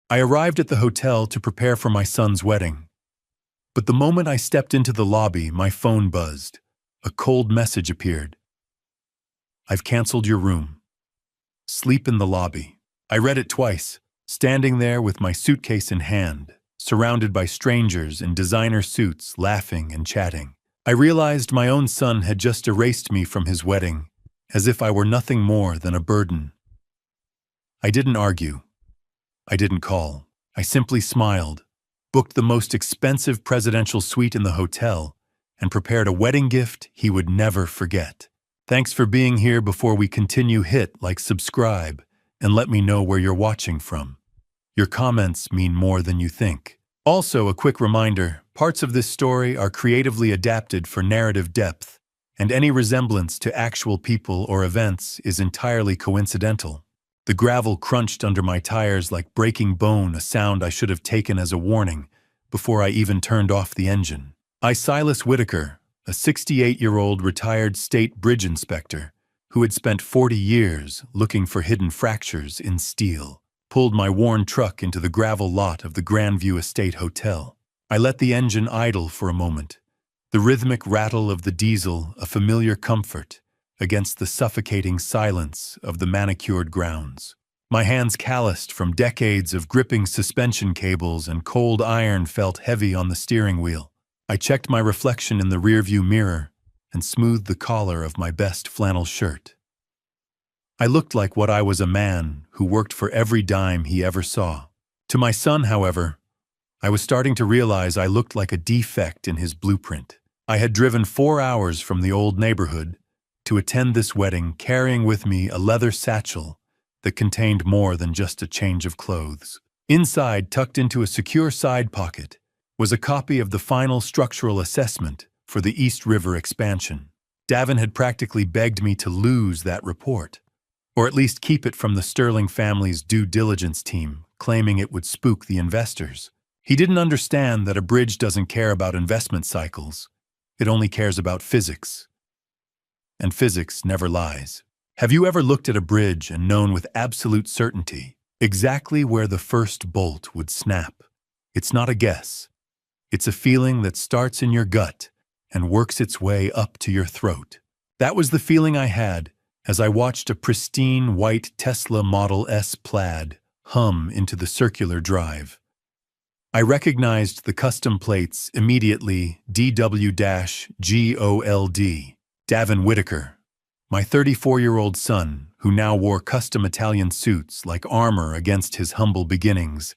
I arrived at the hotel to prepare for my son's wedding. But the moment I stepped into the lobby, my phone buzzed. A cold message appeared. "I've canceled your room. Sleep in the lobby." I read it twice, standing there with my suitcase in hand, surrounded by strangers in designer suits laughing and chatting. I realized my own son had just erased me from his wedding, as if I were nothing more than a burden. I didn't argue. I didn't call. I simply smiled, booked the most expensive presidential suite in the hotel, and prepared a wedding gift he would never forget. Thanks for being here. Before we continue, hit like, subscribe, and let me know where you're watching from. Your comments mean more than you think. Also, a quick reminder, parts of this story are creatively adapted for narrative depth, and any resemblance to actual people or events is entirely coincidental. The gravel crunched under my tires like breaking bone, a sound I should have taken as a warning before I even turned off the engine. Silas Whitaker, a 68-year-old retired state bridge inspector who had spent 40 years looking for hidden fractures in steel, pulled my worn truck into the gravel lot of the Grandview Estate Hotel. I let the engine idle for a moment, the rhythmic rattle of the diesel a familiar comfort against the suffocating silence of the manicured grounds. My hands, calloused from decades of gripping suspension cables and cold iron, felt heavy on the steering wheel. I checked my reflection in the rearview mirror and smoothed the collar of my best flannel shirt. I looked like what I was, a man who worked for every dime he ever saw. To my son, however, I was starting to realize I looked like a defect in his blueprint. I had driven 4 hours from the old neighborhood to attend this wedding, carrying with me a leather satchel that contained more than just a change of clothes. Inside, tucked into a secure side pocket, was a copy of the final structural assessment for the East River expansion. Davin had practically begged me to lose that report, or at least keep it from the Sterling family's due diligence team, claiming it would spook the investors. He didn't understand that a bridge doesn't care about investment cycles. It only cares about physics. And physics never lies. Have you ever looked at a bridge and known with absolute certainty exactly where the first bolt would snap? It's not a guess. It's a feeling that starts in your gut and works its way up to your throat. That was the feeling I had as I watched a pristine white Tesla Model S Plaid hum into the circular drive. I recognized the custom plates immediately. DW-GOLD. Davin Whitaker, my 34-year-old son, who now wore custom Italian suits like armor against his humble beginnings,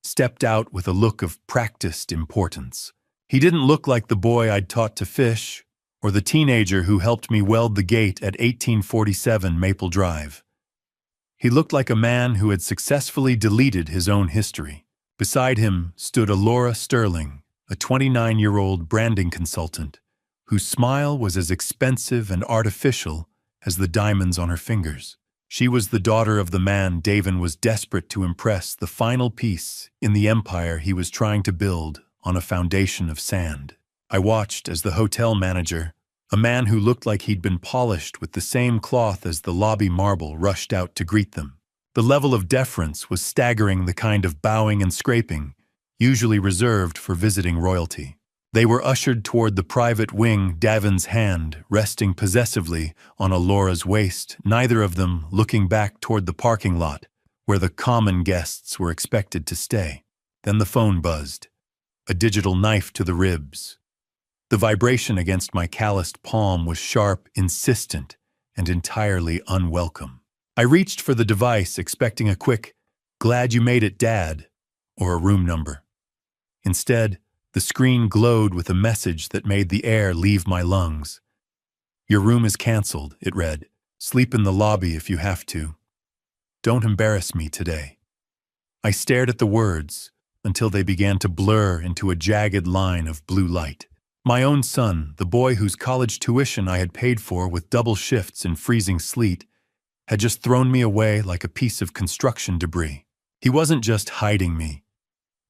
stepped out with a look of practiced importance. He didn't look like the boy I'd taught to fish or the teenager who helped me weld the gate at 1847 Maple Drive. He looked like a man who had successfully deleted his own history. Beside him stood Alora Sterling, a 29-year-old branding consultant, whose smile was as expensive and artificial as the diamonds on her fingers. She was the daughter of the man Davin was desperate to impress, the final piece in the empire he was trying to build on a foundation of sand. I watched as the hotel manager, a man who looked like he'd been polished with the same cloth as the lobby marble, rushed out to greet them. The level of deference was staggering, the kind of bowing and scraping usually reserved for visiting royalty. They were ushered toward the private wing, Davin's hand resting possessively on Alora's waist, neither of them looking back toward the parking lot where the common guests were expected to stay. Then the phone buzzed, a digital knife to the ribs. The vibration against my calloused palm was sharp, insistent, and entirely unwelcome. I reached for the device, expecting a quick, "Glad you made it, Dad," or a room number. Instead, the screen glowed with a message that made the air leave my lungs. "Your room is canceled," it read. "Sleep in the lobby if you have to. Don't embarrass me today." I stared at the words until they began to blur into a jagged line of blue light. My own son, the boy whose college tuition I had paid for with double shifts in freezing sleet, had just thrown me away like a piece of construction debris. He wasn't just hiding me.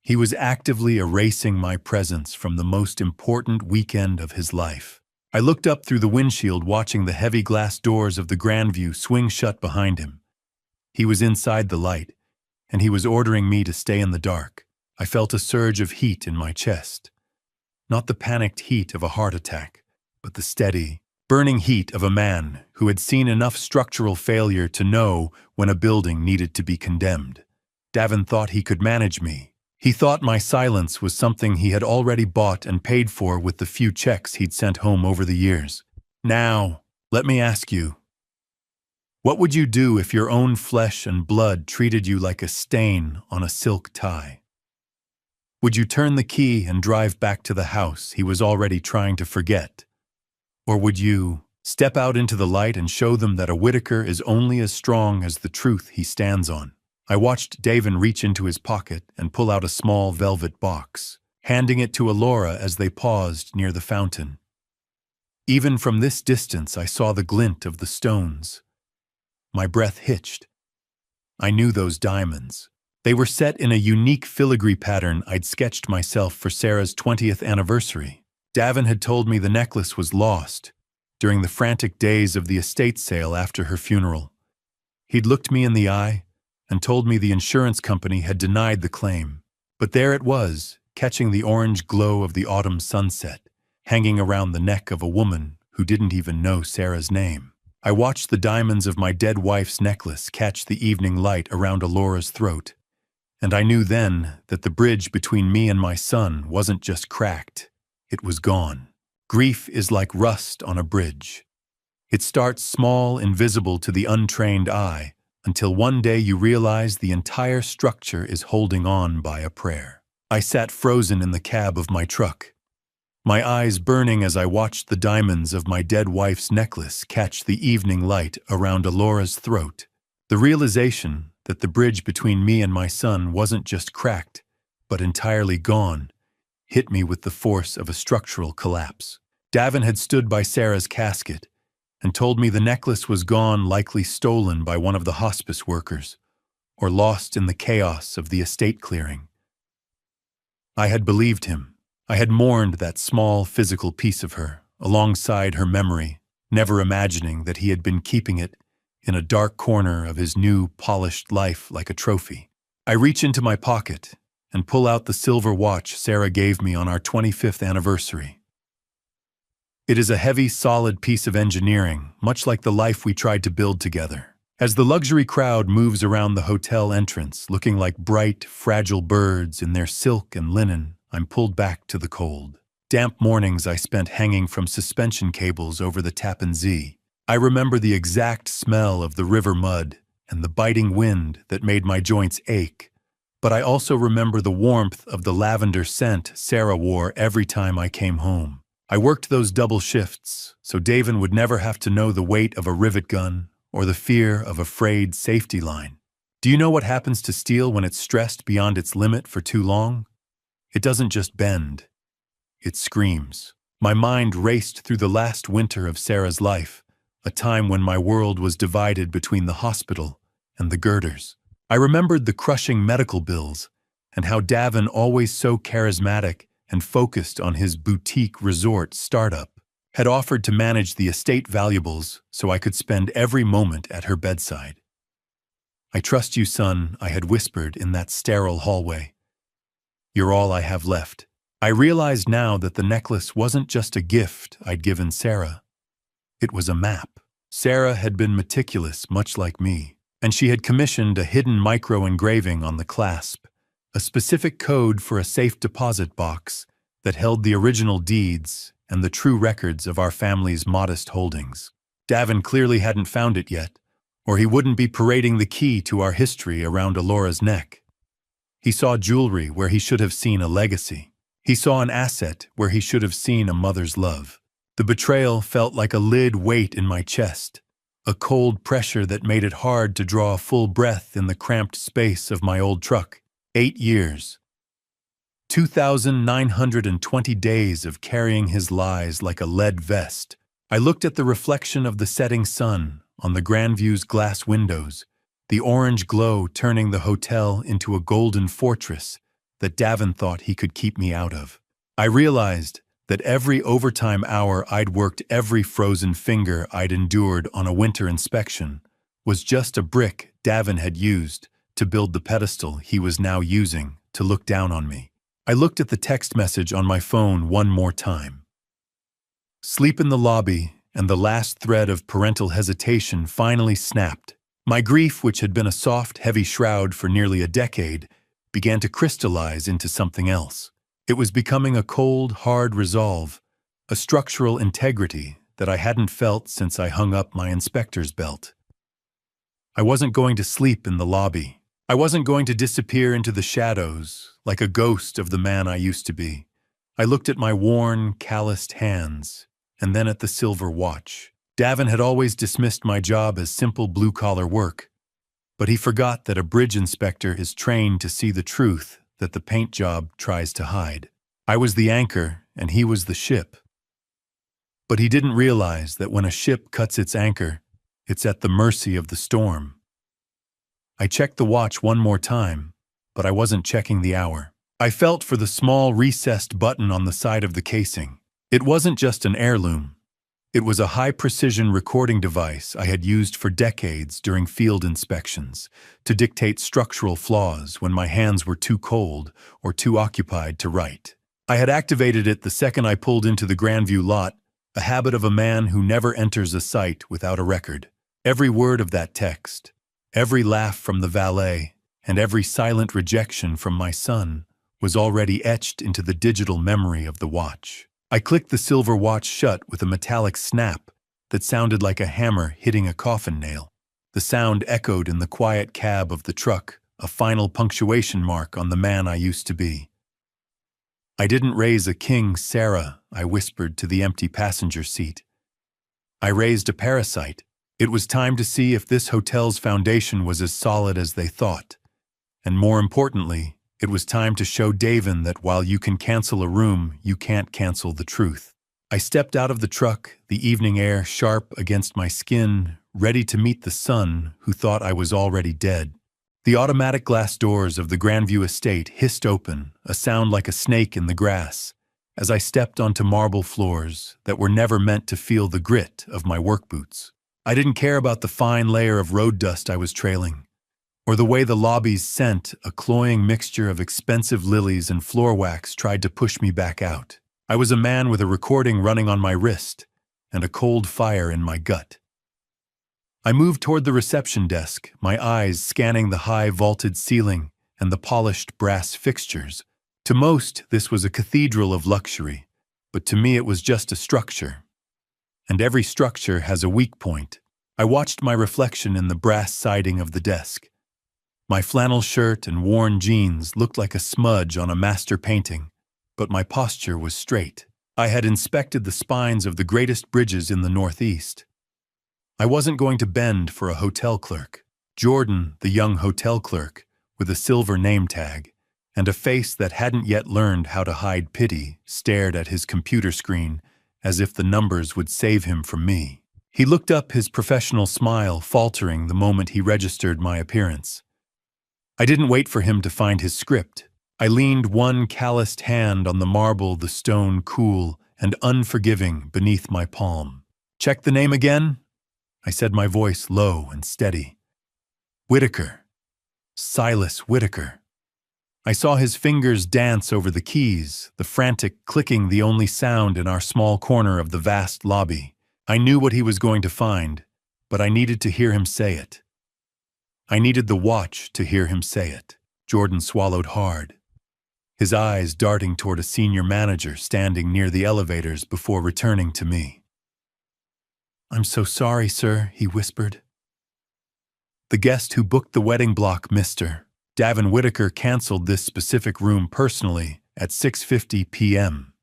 He was actively erasing my presence from the most important weekend of his life. I looked up through the windshield, watching the heavy glass doors of the Grandview swing shut behind him. He was inside the light, and he was ordering me to stay in the dark. I felt a surge of heat in my chest. Not the panicked heat of a heart attack, but the steady, burning heat of a man who had seen enough structural failure to know when a building needed to be condemned. Davin thought he could manage me. He thought my silence was something he had already bought and paid for with the few checks he'd sent home over the years. Now, let me ask you, what would you do if your own flesh and blood treated you like a stain on a silk tie? Would you turn the key and drive back to the house he was already trying to forget? Or would you step out into the light and show them that a Whitaker is only as strong as the truth he stands on? I watched Davin reach into his pocket and pull out a small velvet box, handing it to Alora as they paused near the fountain. Even from this distance, I saw the glint of the stones. My breath hitched. I knew those diamonds. They were set in a unique filigree pattern I'd sketched myself for Sarah's 20th anniversary. Davin had told me the necklace was lost during the frantic days of the estate sale after her funeral. He'd looked me in the eye and told me the insurance company had denied the claim. But there it was, catching the orange glow of the autumn sunset, hanging around the neck of a woman who didn't even know Sarah's name. I watched the diamonds of my dead wife's necklace catch the evening light around Alora's throat, and I knew then that the bridge between me and my son wasn't just cracked, it was gone. Grief is like rust on a bridge. It starts small, invisible to the untrained eye, until one day you realize the entire structure is holding on by a prayer. I sat frozen in the cab of my truck, my eyes burning as I watched the diamonds of my dead wife's necklace catch the evening light around Alora's throat. The realization that the bridge between me and my son wasn't just cracked, but entirely gone, hit me with the force of a structural collapse. Davin had stood by Sarah's casket and told me the necklace was gone, likely stolen by one of the hospice workers, or lost in the chaos of the estate clearing. I had believed him. I had mourned that small physical piece of her, alongside her memory, never imagining that he had been keeping it in a dark corner of his new, polished life like a trophy. I reach into my pocket and pull out the silver watch Sarah gave me on our 25th anniversary. It is a heavy, solid piece of engineering, much like the life we tried to build together. As the luxury crowd moves around the hotel entrance, looking like bright, fragile birds in their silk and linen, I'm pulled back to the cold. Damp mornings I spent hanging from suspension cables over the Tappan Zee. I remember the exact smell of the river mud and the biting wind that made my joints ache, but I also remember the warmth of the lavender scent Sarah wore every time I came home. I worked those double shifts, so Davin would never have to know the weight of a rivet gun or the fear of a frayed safety line. Do you know what happens to steel when it's stressed beyond its limit for too long? It doesn't just bend, it screams. My mind raced through the last winter of Sarah's life, a time when my world was divided between the hospital and the girders. I remembered the crushing medical bills and how Davin, always so charismatic and focused on his boutique resort startup, had offered to manage the estate valuables so I could spend every moment at her bedside. "I trust you, son," I had whispered in that sterile hallway. "You're all I have left." I realized now that the necklace wasn't just a gift I'd given Sarah. It was a map. Sarah had been meticulous, much like me, and she had commissioned a hidden micro-engraving on the clasp, a specific code for a safe deposit box that held the original deeds and the true records of our family's modest holdings. Davin clearly hadn't found it yet, or he wouldn't be parading the key to our history around Alora's neck. He saw jewelry where he should have seen a legacy. He saw an asset where he should have seen a mother's love. The betrayal felt like a lid weight in my chest, a cold pressure that made it hard to draw a full breath in the cramped space of my old truck. 8 years. 2,920 days of carrying his lies like a lead vest. I looked at the reflection of the setting sun on the Grandview's glass windows, the orange glow turning the hotel into a golden fortress that Davin thought he could keep me out of. I realized that every overtime hour I'd worked, every frozen finger I'd endured on a winter inspection, was just a brick Davin had used to build the pedestal he was now using to look down on me. I looked at the text message on my phone one more time. Sleep in the lobby, and the last thread of parental hesitation finally snapped. My grief, which had been a soft, heavy shroud for nearly a decade, began to crystallize into something else. It was becoming a cold, hard resolve, a structural integrity that I hadn't felt since I hung up my inspector's belt. I wasn't going to sleep in the lobby. I wasn't going to disappear into the shadows like a ghost of the man I used to be. I looked at my worn, calloused hands, and then at the silver watch. Davin had always dismissed my job as simple blue-collar work, but he forgot that a bridge inspector is trained to see the truth that the paint job tries to hide. I was the anchor, and he was the ship. But he didn't realize that when a ship cuts its anchor, it's at the mercy of the storm. I checked the watch one more time, but I wasn't checking the hour. I felt for the small recessed button on the side of the casing. It wasn't just an heirloom. It was a high-precision recording device I had used for decades during field inspections to dictate structural flaws when my hands were too cold or too occupied to write. I had activated it the second I pulled into the Grandview lot, a habit of a man who never enters a site without a record. Every word of that text, every laugh from the valet, and every silent rejection from my son was already etched into the digital memory of the watch. I clicked the silver watch shut with a metallic snap that sounded like a hammer hitting a coffin nail. The sound echoed in the quiet cab of the truck, a final punctuation mark on the man I used to be. I didn't raise a king, Sarah, I whispered to the empty passenger seat. I raised a parasite. It was time to see if this hotel's foundation was as solid as they thought. And more importantly, it was time to show Davin that while you can cancel a room, you can't cancel the truth. I stepped out of the truck, the evening air sharp against my skin, ready to meet the son who thought I was already dead. The automatic glass doors of the Grandview estate hissed open, a sound like a snake in the grass, as I stepped onto marble floors that were never meant to feel the grit of my work boots. I didn't care about the fine layer of road dust I was trailing, or the way the lobby's scent, a cloying mixture of expensive lilies and floor wax, tried to push me back out. I was a man with a recording running on my wrist and a cold fire in my gut. I moved toward the reception desk, my eyes scanning the high vaulted ceiling and the polished brass fixtures. To most, this was a cathedral of luxury, but to me it was just a structure. And every structure has a weak point. I watched my reflection in the brass siding of the desk. My flannel shirt and worn jeans looked like a smudge on a master painting, but my posture was straight. I had inspected the spines of the greatest bridges in the Northeast. I wasn't going to bend for a hotel clerk. Jordan, the young hotel clerk, with a silver name tag, and a face that hadn't yet learned how to hide pity, stared at his computer screen as if the numbers would save him from me. He looked up, his professional smile faltering the moment he registered my appearance. I didn't wait for him to find his script. I leaned one calloused hand on the marble, the stone cool and unforgiving beneath my palm. "Check the name again?" I said, my voice low and steady. "Whitaker. Silas Whitaker." I saw his fingers dance over the keys, the frantic clicking the only sound in our small corner of the vast lobby. I knew what he was going to find, but I needed to hear him say it. I needed the watch to hear him say it. Jordan swallowed hard, his eyes darting toward a senior manager standing near the elevators before returning to me. "I'm so sorry, sir," he whispered. "The guest who booked the wedding block, Mr. Davin Whitaker, canceled this specific room personally at 6:50 p.m.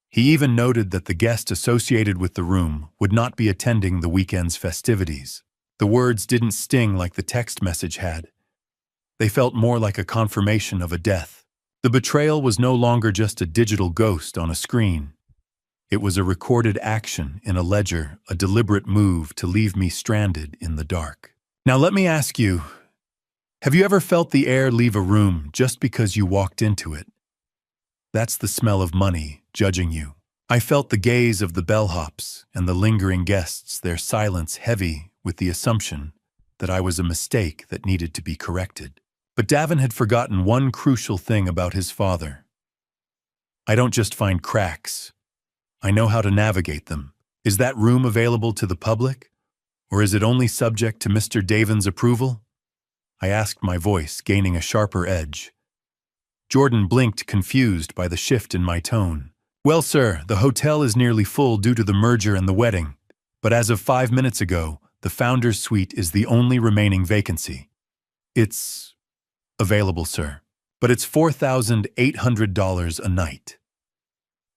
He even noted that the guest associated with the room would not be attending the weekend's festivities." The words didn't sting like the text message had. They felt more like a confirmation of a death. The betrayal was no longer just a digital ghost on a screen. It was a recorded action in a ledger, a deliberate move to leave me stranded in the dark. Now let me ask you, have you ever felt the air leave a room just because you walked into it? That's the smell of money judging you. I felt the gaze of the bellhops and the lingering guests, their silence heavy with the assumption that I was a mistake that needed to be corrected. But Davin had forgotten one crucial thing about his father. I don't just find cracks. I know how to navigate them. Is that room available to the public? Or is it only subject to Mr. Davin's approval? I asked, my voice gaining a sharper edge. Jordan blinked, confused by the shift in my tone. Well, sir, the hotel is nearly full due to the merger and the wedding. But as of 5 minutes ago, the founder's suite is the only remaining vacancy. It's available, sir. But it's $4,800 a night.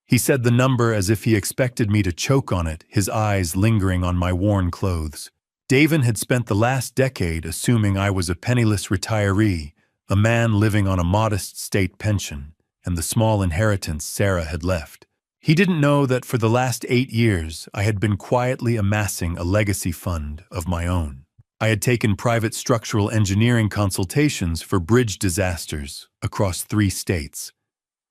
He said the number as if he expected me to choke on it, his eyes lingering on my worn clothes. Davin had spent the last decade assuming I was a penniless retiree, a man living on a modest state pension, and the small inheritance Sarah had left. He didn't know that for the last 8 years I had been quietly amassing a legacy fund of my own. I had taken private structural engineering consultations for bridge disasters across 3 states,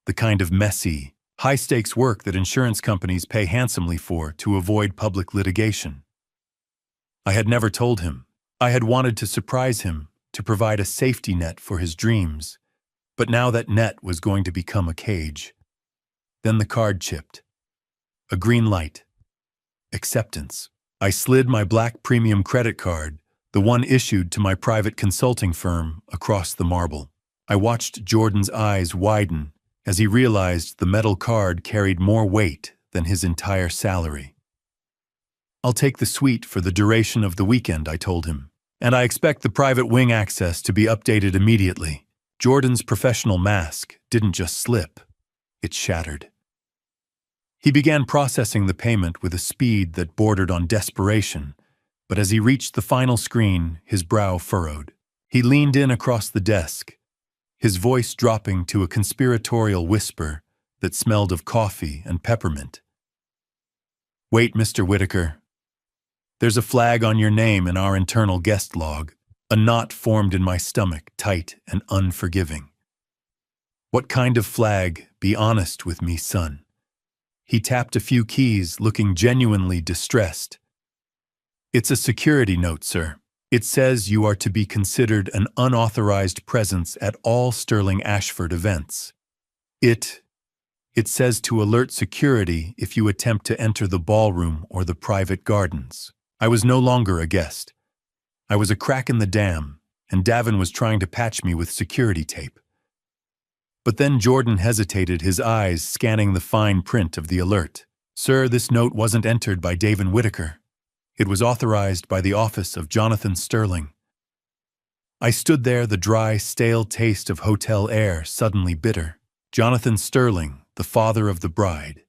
the kind of messy, high-stakes work that insurance companies pay handsomely for to avoid public litigation. I had never told him. I had wanted to surprise him, to provide a safety net for his dreams, but now that net was going to become a cage. Then the card chipped. A green light. Acceptance. I slid my black premium credit card, the one issued to my private consulting firm, across the marble. I watched Jordan's eyes widen as he realized the metal card carried more weight than his entire salary. I'll take the suite for the duration of the weekend, I told him, and I expect the private wing access to be updated immediately. Jordan's professional mask didn't just slip, it shattered. He began processing the payment with a speed that bordered on desperation, but as he reached the final screen, his brow furrowed. He leaned in across the desk, his voice dropping to a conspiratorial whisper that smelled of coffee and peppermint. Wait, Mr. Whitaker. There's a flag on your name in our internal guest log. A knot formed in my stomach, tight and unforgiving. What kind of flag? Be honest with me, son. He tapped a few keys, looking genuinely distressed. It's a security note, sir. It says you are to be considered an unauthorized presence at all Sterling Ashford events. It says to alert security if you attempt to enter the ballroom or the private gardens. I was no longer a guest. I was a crack in the dam, and Davin was trying to patch me with security tape. But then Jordan hesitated, his eyes scanning the fine print of the alert. Sir, this note wasn't entered by Davin Whitaker. It was authorized by the office of Jonathan Sterling. I stood there, the dry, stale taste of hotel air suddenly bitter. Jonathan Sterling, the father of the bride,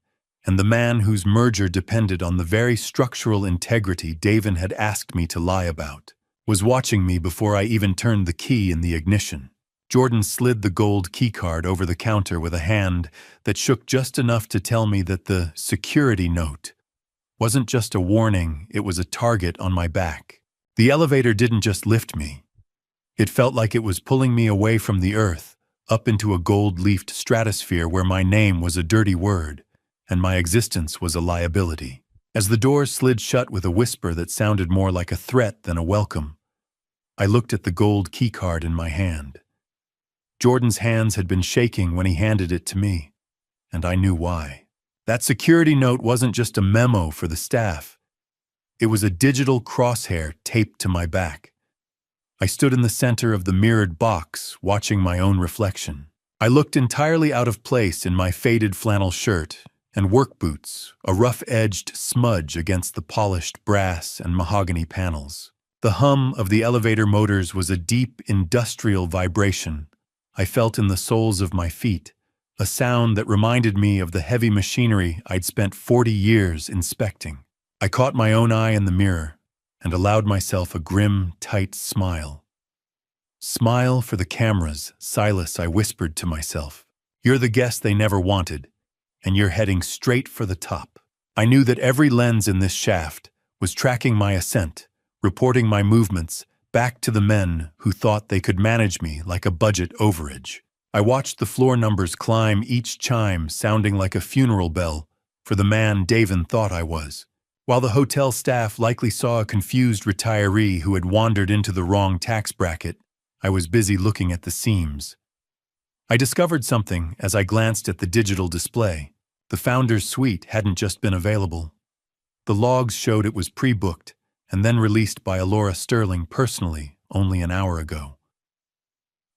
and the man whose merger depended on the very structural integrity Davin had asked me to lie about, was watching me before I even turned the key in the ignition. Jordan slid the gold keycard over the counter with a hand that shook just enough to tell me that the security note wasn't just a warning, it was a target on my back. The elevator didn't just lift me. It felt like it was pulling me away from the earth, up into a gold-leafed stratosphere where my name was a dirty word, and my existence was a liability. As the doors slid shut with a whisper that sounded more like a threat than a welcome, I looked at the gold keycard in my hand. Jordan's hands had been shaking when he handed it to me, and I knew why. That security note wasn't just a memo for the staff. It was a digital crosshair taped to my back. I stood in the center of the mirrored box, watching my own reflection. I looked entirely out of place in my faded flannel shirt and work boots, a rough-edged smudge against the polished brass and mahogany panels. The hum of the elevator motors was a deep, industrial vibration I felt in the soles of my feet, a sound that reminded me of the heavy machinery I'd spent 40 years inspecting. I caught my own eye in the mirror and allowed myself a grim, tight smile. Smile for the cameras, Silas, I whispered to myself. You're the guest they never wanted, and you're heading straight for the top. I knew that every lens in this shaft was tracking my ascent, reporting my movements back to the men who thought they could manage me like a budget overage. I watched the floor numbers climb, each chime sounding like a funeral bell for the man Davin thought I was. While the hotel staff likely saw a confused retiree who had wandered into the wrong tax bracket, I was busy looking at the seams. I discovered something as I glanced at the digital display. The founder's suite hadn't just been available. The logs showed it was pre-booked and then released by Alora Sterling personally only an hour ago.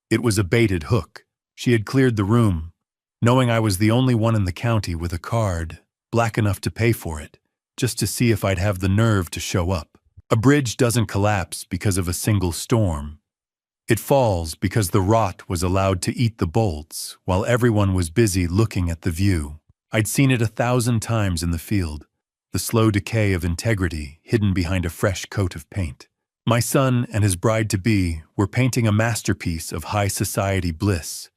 It was a baited hook. She had cleared the room, knowing I was the only one in the county with a card, black enough to pay for it, just to see if I'd have the nerve to show up. A bridge doesn't collapse because of a single storm. It falls because the rot was allowed to eat the bolts while everyone was busy looking at the view. I'd seen it 1,000 times in the field, the slow decay of integrity hidden behind a fresh coat of paint. My son and his bride-to-be were painting a masterpiece of high society bliss,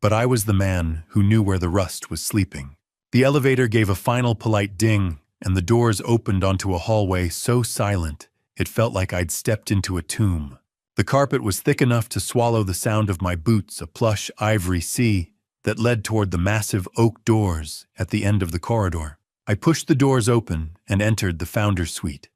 but I was the man who knew where the rust was sleeping. The elevator gave a final polite ding, and the doors opened onto a hallway so silent it felt like I'd stepped into a tomb. The carpet was thick enough to swallow the sound of my boots, a plush ivory sea that led toward the massive oak doors at the end of the corridor. I pushed the doors open and entered the founder's suite.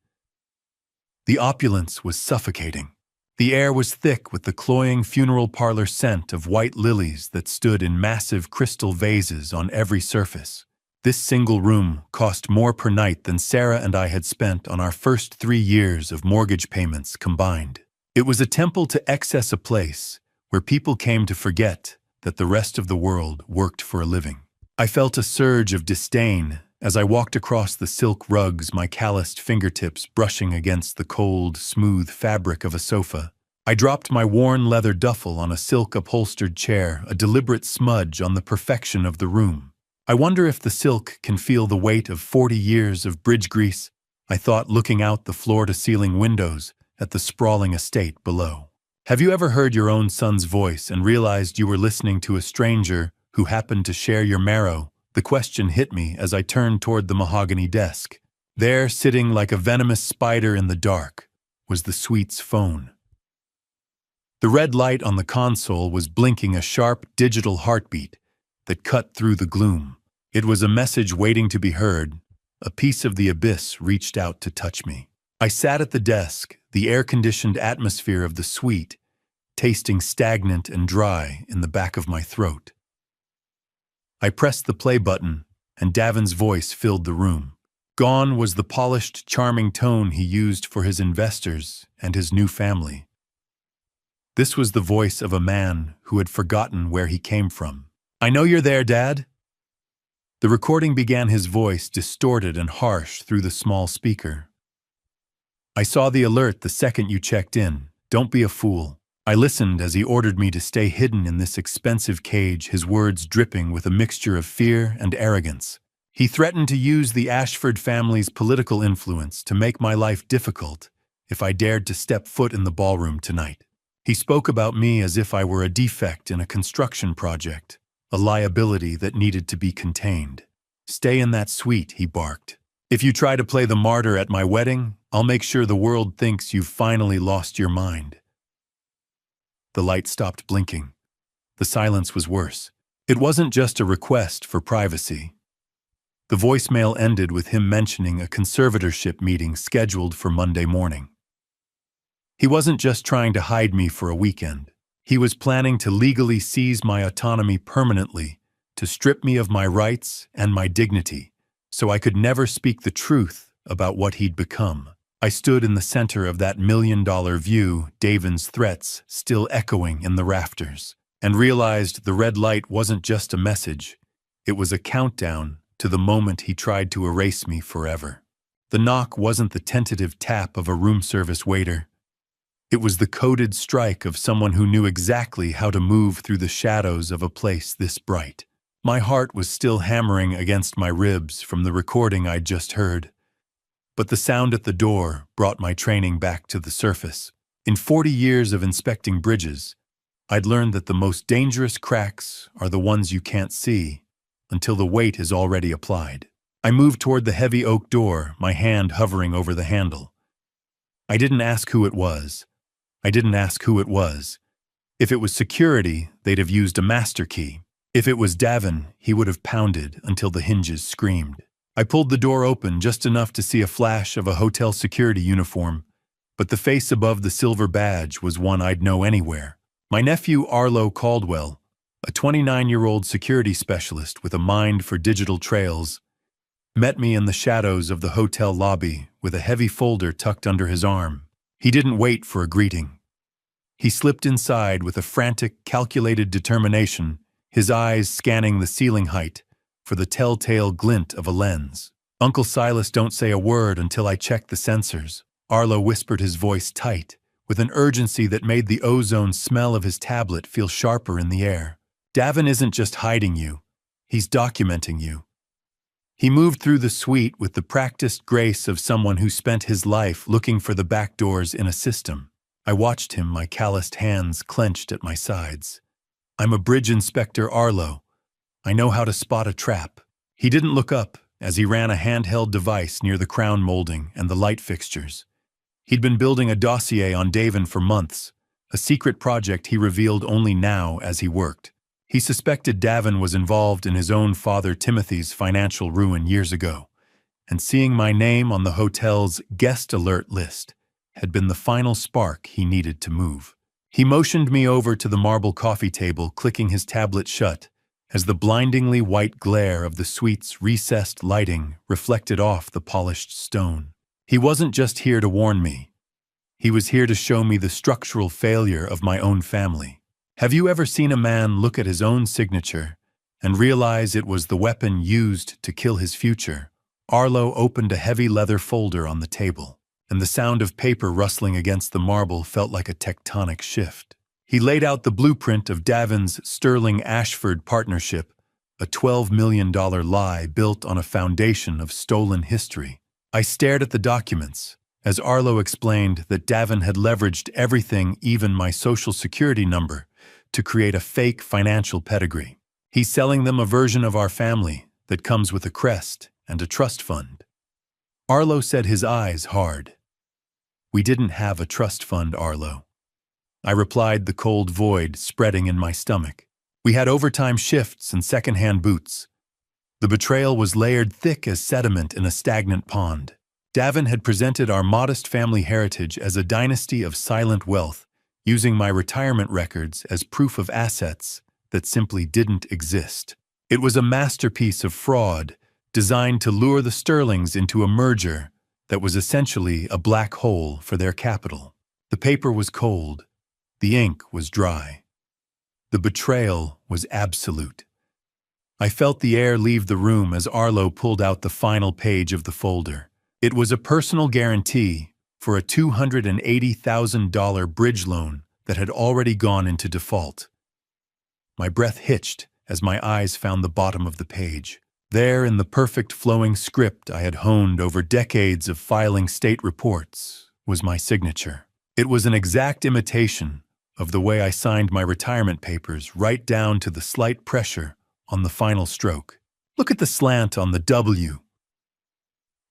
The opulence was suffocating. The air was thick with the cloying funeral parlor scent of white lilies that stood in massive crystal vases on every surface. This single room cost more per night than Sarah and I had spent on our first 3 years of mortgage payments combined. It was a temple to excess, a place where people came to forget that the rest of the world worked for a living. I felt a surge of disdain as I walked across the silk rugs, my calloused fingertips brushing against the cold, smooth fabric of a sofa. I dropped my worn leather duffel on a silk-upholstered chair, a deliberate smudge on the perfection of the room. I wonder if the silk can feel the weight of 40 years of bridge grease, I thought, looking out the floor-to-ceiling windows at the sprawling estate below. Have you ever heard your own son's voice and realized you were listening to a stranger who happened to share your marrow? The question hit me as I turned toward the mahogany desk. There, sitting like a venomous spider in the dark, was the suite's phone. The red light on the console was blinking a sharp digital heartbeat that cut through the gloom. It was a message waiting to be heard. A piece of the abyss reached out to touch me. I sat at the desk, the air-conditioned atmosphere of the suite tasting stagnant and dry in the back of my throat. I pressed the play button, and Davin's voice filled the room. Gone was the polished, charming tone he used for his investors and his new family. This was the voice of a man who had forgotten where he came from. "I know you're there, Dad." The recording began, his voice distorted and harsh through the small speaker. "I saw the alert the second you checked in. Don't be a fool." I listened as he ordered me to stay hidden in this expensive cage, his words dripping with a mixture of fear and arrogance. He threatened to use the Ashford family's political influence to make my life difficult if I dared to step foot in the ballroom tonight. He spoke about me as if I were a defect in a construction project, a liability that needed to be contained. "Stay in that suite," he barked. "If you try to play the martyr at my wedding, I'll make sure the world thinks you've finally lost your mind." The light stopped blinking. The silence was worse. It wasn't just a request for privacy. The voicemail ended with him mentioning a conservatorship meeting scheduled for Monday morning. He wasn't just trying to hide me for a weekend. He was planning to legally seize my autonomy permanently, to strip me of my rights and my dignity, so I could never speak the truth about what he'd become. I stood in the center of that million-dollar view, Davin's threats still echoing in the rafters, and realized the red light wasn't just a message. It was a countdown to the moment he tried to erase me forever. The knock wasn't the tentative tap of a room service waiter. It was the coded strike of someone who knew exactly how to move through the shadows of a place this bright. My heart was still hammering against my ribs from the recording I'd just heard. But the sound at the door brought my training back to the surface. In 40 years of inspecting bridges, I'd learned that the most dangerous cracks are the ones you can't see until the weight is already applied. I moved toward the heavy oak door, my hand hovering over the handle. I didn't ask who it was. If it was security, they'd have used a master key. If it was Davin, he would have pounded until the hinges screamed. I pulled the door open just enough to see a flash of a hotel security uniform, but the face above the silver badge was one I'd know anywhere. My nephew Arlo Caldwell, a 29-year-old security specialist with a mind for digital trails, met me in the shadows of the hotel lobby with a heavy folder tucked under his arm. He didn't wait for a greeting. He slipped inside with a frantic, calculated determination, his eyes scanning the ceiling height for the telltale glint of a lens. "Uncle Silas, don't say a word until I check the sensors," Arlo whispered, his voice tight, with an urgency that made the ozone smell of his tablet feel sharper in the air. "Davin isn't just hiding you, he's documenting you." He moved through the suite with the practiced grace of someone who spent his life looking for the back doors in a system. I watched him, my calloused hands clenched at my sides. "I'm a bridge inspector, Arlo. I know how to spot a trap." He didn't look up as he ran a handheld device near the crown molding and the light fixtures. He'd been building a dossier on Davin for months, a secret project he revealed only now as he worked. He suspected Davin was involved in his own father Timothy's financial ruin years ago, and seeing my name on the hotel's guest alert list had been the final spark he needed to move. He motioned me over to the marble coffee table, clicking his tablet shut, as the blindingly white glare of the suite's recessed lighting reflected off the polished stone. He wasn't just here to warn me. He was here to show me the structural failure of my own family. Have you ever seen a man look at his own signature and realize it was the weapon used to kill his future? Arlo opened a heavy leather folder on the table, and the sound of paper rustling against the marble felt like a tectonic shift. He laid out the blueprint of Davin's Sterling-Ashford partnership, a $12 million lie built on a foundation of stolen history. I stared at the documents, as Arlo explained that Davin had leveraged everything, even my social security number, to create a fake financial pedigree. He's selling them a version of our family that comes with a crest and a trust fund. Arlo said, his eyes hard. "We didn't have a trust fund, Arlo." I replied, the cold void spreading in my stomach. "We had overtime shifts and second-hand boots." The betrayal was layered thick as sediment in a stagnant pond. Davin had presented our modest family heritage as a dynasty of silent wealth, using my retirement records as proof of assets that simply didn't exist. It was a masterpiece of fraud, designed to lure the Sterlings into a merger that was essentially a black hole for their capital. The paper was cold. The ink was dry. The betrayal was absolute. I felt the air leave the room as Arlo pulled out the final page of the folder. It was a personal guarantee for a $280,000 bridge loan that had already gone into default. My breath hitched as my eyes found the bottom of the page. There, in the perfect flowing script I had honed over decades of filing state reports, was my signature. It was an exact imitation of the way I signed my retirement papers, right down to the slight pressure on the final stroke. "Look at the slant on the W."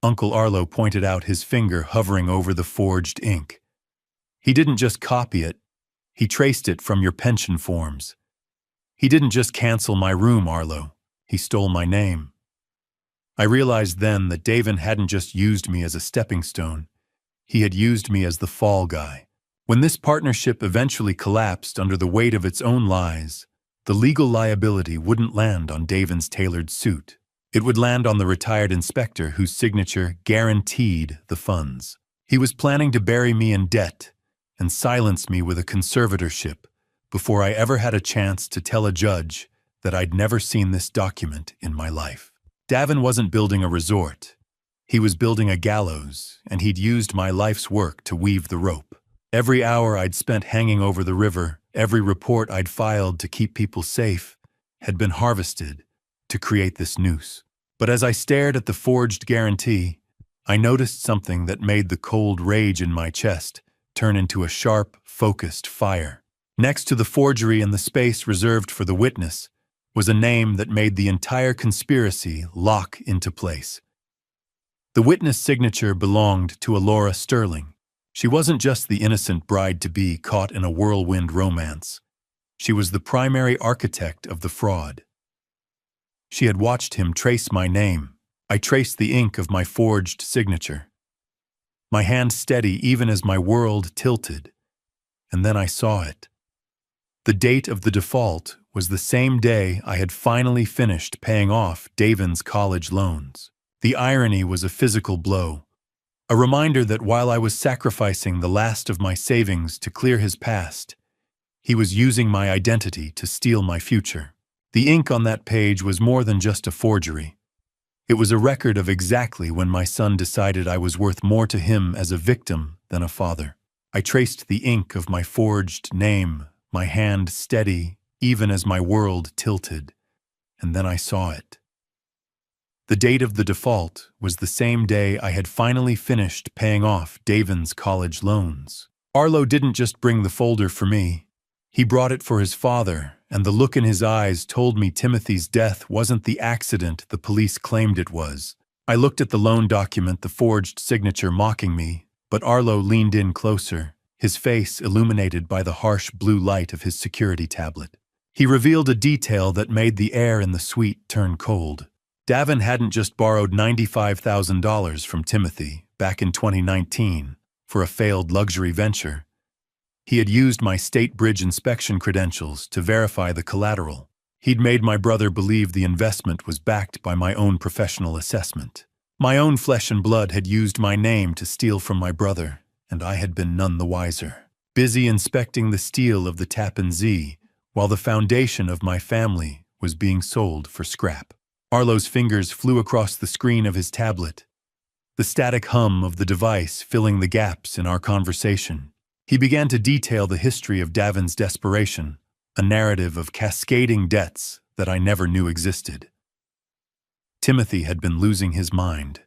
Uncle Arlo pointed out, his finger hovering over the forged ink. "He didn't just copy it, he traced it from your pension forms. He didn't just cancel my room, Arlo, he stole my name." I realized then that Davin hadn't just used me as a stepping stone, he had used me as the fall guy. When this partnership eventually collapsed under the weight of its own lies, the legal liability wouldn't land on Davin's tailored suit. It would land on the retired inspector whose signature guaranteed the funds. He was planning to bury me in debt and silence me with a conservatorship before I ever had a chance to tell a judge that I'd never seen this document in my life. Davin wasn't building a resort. He was building a gallows, and he'd used my life's work to weave the rope. Every hour I'd spent hanging over the river, every report I'd filed to keep people safe, had been harvested to create this noose. But as I stared at the forged guarantee, I noticed something that made the cold rage in my chest turn into a sharp, focused fire. Next to the forgery and the space reserved for the witness was a name that made the entire conspiracy lock into place. The witness signature belonged to Alora Sterling. She wasn't just the innocent bride-to-be caught in a whirlwind romance. She was the primary architect of the fraud. She had watched him trace my name, I traced the ink of my forged signature, my hand steady even as my world tilted, and then I saw it. The date of the default was the same day I had finally finished paying off Davin's college loans. The irony was a physical blow, a reminder that while I was sacrificing the last of my savings to clear his past, he was using my identity to steal my future. The ink on that page was more than just a forgery. It was a record of exactly when my son decided I was worth more to him as a victim than a father. I traced the ink of my forged name, my hand steady even as my world tilted, and then I saw it. The date of the default was the same day I had finally finished paying off Davin's college loans. Arlo didn't just bring the folder for me. He brought it for his father, and the look in his eyes told me Timothy's death wasn't the accident the police claimed it was. I looked at the loan document, the forged signature mocking me, but Arlo leaned in closer, his face illuminated by the harsh blue light of his security tablet. He revealed a detail that made the air in the suite turn cold. Davin hadn't just borrowed $95,000 from Timothy back in 2019 for a failed luxury venture. He had used my state bridge inspection credentials to verify the collateral. He'd made my brother believe the investment was backed by my own professional assessment. My own flesh and blood had used my name to steal from my brother, and I had been none the wiser. Busy inspecting the steel of the Tappan Zee, while the foundation of my family was being sold for scrap. Arlo's fingers flew across the screen of his tablet, the static hum of the device filling the gaps in our conversation. He began to detail the history of Davin's desperation, a narrative of cascading debts that I never knew existed. Timothy had been losing his mind.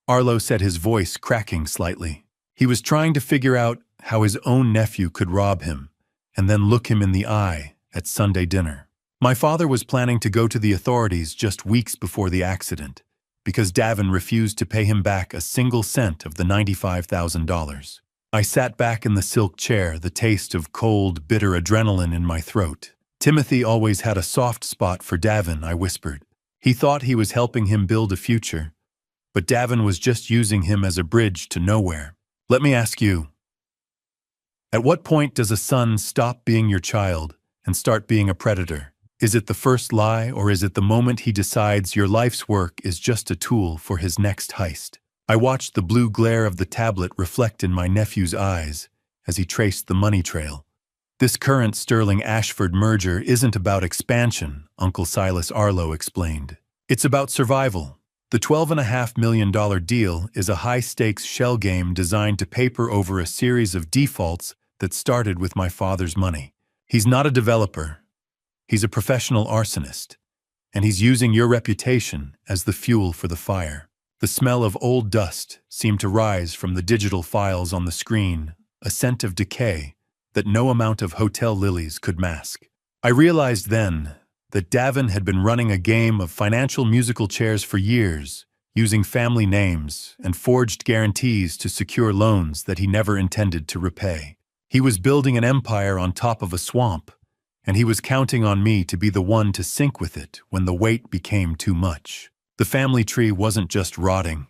Arlo said, his voice cracking slightly. He was trying to figure out how his own nephew could rob him, and then look him in the eye at Sunday dinner. My father was planning to go to the authorities just weeks before the accident, because Davin refused to pay him back a single cent of the $95,000. I sat back in the silk chair, the taste of cold, bitter adrenaline in my throat. Timothy always had a soft spot for Davin, I whispered. He thought he was helping him build a future, but Davin was just using him as a bridge to nowhere. Let me ask you, at what point does a son stop being your child and start being a predator? Is it the first lie, or is it the moment he decides your life's work is just a tool for his next heist? I watched the blue glare of the tablet reflect in my nephew's eyes as he traced the money trail. This current Sterling-Ashford merger isn't about expansion, Uncle Silas Arlo explained. It's about survival. The $12.5 million deal is a high-stakes shell game designed to paper over a series of defaults that started with my father's money. He's not a developer. He's a professional arsonist, and he's using your reputation as the fuel for the fire. The smell of old dust seemed to rise from the digital files on the screen, a scent of decay that no amount of hotel lilies could mask. I realized then that Davin had been running a game of financial musical chairs for years, using family names and forged guarantees to secure loans that he never intended to repay. He was building an empire on top of a swamp, and he was counting on me to be the one to sink with it when the weight became too much. The family tree wasn't just rotting.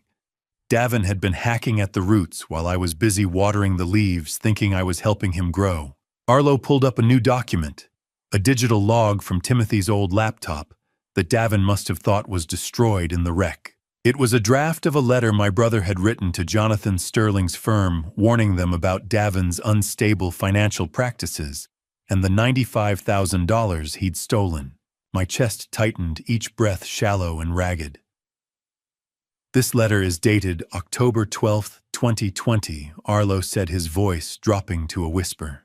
Davin had been hacking at the roots while I was busy watering the leaves, thinking I was helping him grow. Arlo pulled up a new document, a digital log from Timothy's old laptop that Davin must have thought was destroyed in the wreck. It was a draft of a letter my brother had written to Jonathan Sterling's firm, warning them about Davin's unstable financial practices and the $95,000 he'd stolen. My chest tightened, each breath shallow and ragged. This letter is dated October 12, 2020, Arlo said, his voice dropping to a whisper.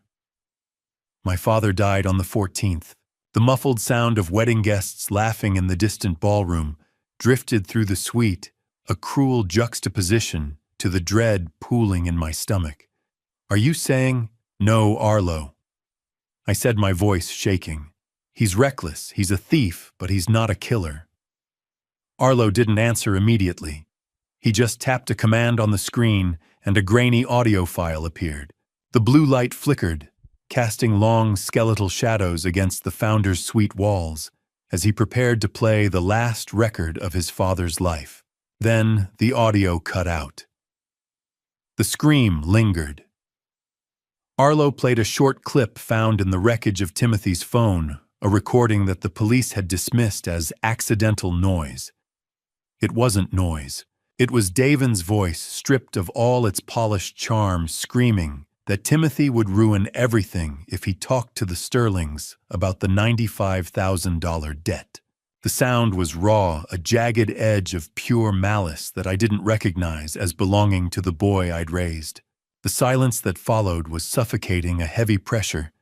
My father died on the 14th. The muffled sound of wedding guests laughing in the distant ballroom drifted through the suite, a cruel juxtaposition to the dread pooling in my stomach. Are you saying, no, Arlo? I said, my voice shaking. He's reckless, he's a thief, but he's not a killer. Arlo didn't answer immediately. He just tapped a command on the screen and a grainy audio file appeared. The blue light flickered, casting long skeletal shadows against the founder's suite walls, as he prepared to play the last record of his father's life. Then the audio cut out. The scream lingered. Arlo played a short clip found in the wreckage of Timothy's phone, a recording that the police had dismissed as accidental noise. It wasn't noise. It was Davin's voice, stripped of all its polished charm, screaming that Timothy would ruin everything if he talked to the Sterlings about the $95,000 debt. The sound was raw, a jagged edge of pure malice that I didn't recognize as belonging to the boy I'd raised. The silence that followed was suffocating, a heavy pressure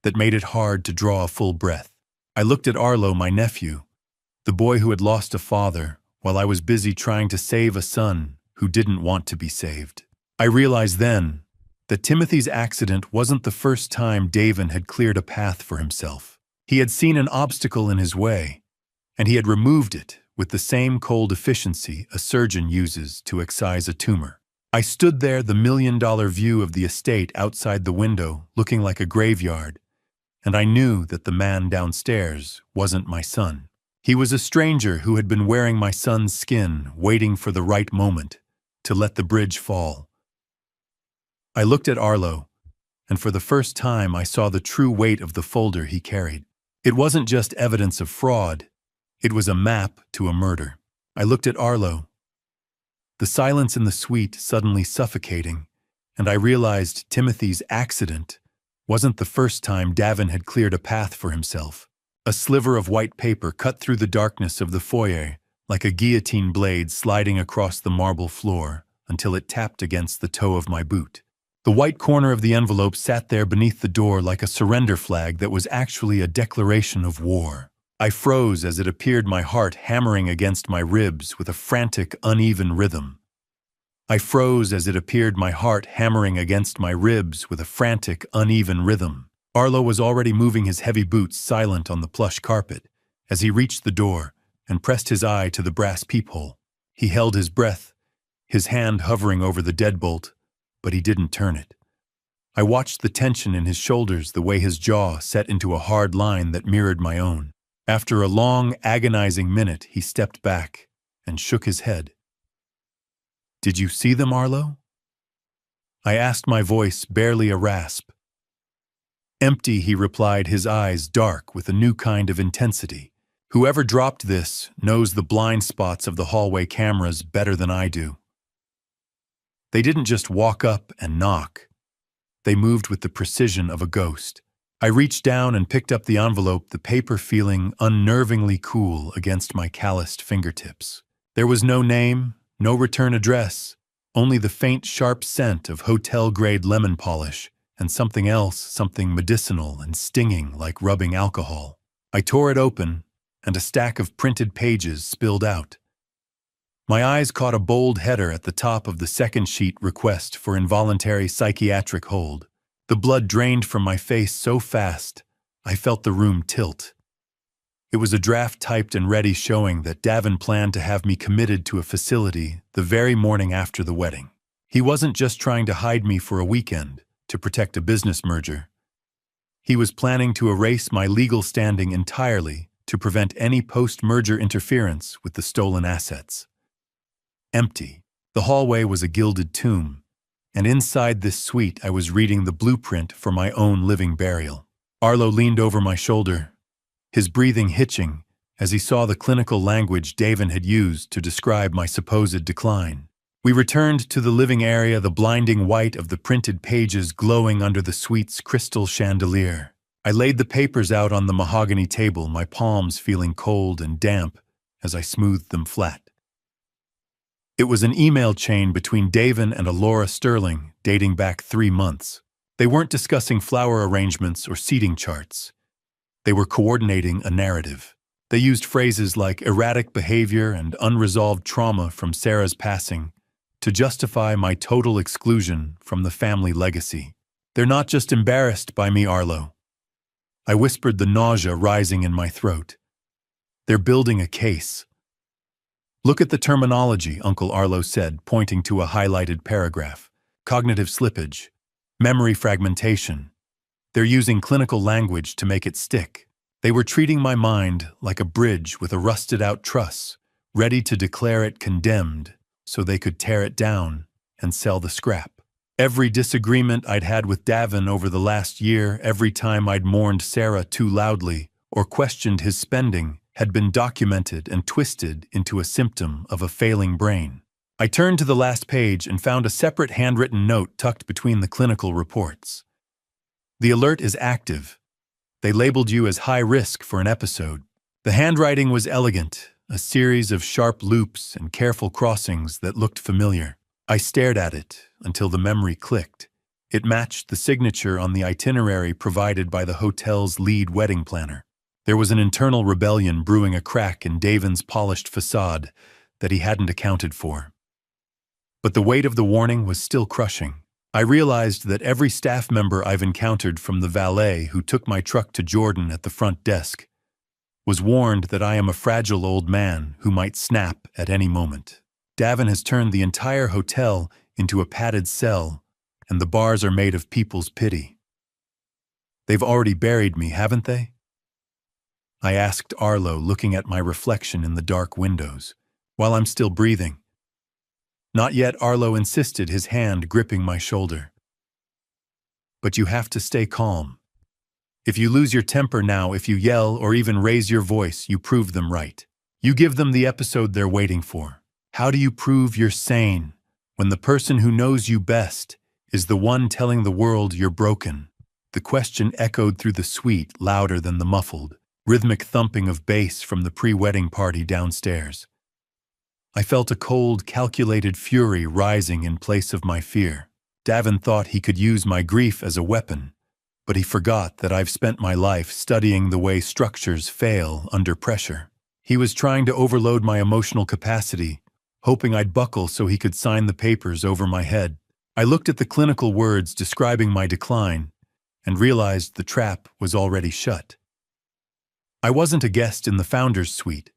that made it hard to draw a full breath. I looked at Arlo, my nephew, the boy who had lost a father, while I was busy trying to save a son who didn't want to be saved. I realized then that Timothy's accident wasn't the first time Davin had cleared a path for himself. He had seen an obstacle in his way, and he had removed it with the same cold efficiency a surgeon uses to excise a tumor. I stood there, the million-dollar view of the estate outside the window, looking like a graveyard, and I knew that the man downstairs wasn't my son. He was a stranger who had been wearing my son's skin, waiting for the right moment to let the bridge fall. I looked at Arlo, and for the first time I saw the true weight of the folder he carried. It wasn't just evidence of fraud, it was a map to a murder. I looked at Arlo, the silence in the suite suddenly suffocating, and I realized Timothy's accident wasn't the first time Davin had cleared a path for himself. A sliver of white paper cut through the darkness of the foyer like a guillotine blade sliding across the marble floor until it tapped against the toe of my boot. The white corner of the envelope sat there beneath the door like a surrender flag that was actually a declaration of war. I froze as it appeared, my heart hammering against my ribs with a frantic, uneven rhythm. I froze as it appeared, my heart hammering against my ribs with a frantic, uneven rhythm. Arlo was already moving his heavy boots silent on the plush carpet as he reached the door and pressed his eye to the brass peephole. He held his breath, his hand hovering over the deadbolt, but he didn't turn it. I watched the tension in his shoulders, the way his jaw set into a hard line that mirrored my own. After a long, agonizing minute, he stepped back and shook his head. "Did you see them, Arlo?" I asked, my voice barely a rasp. "Empty," he replied, his eyes dark with a new kind of intensity. "Whoever dropped this knows the blind spots of the hallway cameras better than I do. They didn't just walk up and knock. They moved with the precision of a ghost." I reached down and picked up the envelope, the paper feeling unnervingly cool against my calloused fingertips. There was no name, no return address, only the faint, sharp scent of hotel-grade lemon polish and something else, something medicinal and stinging like rubbing alcohol. I tore it open, and a stack of printed pages spilled out. My eyes caught a bold header at the top of the second sheet: request for involuntary psychiatric hold. The blood drained from my face so fast, I felt the room tilt. It was a draft typed and ready, showing that Davin planned to have me committed to a facility the very morning after the wedding. He wasn't just trying to hide me for a weekend to protect a business merger. He was planning to erase my legal standing entirely to prevent any post-merger interference with the stolen assets. Empty. The hallway was a gilded tomb, and inside this suite I was reading the blueprint for my own living burial. Arlo leaned over my shoulder, his breathing hitching as he saw the clinical language Davin had used to describe my supposed decline. We returned to the living area, the blinding white of the printed pages glowing under the suite's crystal chandelier. I laid the papers out on the mahogany table, my palms feeling cold and damp as I smoothed them flat. It was an email chain between Davin and a Laura Sterling dating back 3 months. They weren't discussing flower arrangements or seating charts. They were coordinating a narrative. They used phrases like erratic behavior and unresolved trauma from Sarah's passing to justify my total exclusion from the family legacy. "They're not just embarrassed by me, Arlo." I whispered, the nausea rising in my throat. "They're building a case." "Look at the terminology," Uncle Arlo said, pointing to a highlighted paragraph. "Cognitive slippage, memory fragmentation. They're using clinical language to make it stick." They were treating my mind like a bridge with a rusted-out truss, ready to declare it condemned so they could tear it down and sell the scrap. Every disagreement I'd had with Davin over the last year, every time I'd mourned Sarah too loudly or questioned his spending, had been documented and twisted into a symptom of a failing brain. I turned to the last page and found a separate handwritten note tucked between the clinical reports. The alert is active. They labeled you as high risk for an episode. The handwriting was elegant, a series of sharp loops and careful crossings that looked familiar. I stared at it until the memory clicked. It matched the signature on the itinerary provided by the hotel's lead wedding planner. There was an internal rebellion brewing a crack in Davin's polished facade that he hadn't accounted for. But the weight of the warning was still crushing. I realized that every staff member I've encountered, from the valet who took my truck to Jordan at the front desk, was warned that I am a fragile old man who might snap at any moment. Davin has turned the entire hotel into a padded cell, and the bars are made of people's pity. They've already buried me, haven't they? I asked Arlo, looking at my reflection in the dark windows. While I'm still breathing. Not yet, Arlo insisted, his hand gripping my shoulder. But you have to stay calm. If you lose your temper now, if you yell or even raise your voice, you prove them right. You give them the episode they're waiting for. How do you prove you're sane when the person who knows you best is the one telling the world you're broken? The question echoed through the suite, louder than the muffled, rhythmic thumping of bass from the pre-wedding party downstairs. I felt a cold, calculated fury rising in place of my fear. Davin thought he could use my grief as a weapon, but he forgot that I've spent my life studying the way structures fail under pressure. He was trying to overload my emotional capacity, hoping I'd buckle so he could sign the papers over my head. I looked at the clinical words describing my decline and realized the trap was already shut. I wasn't a guest in the founder's suite.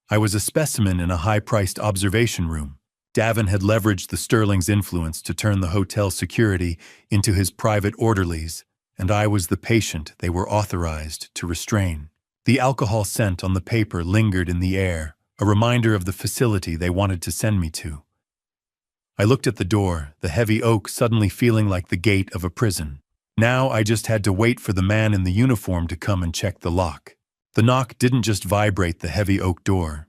I was a specimen in a high-priced observation room. Davin had leveraged the Sterling's influence to turn the hotel security into his private orderlies, and I was the patient they were authorized to restrain. The alcohol scent on the paper lingered in the air, a reminder of the facility they wanted to send me to. I looked at the door, the heavy oak suddenly feeling like the gate of a prison. Now I just had to wait for the man in the uniform to come and check the lock. The knock didn't just vibrate the heavy oak door.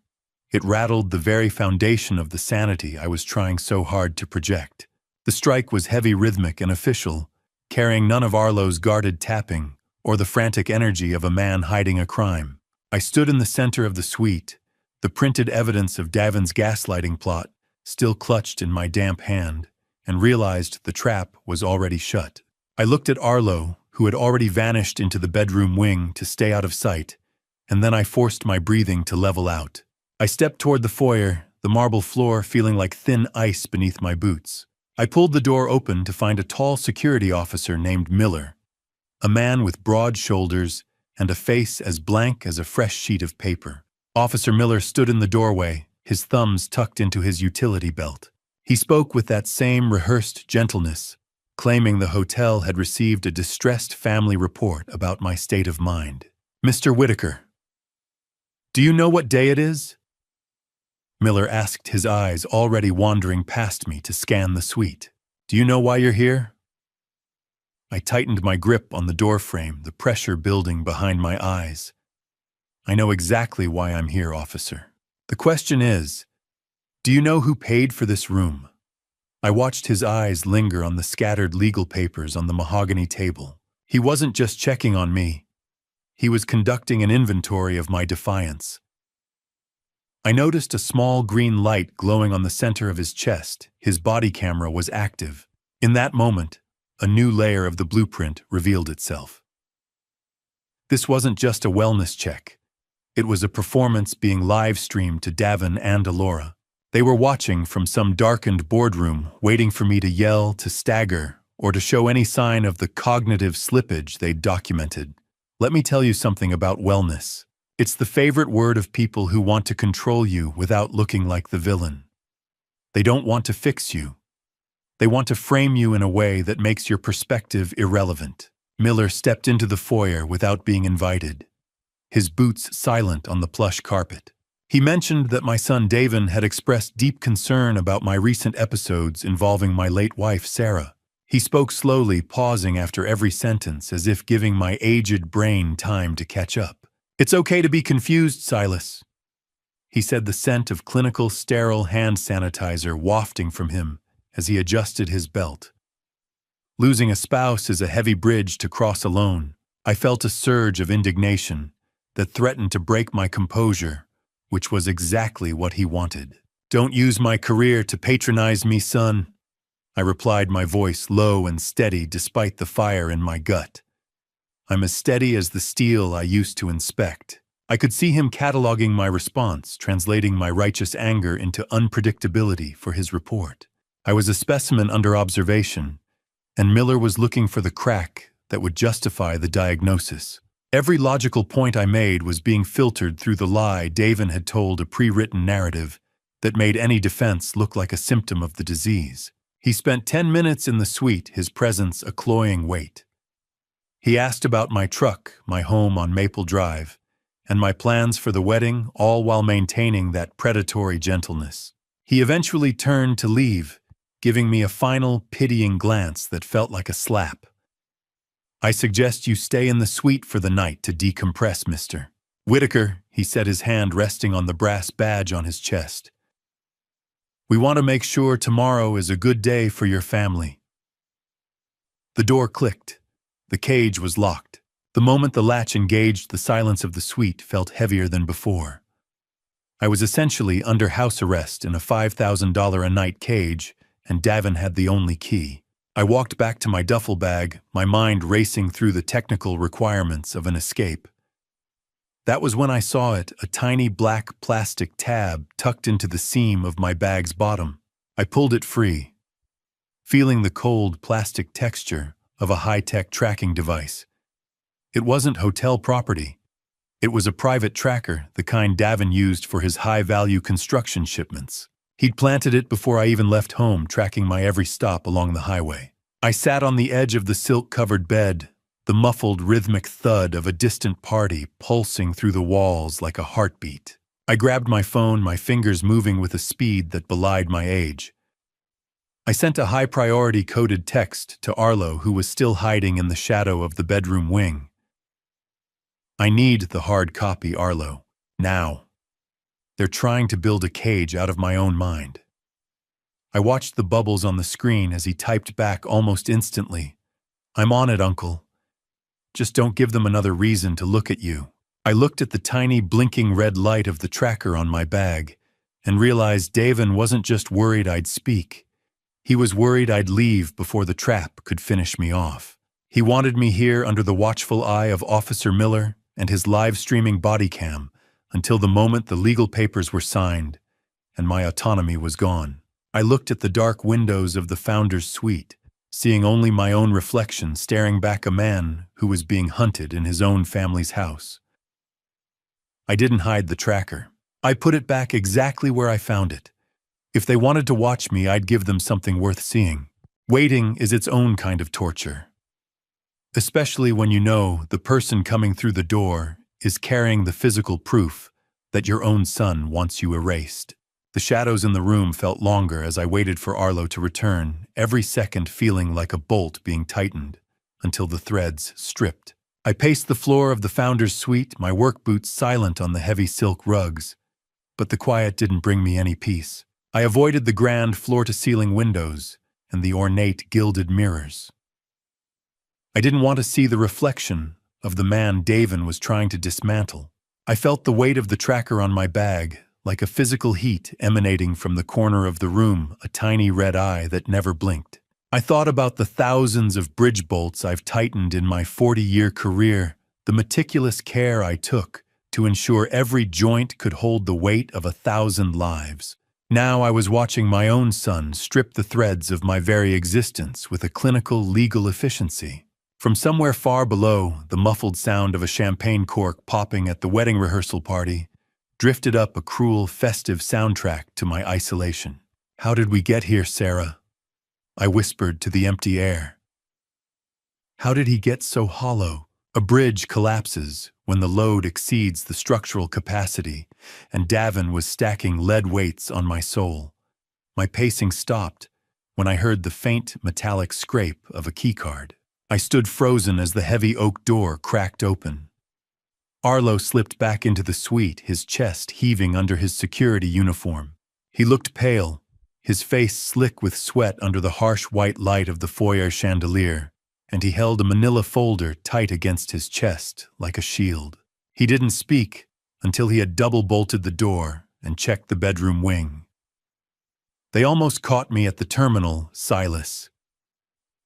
It rattled the very foundation of the sanity I was trying so hard to project. The strike was heavy, rhythmic, and official, carrying none of Arlo's guarded tapping or the frantic energy of a man hiding a crime. I stood in the center of the suite, the printed evidence of Davin's gaslighting plot still clutched in my damp hand, and realized the trap was already shut. I looked at Arlo, who had already vanished into the bedroom wing to stay out of sight, and then I forced my breathing to level out. I stepped toward the foyer, the marble floor feeling like thin ice beneath my boots. I pulled the door open to find a tall security officer named Miller, a man with broad shoulders and a face as blank as a fresh sheet of paper. Officer Miller stood in the doorway, his thumbs tucked into his utility belt. He spoke with that same rehearsed gentleness, claiming the hotel had received a distressed family report about my state of mind. "Mr. Whitaker, do you know what day it is?" Miller asked, his eyes already wandering past me to scan the suite. "Do you know why you're here?" I tightened my grip on the doorframe, the pressure building behind my eyes. "I know exactly why I'm here, officer. The question is, do you know who paid for this room?" I watched his eyes linger on the scattered legal papers on the mahogany table. He wasn't just checking on me. He was conducting an inventory of my defiance. I noticed a small green light glowing on the center of his chest. His body camera was active. In that moment, a new layer of the blueprint revealed itself. This wasn't just a wellness check. It was a performance being live-streamed to Davin and Alora. They were watching from some darkened boardroom, waiting for me to yell, to stagger, or to show any sign of the cognitive slippage they'd documented. Let me tell you something about wellness. It's the favorite word of people who want to control you without looking like the villain. They don't want to fix you. They want to frame you in a way that makes your perspective irrelevant. Miller stepped into the foyer without being invited. his boots silent on the plush carpet. He mentioned that my son Davin had expressed deep concern about my recent episodes involving my late wife, Sarah. He spoke slowly, pausing after every sentence as if giving my aged brain time to catch up. "It's okay to be confused, Silas," he said, the scent of clinical sterile hand sanitizer wafting from him as he adjusted his belt. Losing a spouse is a heavy bridge to cross alone. I felt a surge of indignation that threatened to break my composure, which was exactly what he wanted. "Don't use my career to patronize me, son," I replied, my voice low and steady despite the fire in my gut. "I'm as steady as the steel I used to inspect." I could see him cataloging my response, translating my righteous anger into unpredictability for his report. I was a specimen under observation, and Miller was looking for the crack that would justify the diagnosis. Every logical point I made was being filtered through the lie Davin had told, a pre-written narrative that made any defense look like a symptom of the disease. He spent 10 minutes in the suite, his presence a cloying weight. He asked about my truck, my home on Maple Drive, and my plans for the wedding, all while maintaining that predatory gentleness. He eventually turned to leave, giving me a final, pitying glance that felt like a slap. "I suggest you stay in the suite for the night to decompress, Mr. Whitaker," he said, his hand resting on the brass badge on his chest. "We want to make sure tomorrow is a good day for your family." The door clicked. The cage was locked. The moment the latch engaged, the silence of the suite felt heavier than before. I was essentially under house arrest in a $5,000 a night cage, and Davin had the only key. I walked back to my duffel bag, my mind racing through the technical requirements of an escape. That was when I saw it, a tiny black plastic tab tucked into the seam of my bag's bottom. I pulled it free, feeling the cold plastic texture of a high-tech tracking device. It wasn't hotel property. It was a private tracker, the kind Davin used for his high-value construction shipments. He'd planted it before I even left home, tracking my every stop along the highway. I sat on the edge of the silk-covered bed, the muffled rhythmic thud of a distant party pulsing through the walls like a heartbeat. I grabbed my phone, my fingers moving with a speed that belied my age. I sent a high-priority coded text to Arlo, who was still hiding in the shadow of the bedroom wing. "I need the hard copy, Arlo. Now. They're trying to build a cage out of my own mind." I watched the bubbles on the screen as he typed back almost instantly. "I'm on it, Uncle. Just don't give them another reason to look at you." I looked at the tiny blinking red light of the tracker on my bag and realized Davin wasn't just worried I'd speak. He was worried I'd leave before the trap could finish me off. He wanted me here under the watchful eye of Officer Miller and his live-streaming body cam until the moment the legal papers were signed and my autonomy was gone. I looked at the dark windows of the founder's suite, seeing only my own reflection staring back, a man who was being hunted in his own family's house. I didn't hide the tracker. I put it back exactly where I found it. If they wanted to watch me, I'd give them something worth seeing. Waiting is its own kind of torture, especially when you know the person coming through the door is carrying the physical proof that your own son wants you erased. The shadows in the room felt longer as I waited for Arlo to return, every second feeling like a bolt being tightened, until the threads stripped. I paced the floor of the founder's suite, my work boots silent on the heavy silk rugs, but the quiet didn't bring me any peace. I avoided the grand floor-to-ceiling windows and the ornate gilded mirrors. I didn't want to see the reflection of the man Davin was trying to dismantle. I felt the weight of the tracker on my bag, like a physical heat emanating from the corner of the room, a tiny red eye that never blinked. I thought about the thousands of bridge bolts I've tightened in my 40-year career, the meticulous care I took to ensure every joint could hold the weight of 1,000 lives. Now I was watching my own son strip the threads of my very existence with a clinical, legal efficiency. From somewhere far below, the muffled sound of a champagne cork popping at the wedding rehearsal party drifted up, a cruel, festive soundtrack to my isolation. "How did we get here, Sarah?" I whispered to the empty air. "How did he get so hollow?" A bridge collapses when the load exceeds the structural capacity, and Davin was stacking lead weights on my soul. My pacing stopped when I heard the faint metallic scrape of a keycard. I stood frozen as the heavy oak door cracked open. Arlo slipped back into the suite, his chest heaving under his security uniform. He looked pale, his face slick with sweat under the harsh white light of the foyer chandelier, and he held a manila folder tight against his chest like a shield. He didn't speak until he had double-bolted the door and checked the bedroom wing. They almost caught me at the terminal, Silas.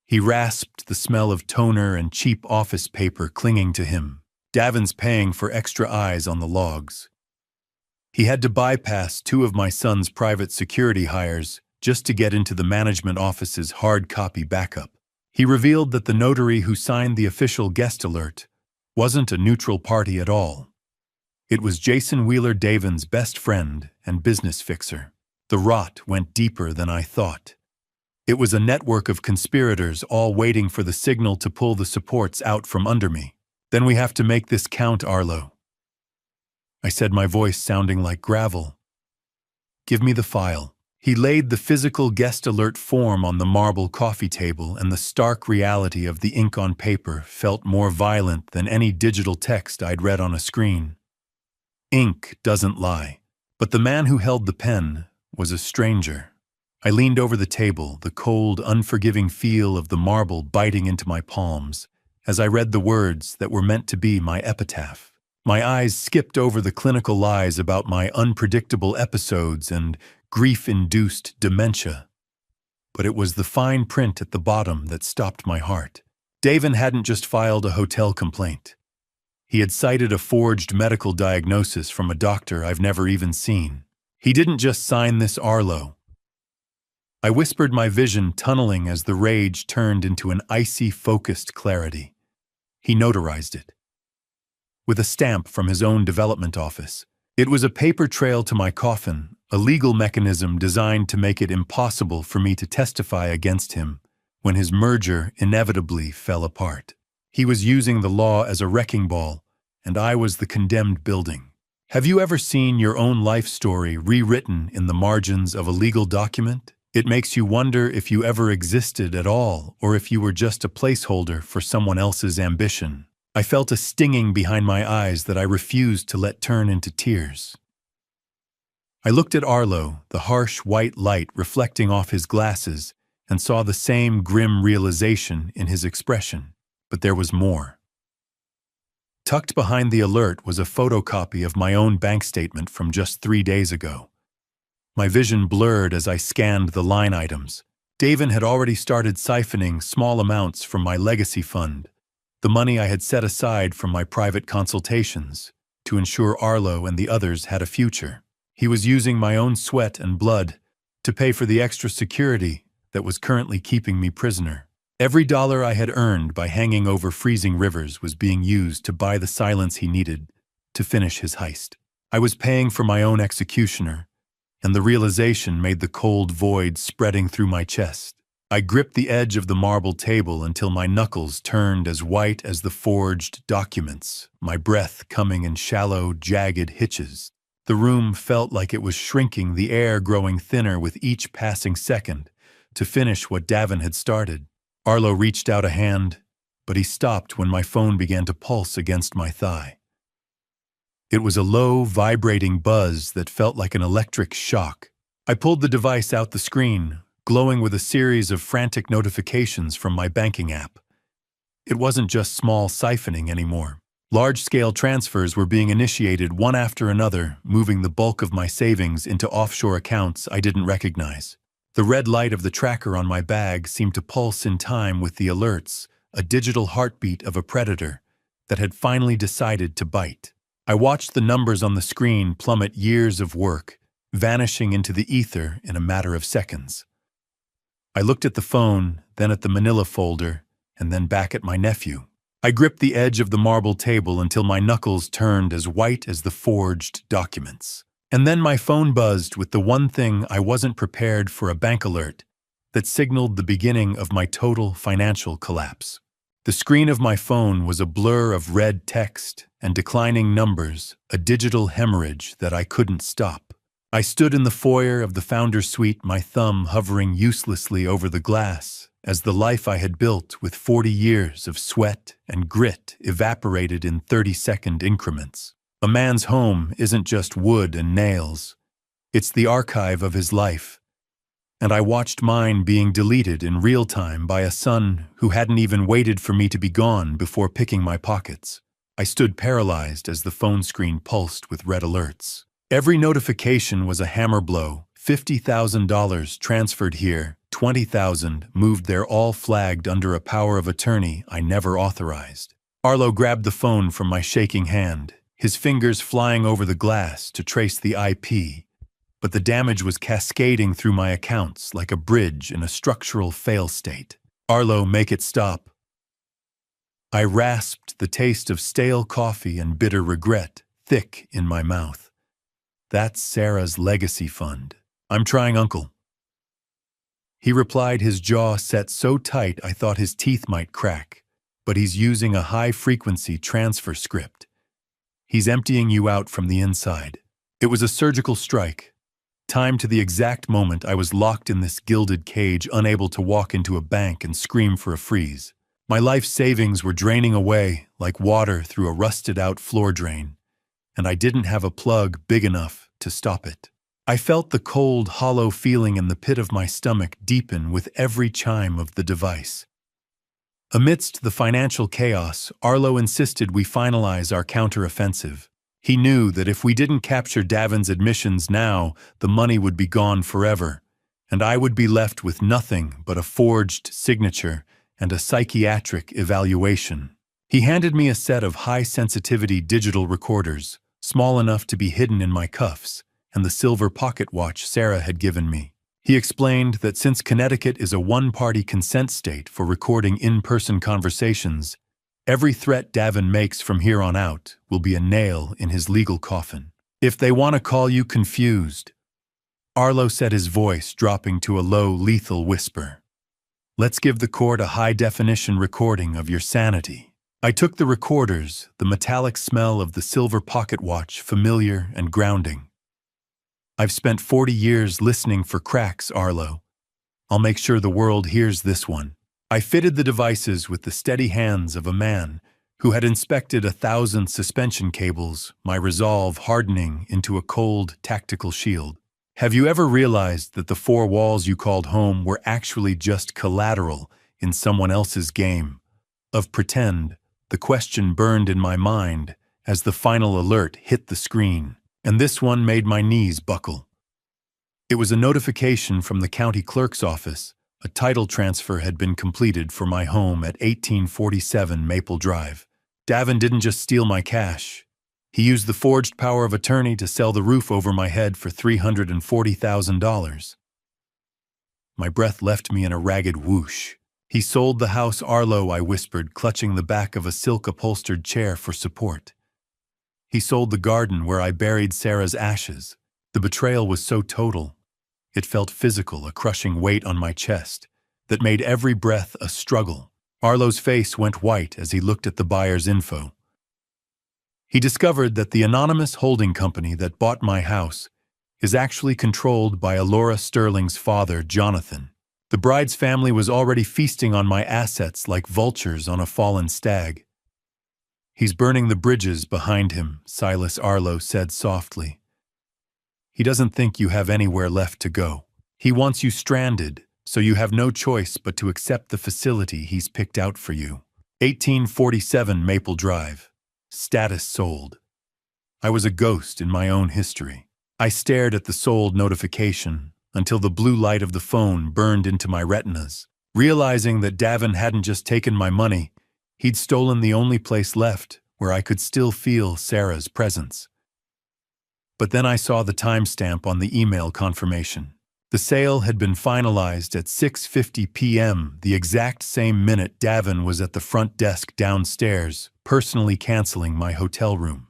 He rasped, the smell of toner and cheap office paper clinging to him. Davin's paying for extra eyes on the logs. He had to bypass 2 of my son's private security hires just to get into the management office's hard copy backup. He revealed that the notary who signed the official guest alert wasn't a neutral party at all. It was Jason Wheeler Davin's best friend and business fixer. The rot went deeper than I thought. It was a network of conspirators all waiting for the signal to pull the supports out from under me. Then we have to make this count, Arlo, I said, my voice sounding like gravel. Give me the file. He laid the physical guest alert form on the marble coffee table, and the stark reality of the ink on paper felt more violent than any digital text I'd read on a screen. Ink doesn't lie, but the man who held the pen was a stranger. I leaned over the table, the cold, unforgiving feel of the marble biting into my palms, as I read the words that were meant to be my epitaph. My eyes skipped over the clinical lies about my unpredictable episodes and grief-induced dementia. But it was the fine print at the bottom that stopped my heart. Davin hadn't just filed a hotel complaint. He had cited a forged medical diagnosis from a doctor I've never even seen. He didn't just sign this, Arlo. I whispered, my vision tunneling as the rage turned into an icy, focused clarity. He notarized it, with a stamp from his own development office. It was a paper trail to my coffin, a legal mechanism designed to make it impossible for me to testify against him when his merger inevitably fell apart. He was using the law as a wrecking ball, and I was the condemned building. Have you ever seen your own life story rewritten in the margins of a legal document? It makes you wonder if you ever existed at all, or if you were just a placeholder for someone else's ambition. I felt a stinging behind my eyes that I refused to let turn into tears. I looked at Arlo, the harsh white light reflecting off his glasses, and saw the same grim realization in his expression. But there was more. Tucked behind the alert was a photocopy of my own bank statement from just 3 days ago. My vision blurred as I scanned the line items. Davin had already started siphoning small amounts from my legacy fund, the money I had set aside from my private consultations, to ensure Arlo and the others had a future. He was using my own sweat and blood to pay for the extra security that was currently keeping me prisoner. Every dollar I had earned by hanging over freezing rivers was being used to buy the silence he needed to finish his heist. I was paying for my own executioner, and the realization made the cold void spreading through my chest. I gripped the edge of the marble table until my knuckles turned as white as the forged documents, my breath coming in shallow, jagged hitches. The room felt like it was shrinking, the air growing thinner with each passing second, to finish what Davin had started. Arlo reached out a hand, but he stopped when my phone began to pulse against my thigh. It was a low, vibrating buzz that felt like an electric shock. I pulled the device out the screen, glowing with a series of frantic notifications from my banking app. It wasn't just small siphoning anymore. Large-scale transfers were being initiated one after another, moving the bulk of my savings into offshore accounts I didn't recognize. The red light of the tracker on my bag seemed to pulse in time with the alerts, a digital heartbeat of a predator that had finally decided to bite. I watched the numbers on the screen plummet, years of work, vanishing into the ether in a matter of seconds. I looked at the phone, then at the manila folder, and then back at my nephew. I gripped the edge of the marble table until my knuckles turned as white as the forged documents. And then my phone buzzed with the one thing I wasn't prepared for, a bank alert that signaled the beginning of my total financial collapse. The screen of my phone was a blur of red text and declining numbers, a digital hemorrhage that I couldn't stop. I stood in the foyer of the founder's suite, my thumb hovering uselessly over the glass, as the life I had built with 40 years of sweat and grit evaporated in 30-second increments. A man's home isn't just wood and nails. It's the archive of his life. And I watched mine being deleted in real time by a son who hadn't even waited for me to be gone before picking my pockets. I stood paralyzed as the phone screen pulsed with red alerts. Every notification was a hammer blow. $50,000 transferred here, $20,000 moved there, all flagged under a power of attorney I never authorized. Arlo grabbed the phone from my shaking hand, his fingers flying over the glass to trace the IP. But the damage was cascading through my accounts like a bridge in a structural fail state. Arlo, make it stop. I rasped, the taste of stale coffee and bitter regret thick in my mouth. That's Sarah's legacy fund. I'm trying, Uncle. He replied, his jaw set so tight I thought his teeth might crack. But he's using a high-frequency transfer script. He's emptying you out from the inside. It was a surgical strike. Timed to the exact moment I was locked in this gilded cage, unable to walk into a bank and scream for a freeze. My life savings were draining away like water through a rusted-out floor drain, and I didn't have a plug big enough to stop it. I felt the cold, hollow feeling in the pit of my stomach deepen with every chime of the device. Amidst the financial chaos, Arlo insisted we finalize our counteroffensive. He knew that if we didn't capture Davin's admissions now, the money would be gone forever, and I would be left with nothing but a forged signature and a psychiatric evaluation. He handed me a set of high-sensitivity digital recorders, small enough to be hidden in my cuffs, and the silver pocket watch Sarah had given me. He explained that since Connecticut is a one-party consent state for recording in-person conversations, every threat Davin makes from here on out will be a nail in his legal coffin. If they want to call you confused, Arlo said, his voice dropping to a low, lethal whisper, let's give the court a high-definition recording of your sanity. I took the recorders, the metallic smell of the silver pocket watch familiar and grounding. I've spent 40 years listening for cracks, Arlo. I'll make sure the world hears this one. I fitted the devices with the steady hands of a man who had inspected 1,000 suspension cables, my resolve hardening into a cold, tactical shield. Have you ever realized that the four walls you called home were actually just collateral in someone else's game of pretend? The question burned in my mind as the final alert hit the screen, and this one made my knees buckle. It was a notification from the county clerk's office. A title transfer had been completed for my home at 1847 Maple Drive. Davin didn't just steal my cash. He used the forged power of attorney to sell the roof over my head for $340,000. My breath left me in a ragged whoosh. He sold the house, Arlo, I whispered, clutching the back of a silk-upholstered chair for support. He sold the garden where I buried Sarah's ashes. The betrayal was so total. It felt physical, a crushing weight on my chest that made every breath a struggle. Arlo's face went white as he looked at the buyer's info. He discovered that the anonymous holding company that bought my house is actually controlled by Alora Sterling's father, Jonathan. The bride's family was already feasting on my assets like vultures on a fallen stag. He's burning the bridges behind him, Silas, Arlo said softly. He doesn't think you have anywhere left to go. He wants you stranded, so you have no choice but to accept the facility he's picked out for you. 1847 Maple Drive. Status sold. I was a ghost in my own history. I stared at the sold notification until the blue light of the phone burned into my retinas. Realizing that Davin hadn't just taken my money, he'd stolen the only place left where I could still feel Sarah's presence. But then I saw the timestamp on the email confirmation. The sale had been finalized at 6:50 p.m., the exact same minute Davin was at the front desk downstairs, personally canceling my hotel room.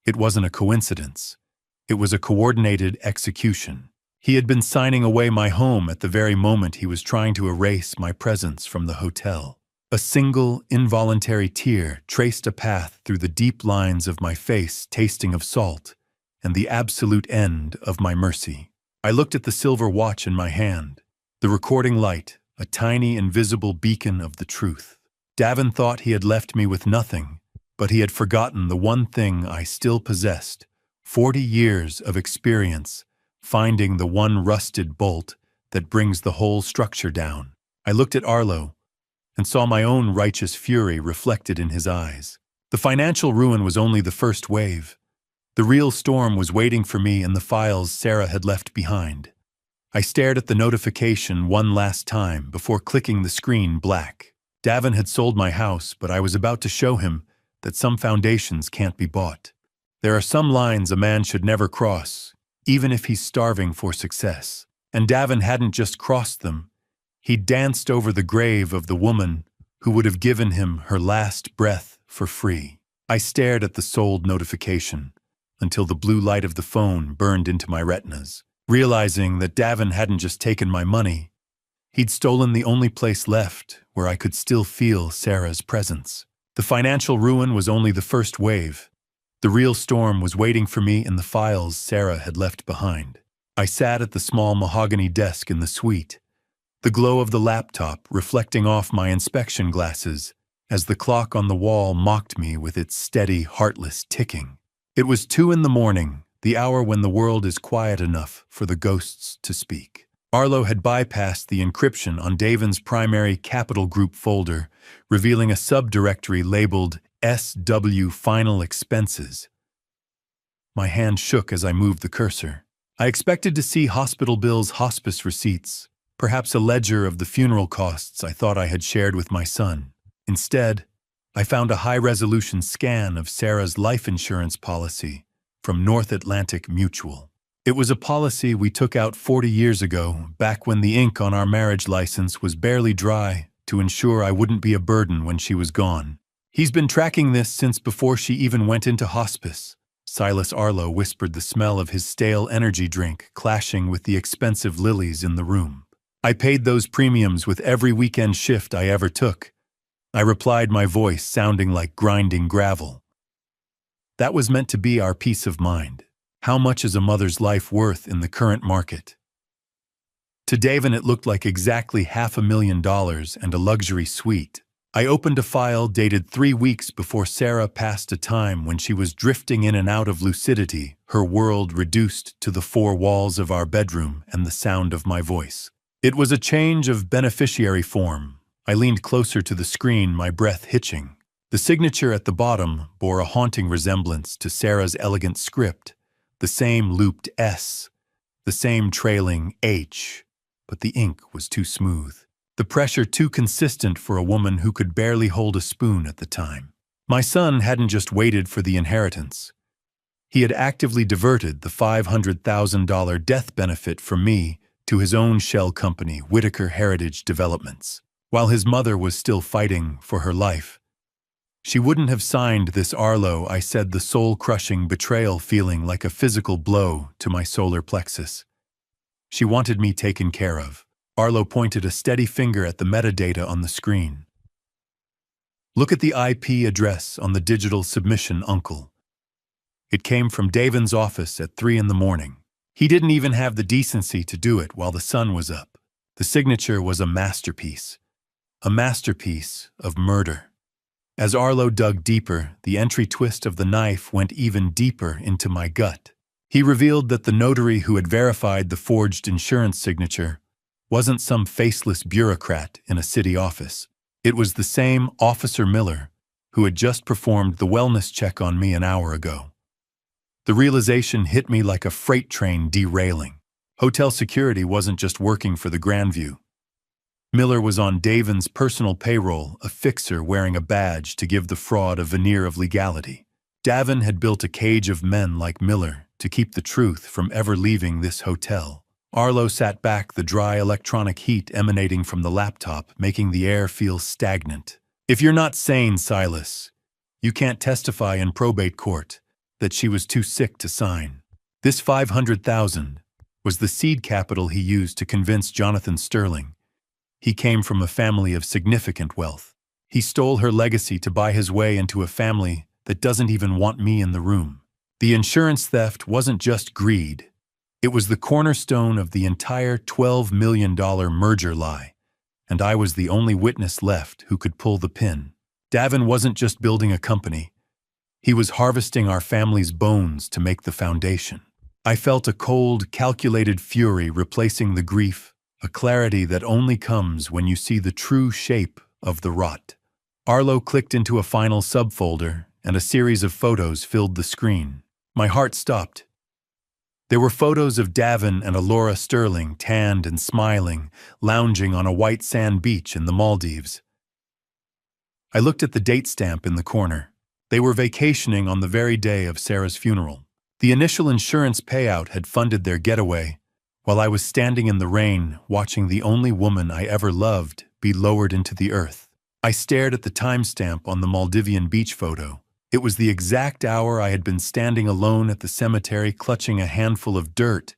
It wasn't a coincidence. It was a coordinated execution. He had been signing away my home at the very moment he was trying to erase my presence from the hotel. A single, involuntary tear traced a path through the deep lines of my face tasting of salt and the absolute end of my mercy. I looked at the silver watch in my hand, the recording light, a tiny invisible beacon of the truth. Davin thought he had left me with nothing, but he had forgotten the one thing I still possessed, 40 years of experience, finding the one rusted bolt that brings the whole structure down. I looked at Arlo and saw my own righteous fury reflected in his eyes. The financial ruin was only the first wave. The real storm was waiting for me in the files Sarah had left behind. I stared at the notification one last time before clicking the screen black. Davin had sold my house, but I was about to show him that some foundations can't be bought. There are some lines a man should never cross, even if he's starving for success. And Davin hadn't just crossed them. He danced over the grave of the woman who would have given him her last breath for free. I stared at the sold notification until the blue light of the phone burned into my retinas, realizing that Davin hadn't just taken my money. He'd stolen the only place left where I could still feel Sarah's presence. The financial ruin was only the first wave. The real storm was waiting for me in the files Sarah had left behind. I sat at the small mahogany desk in the suite, the glow of the laptop reflecting off my inspection glasses as the clock on the wall mocked me with its steady, heartless ticking. It was 2 a.m, the hour when the world is quiet enough for the ghosts to speak. Arlo had bypassed the encryption on Davin's primary Capital Group folder, revealing a subdirectory labeled SW Final Expenses. My hand shook as I moved the cursor. I expected to see hospital bills, hospice receipts, perhaps a ledger of the funeral costs I thought I had shared with my son. Instead, I found a high-resolution scan of Sarah's life insurance policy from North Atlantic Mutual. It was a policy we took out 40 years ago, back when the ink on our marriage license was barely dry, to ensure I wouldn't be a burden when she was gone. He's been tracking this since before she even went into hospice. Silas Arlo whispered, the smell of his stale energy drink clashing with the expensive lilies in the room. I paid those premiums with every weekend shift I ever took. I replied, my voice sounding like grinding gravel. That was meant to be our peace of mind. How much is a mother's life worth in the current market? To Davin, it looked like exactly $500,000 and a luxury suite. I opened a file dated 3 weeks before Sarah passed, a time when she was drifting in and out of lucidity, her world reduced to the 4 walls of our bedroom and the sound of my voice. It was a change of beneficiary form. I leaned closer to the screen, my breath hitching. The signature at the bottom bore a haunting resemblance to Sarah's elegant script, the same looped S, the same trailing H, but the ink was too smooth. The pressure too consistent for a woman who could barely hold a spoon at the time. My son hadn't just waited for the inheritance. He had actively diverted the $500,000 death benefit from me to his own shell company, Whitaker Heritage Developments. While his mother was still fighting for her life, she wouldn't have signed this. Arlo, I said, the soul-crushing betrayal feeling like a physical blow to my solar plexus. She wanted me taken care of. Arlo pointed a steady finger at the metadata on the screen. Look at the IP address on the digital submission, uncle. It came from Davin's office at 3 a.m. He didn't even have the decency to do it while the sun was up. The signature was a masterpiece of murder. As Arlo dug deeper, the entry twist of the knife went even deeper into my gut. He revealed that the notary who had verified the forged insurance signature wasn't some faceless bureaucrat in a city office. It was the same Officer Miller who had just performed the wellness check on me an hour ago. The realization hit me like a freight train derailing. Hotel security wasn't just working for the Grandview. Miller was on Davin's personal payroll, a fixer wearing a badge to give the fraud a veneer of legality. Davin had built a cage of men like Miller to keep the truth from ever leaving this hotel. Arlo sat back, the dry electronic heat emanating from the laptop, making the air feel stagnant. If you're not sane, Silas, you can't testify in probate court that she was too sick to sign. This $500,000 was the seed capital he used to convince Jonathan Sterling. He came from a family of significant wealth. He stole her legacy to buy his way into a family that doesn't even want me in the room. The insurance theft wasn't just greed. It was the cornerstone of the entire $12 million merger lie, and I was the only witness left who could pull the pin. Davin wasn't just building a company. He was harvesting our family's bones to make the foundation. I felt a cold, calculated fury replacing the grief, a clarity that only comes when you see the true shape of the rot. Arlo clicked into a final subfolder, and a series of photos filled the screen. My heart stopped. There were photos of Davin and Alora Sterling, tanned and smiling, lounging on a white sand beach in the Maldives. I looked at the date stamp in the corner. They were vacationing on the very day of Sarah's funeral. The initial insurance payout had funded their getaway, while I was standing in the rain, watching the only woman I ever loved be lowered into the earth. I stared at the timestamp on the Maldivian beach photo. It was the exact hour I had been standing alone at the cemetery, clutching a handful of dirt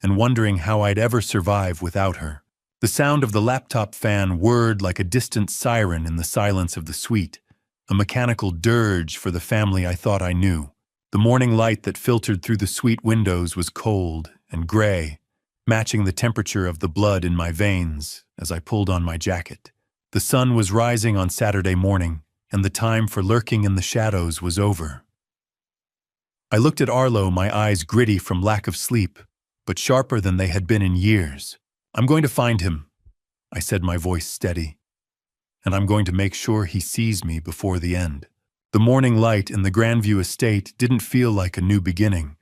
and wondering how I'd ever survive without her. The sound of the laptop fan whirred like a distant siren in the silence of the suite, a mechanical dirge for the family I thought I knew. The morning light that filtered through the suite windows was cold and gray, matching the temperature of the blood in my veins as I pulled on my jacket. The sun was rising on Saturday morning, and the time for lurking in the shadows was over. I looked at Arlo, my eyes gritty from lack of sleep, but sharper than they had been in years. "I'm going to find him," I said, my voice steady. "And I'm going to make sure he sees me before the end." The morning light in the Grandview estate didn't feel like a new beginning.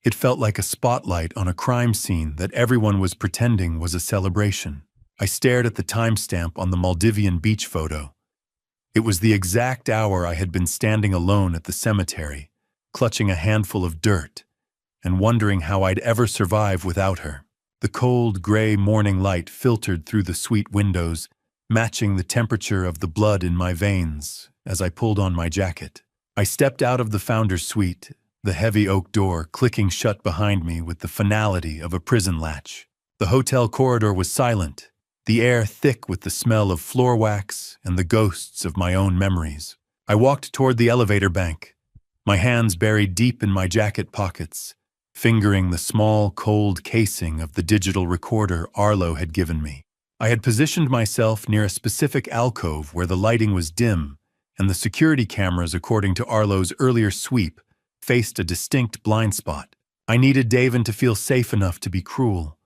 It felt like a spotlight on a crime scene that everyone was pretending was a celebration. I stared at the timestamp on the Maldivian beach photo. It was the exact hour I had been standing alone at the cemetery, clutching a handful of dirt, and wondering how I'd ever survive without her. The cold, gray morning light filtered through the suite windows, matching the temperature of the blood in my veins as I pulled on my jacket. I stepped out of the founder's suite, the heavy oak door clicking shut behind me with the finality of a prison latch. The hotel corridor was silent, the air thick with the smell of floor wax and the ghosts of my own memories. I walked toward the elevator bank, my hands buried deep in my jacket pockets, fingering the small, cold casing of the digital recorder Arlo had given me. I had positioned myself near a specific alcove where the lighting was dim, and the security cameras, according to Arlo's earlier sweep, faced a distinct blind spot. I needed Davin to feel safe enough to be cruel,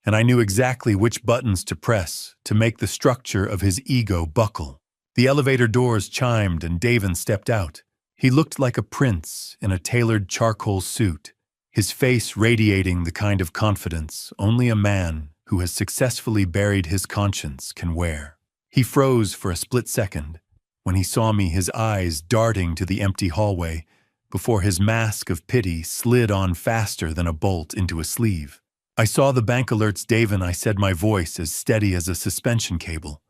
and I knew exactly which buttons to press to make the structure of his ego buckle. The elevator doors chimed and Davin stepped out. He looked like a prince in a tailored charcoal suit, his face radiating the kind of confidence only a man who has successfully buried his conscience can wear. He froze for a split second when he saw me, his eyes darting to the empty hallway, before his mask of pity slid on faster than a bolt into a sleeve. "I saw the bank alerts, Davin," I said, my voice as steady as a suspension cable.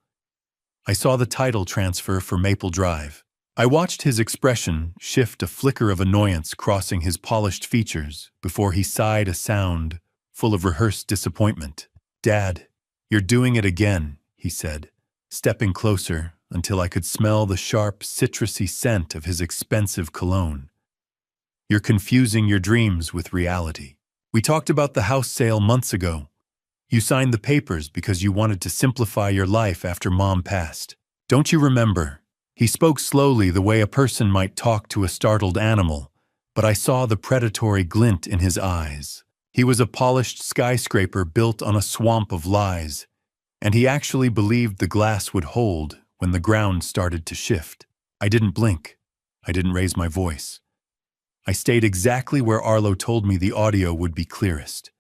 "I saw the title transfer for Maple Drive." I watched his expression shift, a flicker of annoyance crossing his polished features before he sighed a sound full of rehearsed disappointment. "Dad, you're doing it again," he said, stepping closer until I could smell the sharp, citrusy scent of his expensive cologne. "You're confusing your dreams with reality. We talked about the house sale months ago. You signed the papers because you wanted to simplify your life after Mom passed. Don't you remember?" He spoke slowly, the way a person might talk to a startled animal, but I saw the predatory glint in his eyes. He was a polished skyscraper built on a swamp of lies, and he actually believed the glass would hold when the ground started to shift. I didn't blink. I didn't raise my voice. I stayed exactly where Arlo told me the audio would be clearest.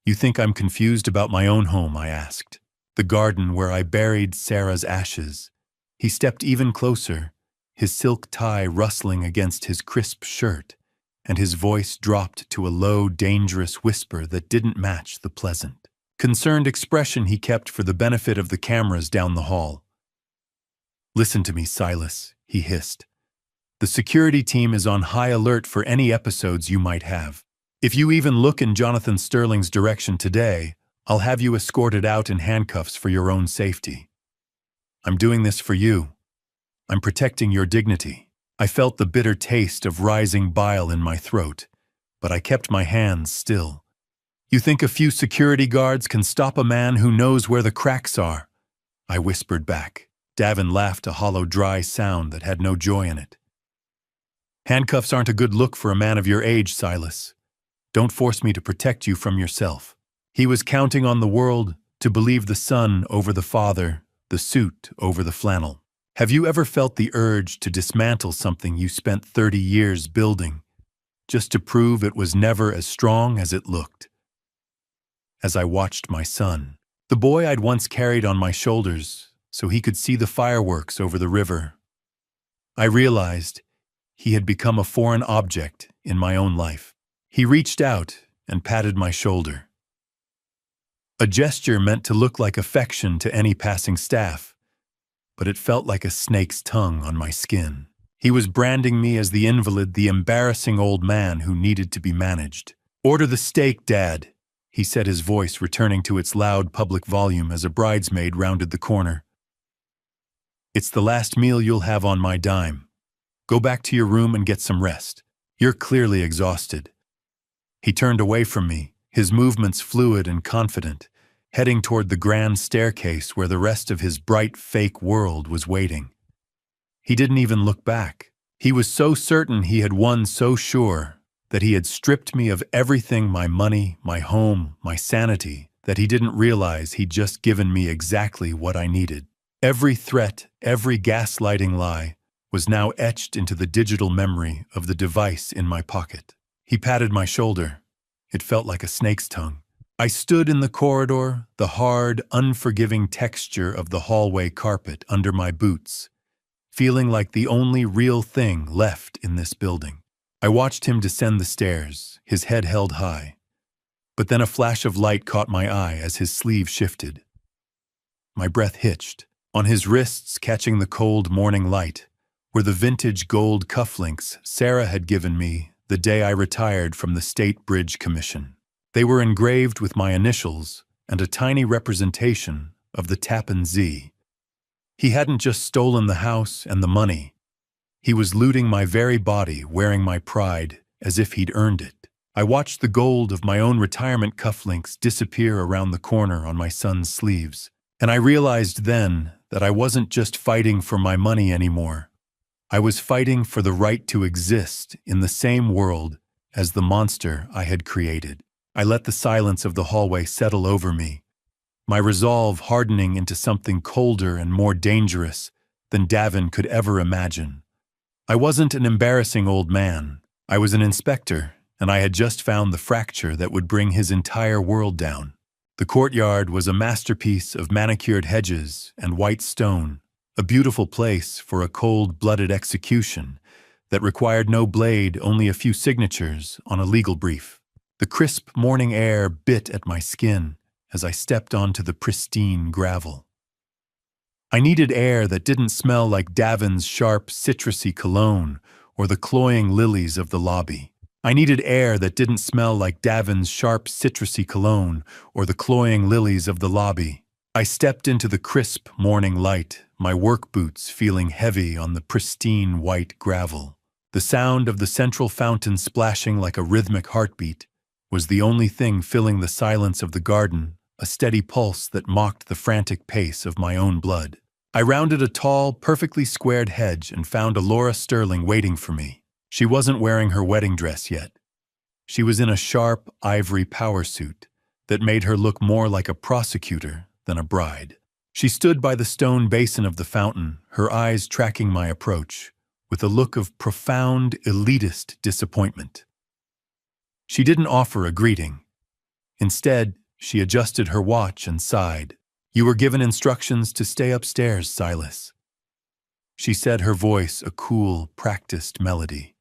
"You think I'm confused about my own home?" I asked. "The garden where I buried Sarah's ashes." He stepped even closer, his silk tie rustling against his crisp shirt, and his voice dropped to a low, dangerous whisper that didn't match the pleasant, concerned expression he kept for the benefit of the cameras down the hall. "Listen to me, Silas," he hissed. "The security team is on high alert for any episodes you might have. If you even look in Jonathan Sterling's direction today, I'll have you escorted out in handcuffs for your own safety." I'm doing this for you. I'm protecting your dignity. I felt the bitter taste of rising bile in my throat, but I kept my hands still. You think a few security guards can stop a man who knows where the cracks are? I whispered back. Davin laughed, a hollow, dry sound that had no joy in it. Handcuffs aren't a good look for a man of your age, Silas. Don't force me to protect you from yourself. He was counting on the world to believe the son over the father, the suit over the flannel. Have you ever felt the urge to dismantle something you spent 30 years building, just to prove it was never as strong as it looked? As I watched my son, the boy I'd once carried on my shoulders so he could see the fireworks over the river, I realized he had become a foreign object in my own life. He reached out and patted my shoulder. A gesture meant to look like affection to any passing staff, but it felt like a snake's tongue on my skin. He was branding me as the invalid, the embarrassing old man who needed to be managed. "Order the steak, Dad," he said, his voice returning to its loud public volume as a bridesmaid rounded the corner. "It's the last meal you'll have on my dime. Go back to your room and get some rest. You're clearly exhausted." He turned away from me, his movements fluid and confident, heading toward the grand staircase where the rest of his bright, fake world was waiting. He didn't even look back. He was so certain he had won, so sure that he had stripped me of everything, my money, my home, my sanity, that he didn't realize he'd just given me exactly what I needed. Every threat, every gaslighting lie was now etched into the digital memory of the device in my pocket. He patted my shoulder. It felt like a snake's tongue. I stood in the corridor, the hard, unforgiving texture of the hallway carpet under my boots, feeling like the only real thing left in this building. I watched him descend the stairs, his head held high. But then a flash of light caught my eye as his sleeve shifted. My breath hitched. On his wrists, catching the cold morning light, were the vintage gold cufflinks Sarah had given me the day I retired from the State Bridge Commission. They were engraved with my initials and a tiny representation of the Tappan Zee. He hadn't just stolen the house and the money. He was looting my very body, wearing my pride as if he'd earned it. I watched the gold of my own retirement cufflinks disappear around the corner on my son's sleeves, and I realized then that I wasn't just fighting for my money anymore. I was fighting for the right to exist in the same world as the monster I had created. I let the silence of the hallway settle over me, my resolve hardening into something colder and more dangerous than Davin could ever imagine. I wasn't an embarrassing old man. I was an inspector, and I had just found the fracture that would bring his entire world down. The courtyard was a masterpiece of manicured hedges and white stone, a beautiful place for a cold-blooded execution that required no blade, only a few signatures on a legal brief. The crisp morning air bit at my skin as I stepped onto the pristine gravel. I needed air that didn't smell like Davin's sharp, citrusy cologne or the cloying lilies of the lobby. I needed air that didn't smell like Davin's sharp, citrusy cologne or the cloying lilies of the lobby. I stepped into the crisp morning light, my work boots feeling heavy on the pristine white gravel. The sound of the central fountain splashing like a rhythmic heartbeat was the only thing filling the silence of the garden, a steady pulse that mocked the frantic pace of my own blood. I rounded a tall, perfectly squared hedge and found Alora Sterling waiting for me. She wasn't wearing her wedding dress yet. She was in a sharp, ivory power suit that made her look more like a prosecutor than a bride. She stood by the stone basin of the fountain, her eyes tracking my approach, with a look of profound, elitist disappointment. She didn't offer a greeting. Instead, she adjusted her watch and sighed. "You were given instructions to stay upstairs, Silas," she said, her voice a cool, practiced melody.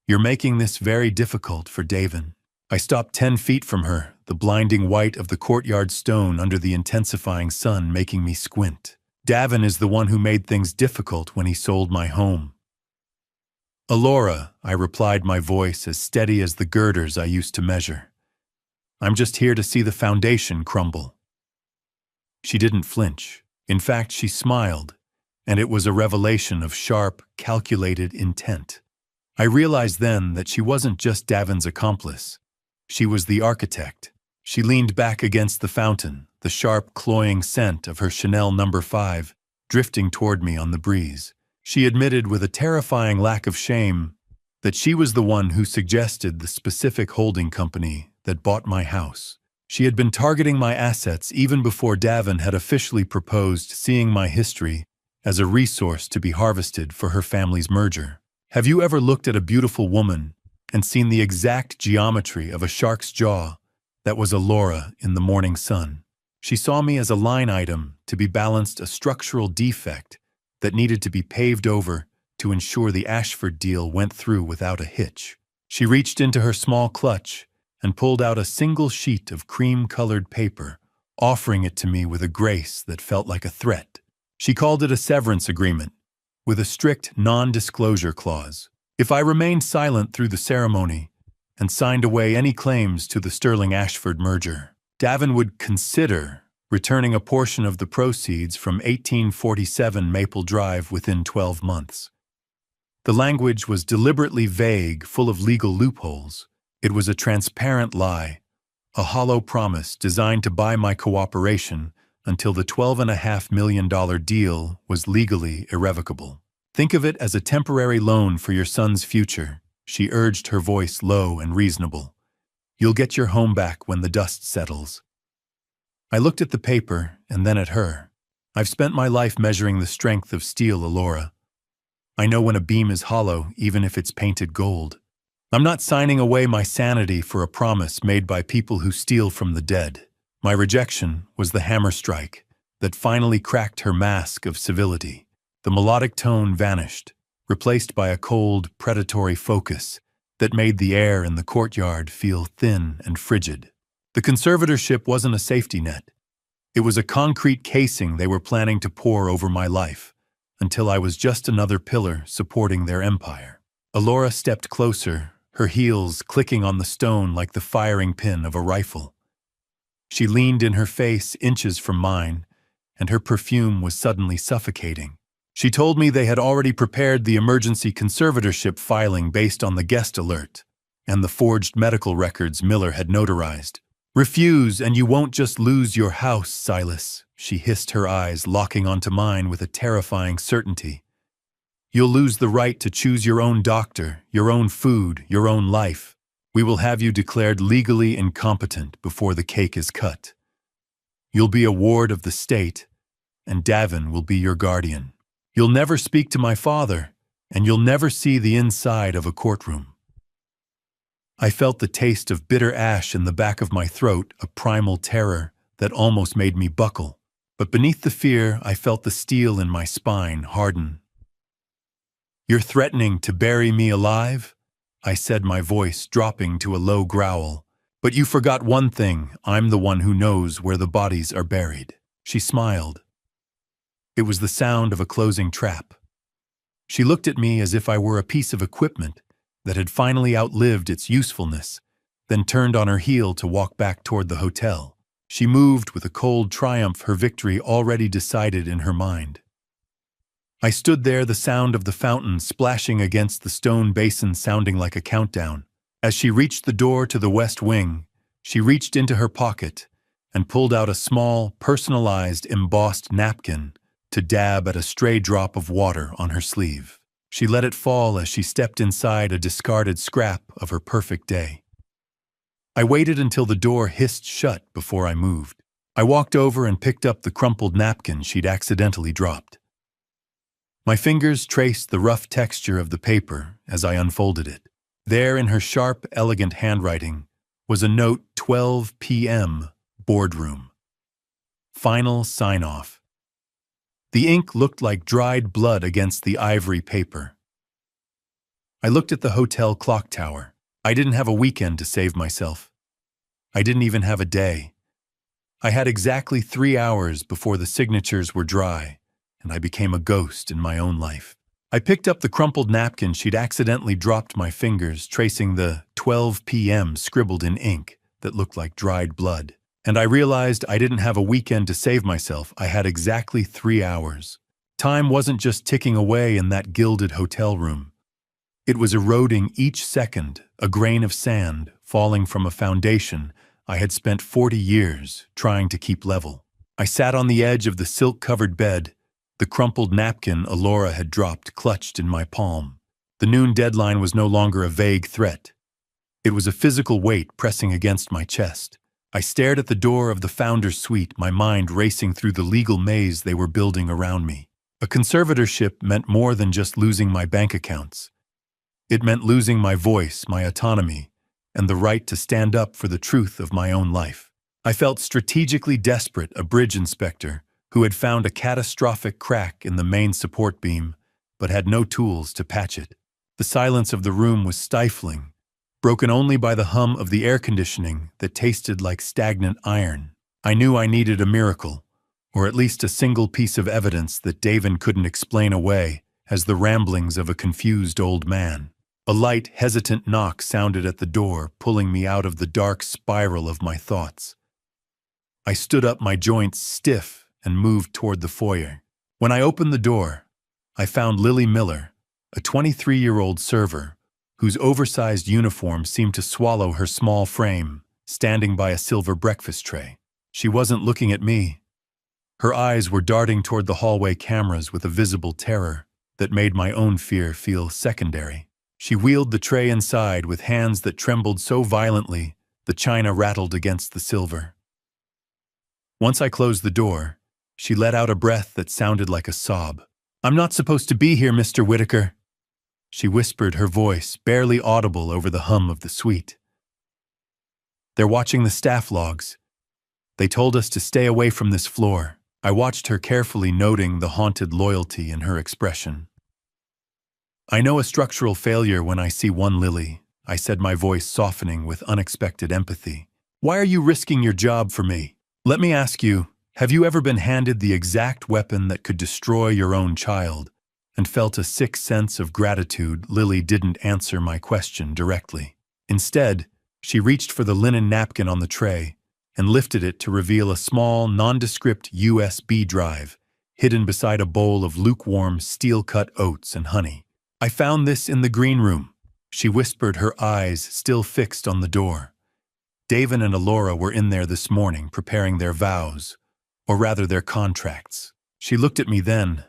"You're making this very difficult for Davin." I stopped 10 feet from her, the blinding white of the courtyard stone under the intensifying sun making me squint. "Davin is the one who made things difficult when he sold my home." "Alora," I replied, my voice as steady as the girders I used to measure. "I'm just here to see the foundation crumble." She didn't flinch. In fact, she smiled, and it was a revelation of sharp, calculated intent. I realized then that she wasn't just Davin's accomplice. She was the architect. She leaned back against the fountain, the sharp, cloying scent of her Chanel No. 5 drifting toward me on the breeze. She admitted with a terrifying lack of shame that she was the one who suggested the specific holding company that bought my house. She had been targeting my assets even before Davin had officially proposed, seeing my history as a resource to be harvested for her family's merger. Have you ever looked at a beautiful woman and seen the exact geometry of a shark's jaw? That was Alora in the morning sun. She saw me as a line item to be balanced, a structural defect that needed to be paved over to ensure the Ashford deal went through without a hitch. She reached into her small clutch and pulled out a single sheet of cream-colored paper, offering it to me with a grace that felt like a threat. She called it a severance agreement, with a strict non-disclosure clause. If I remained silent through the ceremony and signed away any claims to the Sterling-Ashford merger, Davin would consider returning a portion of the proceeds from 1847 Maple Drive within 12 months. The language was deliberately vague, full of legal loopholes. It was a transparent lie, a hollow promise designed to buy my cooperation until the $12.5 million deal was legally irrevocable. Think of it as a temporary loan for your son's future, she urged, her voice low and reasonable. You'll get your home back when the dust settles. I looked at the paper and then at her. I've spent my life measuring the strength of steel, Alora. I know when a beam is hollow, even if it's painted gold. I'm not signing away my sanity for a promise made by people who steal from the dead. My rejection was the hammer strike that finally cracked her mask of civility. The melodic tone vanished, replaced by a cold, predatory focus that made the air in the courtyard feel thin and frigid. The conservatorship wasn't a safety net. It was a concrete casing they were planning to pour over my life, until I was just another pillar supporting their empire. Alora stepped closer, her heels clicking on the stone like the firing pin of a rifle. She leaned in her face inches from mine, and her perfume was suddenly suffocating. She told me they had already prepared the emergency conservatorship filing based on the guest alert and the forged medical records Miller had notarized. Refuse, and you won't just lose your house, Silas, she hissed, her eyes locking onto mine with a terrifying certainty. You'll lose the right to choose your own doctor, your own food, your own life. We will have you declared legally incompetent before the cake is cut. You'll be a ward of the state, and Davin will be your guardian. You'll never speak to my father, and you'll never see the inside of a courtroom. I felt the taste of bitter ash in the back of my throat, a primal terror that almost made me buckle. But beneath the fear, I felt the steel in my spine harden. You're threatening to bury me alive? I said, my voice dropping to a low growl. But you forgot one thing, I'm the one who knows where the bodies are buried. She smiled. It was the sound of a closing trap. She looked at me as if I were a piece of equipment that had finally outlived its usefulness, then turned on her heel to walk back toward the hotel. She moved with a cold triumph, her victory already decided in her mind. I stood there, the sound of the fountain splashing against the stone basin sounding like a countdown. As she reached the door to the west wing, she reached into her pocket and pulled out a small, personalized, embossed napkin to dab at a stray drop of water on her sleeve. She let it fall as she stepped inside a discarded scrap of her perfect day. I waited until the door hissed shut before I moved. I walked over and picked up the crumpled napkin she'd accidentally dropped. My fingers traced the rough texture of the paper as I unfolded it. There, in her sharp, elegant handwriting, was a note: 12 p.m. boardroom. Final sign-off. The ink looked like dried blood against the ivory paper. I looked at the hotel clock tower. I didn't have a weekend to save myself. I didn't even have a day. I had exactly 3 hours before the signatures were dry, and I became a ghost in my own life. I picked up the crumpled napkin she'd accidentally dropped, my fingers tracing the 12 p.m. scribbled in ink that looked like dried blood. And I realized I didn't have a weekend to save myself. I had exactly 3 hours. Time wasn't just ticking away in that gilded hotel room. It was eroding each second, a grain of sand falling from a foundation I had spent 40 years trying to keep level. I sat on the edge of the silk-covered bed, the crumpled napkin Alora had dropped clutched in my palm. The noon deadline was no longer a vague threat. It was a physical weight pressing against my chest. I stared at the door of the founder's suite, my mind racing through the legal maze they were building around me. A conservatorship meant more than just losing my bank accounts. It meant losing my voice, my autonomy, and the right to stand up for the truth of my own life. I felt strategically desperate, a bridge inspector who had found a catastrophic crack in the main support beam, but had no tools to patch it. The silence of the room was stifling, broken only by the hum of the air conditioning that tasted like stagnant iron. I knew I needed a miracle, or at least a single piece of evidence that Davin couldn't explain away as the ramblings of a confused old man. A light, hesitant knock sounded at the door, pulling me out of the dark spiral of my thoughts. I stood up, my joints stiff, and moved toward the foyer. When I opened the door, I found Lily Miller, a 23-year-old server, whose oversized uniform seemed to swallow her small frame, standing by a silver breakfast tray. She wasn't looking at me. Her eyes were darting toward the hallway cameras with a visible terror that made my own fear feel secondary. She wheeled the tray inside with hands that trembled so violently the china rattled against the silver. Once I closed the door, she let out a breath that sounded like a sob. "I'm not supposed to be here, Mr. Whitaker," she whispered, her voice barely audible over the hum of the suite. "They're watching the staff logs. They told us to stay away from this floor." I watched her carefully, noting the haunted loyalty in her expression. "I know a structural failure when I see one, Lily," I said, my voice softening with unexpected empathy. "Why are you risking your job for me? Let me ask you, have you ever been handed the exact weapon that could destroy your own child and felt a sick sense of gratitude?" Lily didn't answer my question directly. Instead, she reached for the linen napkin on the tray and lifted it to reveal a small, nondescript USB drive hidden beside a bowl of lukewarm, steel-cut oats and honey. "I found this in the green room," she whispered, her eyes still fixed on the door. "Davin and Alora were in there this morning preparing their vows, or rather their contracts." She looked at me then,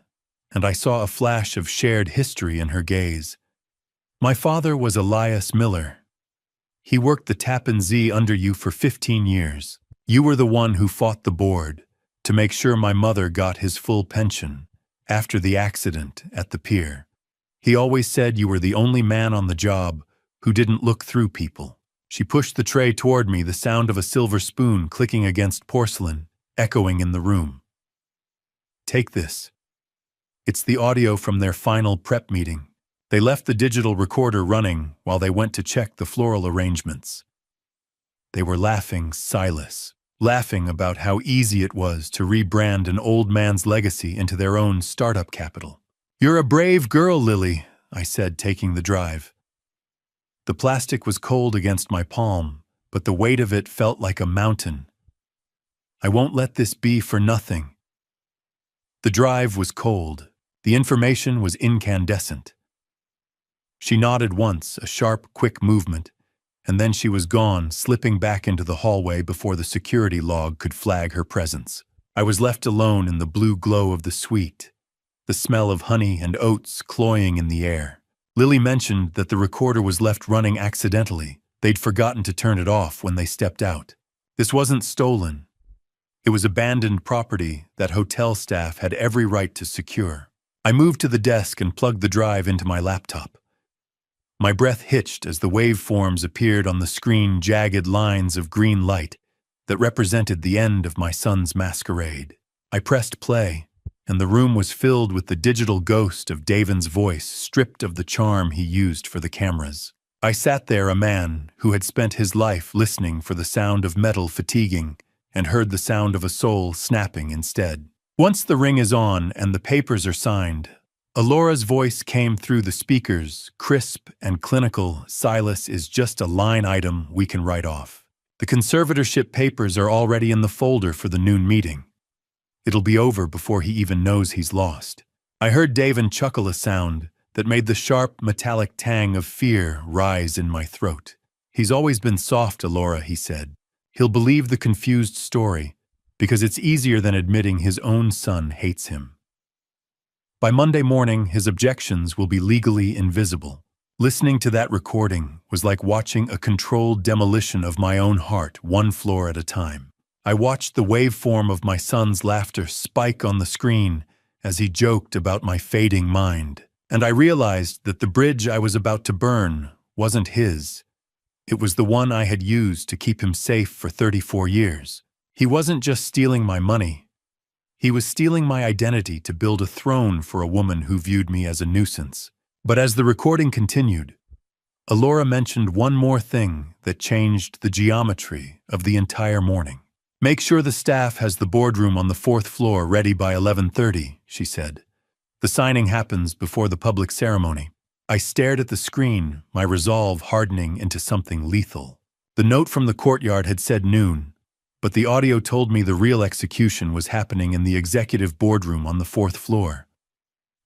and I saw a flash of shared history in her gaze. "My father was Elias Miller. He worked the Tappan Zee under you for 15 years. You were the one who fought the board to make sure my mother got his full pension after the accident at the pier. He always said you were the only man on the job who didn't look through people." She pushed the tray toward me, the sound of a silver spoon clicking against porcelain echoing in the room. "Take this. It's the audio from their final prep meeting. They left the digital recorder running while they went to check the floral arrangements. They were laughing, Silas, laughing about how easy it was to rebrand an old man's legacy into their own startup capital. "You're a brave girl, Lily," I said, taking the drive. The plastic was cold against my palm, but the weight of it felt like a mountain. "I won't let this be for nothing." The drive was cold. The information was incandescent. She nodded once, a sharp, quick movement, and then she was gone, slipping back into the hallway before the security log could flag her presence. I was left alone in the blue glow of the suite, the smell of honey and oats cloying in the air. Lily mentioned that the recorder was left running accidentally. They'd forgotten to turn it off when they stepped out. This wasn't stolen. It was abandoned property that hotel staff had every right to secure. I moved to the desk and plugged the drive into my laptop. My breath hitched as the waveforms appeared on the screen, jagged lines of green light that represented the end of my son's masquerade. I pressed play, and the room was filled with the digital ghost of Davin's voice, stripped of the charm he used for the cameras. I sat there, a man who had spent his life listening for the sound of metal fatiguing and heard the sound of a soul snapping instead. "Once the ring is on and the papers are signed," Alora's voice came through the speakers, crisp and clinical. "Silas is just a line item we can write off. The conservatorship papers are already in the folder for the noon meeting. It'll be over before he even knows he's lost. I heard Davin chuckle a sound that made the sharp, metallic tang of fear rise in my throat. He's always been soft, Alora, he said. He'll believe the confused story because it's easier than admitting his own son hates him. By Monday morning, his objections will be legally invisible. Listening to that recording was like watching a controlled demolition of my own heart, one floor at a time. I watched the waveform of my son's laughter spike on the screen as he joked about my fading mind, and I realized that the bridge I was about to burn wasn't his. It was the one I had used to keep him safe for 34 years. He wasn't just stealing my money. He was stealing my identity to build a throne for a woman who viewed me as a nuisance. But as the recording continued, Alora mentioned one more thing that changed the geometry of the entire morning. Make sure the staff has the boardroom on the 4th floor ready by 11:30, she said. The signing happens before the public ceremony. I stared at the screen, my resolve hardening into something lethal. The note from the courtyard had said noon, but the audio told me the real execution was happening in the executive boardroom on the 4th floor.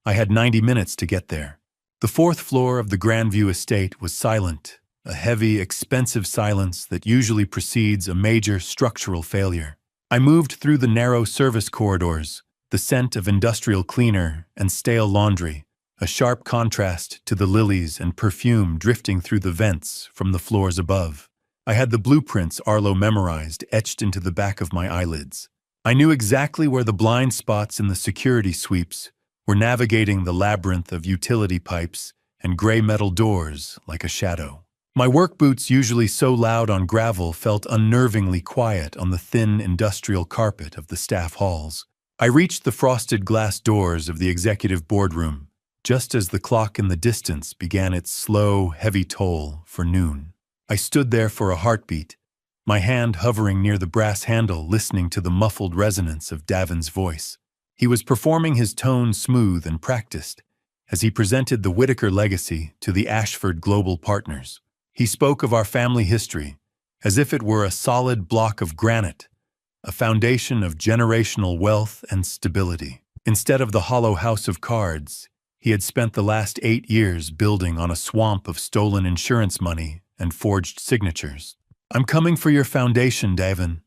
I had 90 minutes to get there. The 4th floor of the Grandview estate was silent, a heavy, expensive silence that usually precedes a major structural failure. I moved through the narrow service corridors, the scent of industrial cleaner and stale laundry, a sharp contrast to the lilies and perfume drifting through the vents from the floors above. I had the blueprints Arlo memorized etched into the back of my eyelids. I knew exactly where the blind spots in the security sweeps were navigating the labyrinth of utility pipes and gray metal doors like a shadow. My work boots, usually so loud on gravel, felt unnervingly quiet on the thin industrial carpet of the staff halls. I reached the frosted glass doors of the executive boardroom, just as the clock in the distance began its slow, heavy toll for noon. I stood there for a heartbeat, my hand hovering near the brass handle, listening to the muffled resonance of Davin's voice. He was performing his tone smooth and practiced as he presented the Whitaker legacy to the Ashford Global Partners. He spoke of our family history as if it were a solid block of granite, a foundation of generational wealth and stability. Instead of the hollow house of cards, he had spent the last 8 years building on a swamp of stolen insurance money and forged signatures. "I'm coming for your foundation, Davin."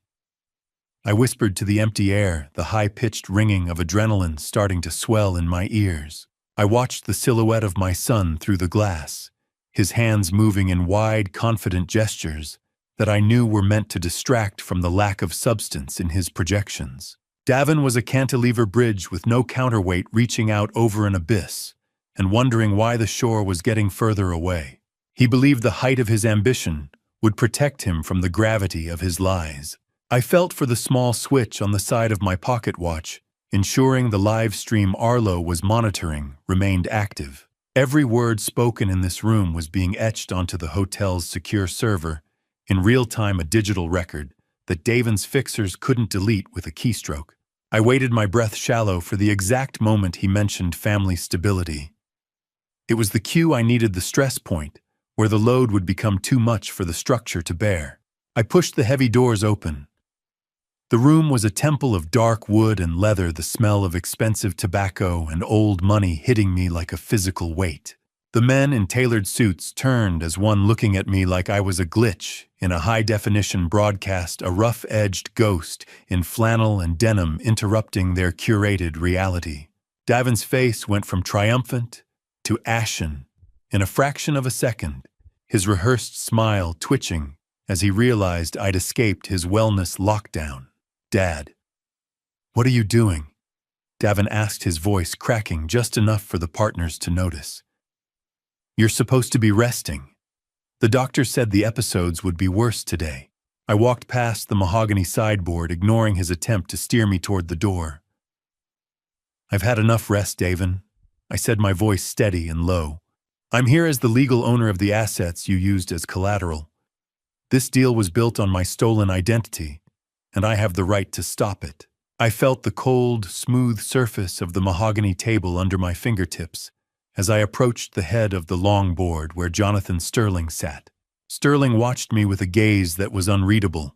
I whispered to the empty air, the high-pitched ringing of adrenaline starting to swell in my ears. I watched the silhouette of my son through the glass, his hands moving in wide, confident gestures that I knew were meant to distract from the lack of substance in his projections. Davin was a cantilever bridge with no counterweight, reaching out over an abyss and wondering why the shore was getting further away. He believed the height of his ambition would protect him from the gravity of his lies. I felt for the small switch on the side of my pocket watch, ensuring the live stream Arlo was monitoring remained active. Every word spoken in this room was being etched onto the hotel's secure server, in real time, a digital record that Davin's fixers couldn't delete with a keystroke. I waited, my breath shallow, for the exact moment he mentioned family stability. It was the cue I needed, the stress point, where the load would become too much for the structure to bear. I pushed the heavy doors open. The room was a temple of dark wood and leather, the smell of expensive tobacco and old money hitting me like a physical weight. The men in tailored suits turned as one, looking at me like I was a glitch in a high-definition broadcast, a rough-edged ghost in flannel and denim interrupting their curated reality. Davin's face went from triumphant to ashen in a fraction of a second, his rehearsed smile twitching as he realized I'd escaped his wellness lockdown. "Dad, what are you doing?" Davin asked, his voice cracking just enough for the partners to notice. "You're supposed to be resting. The doctor said the episodes would be worse today." I walked past the mahogany sideboard, ignoring his attempt to steer me toward the door. "I've had enough rest, Davin," I said, my voice steady and low. "I'm here as the legal owner of the assets you used as collateral. This deal was built on my stolen identity, and I have the right to stop it." I felt the cold, smooth surface of the mahogany table under my fingertips as I approached the head of the long board where Jonathan Sterling sat. Sterling watched me with a gaze that was unreadable,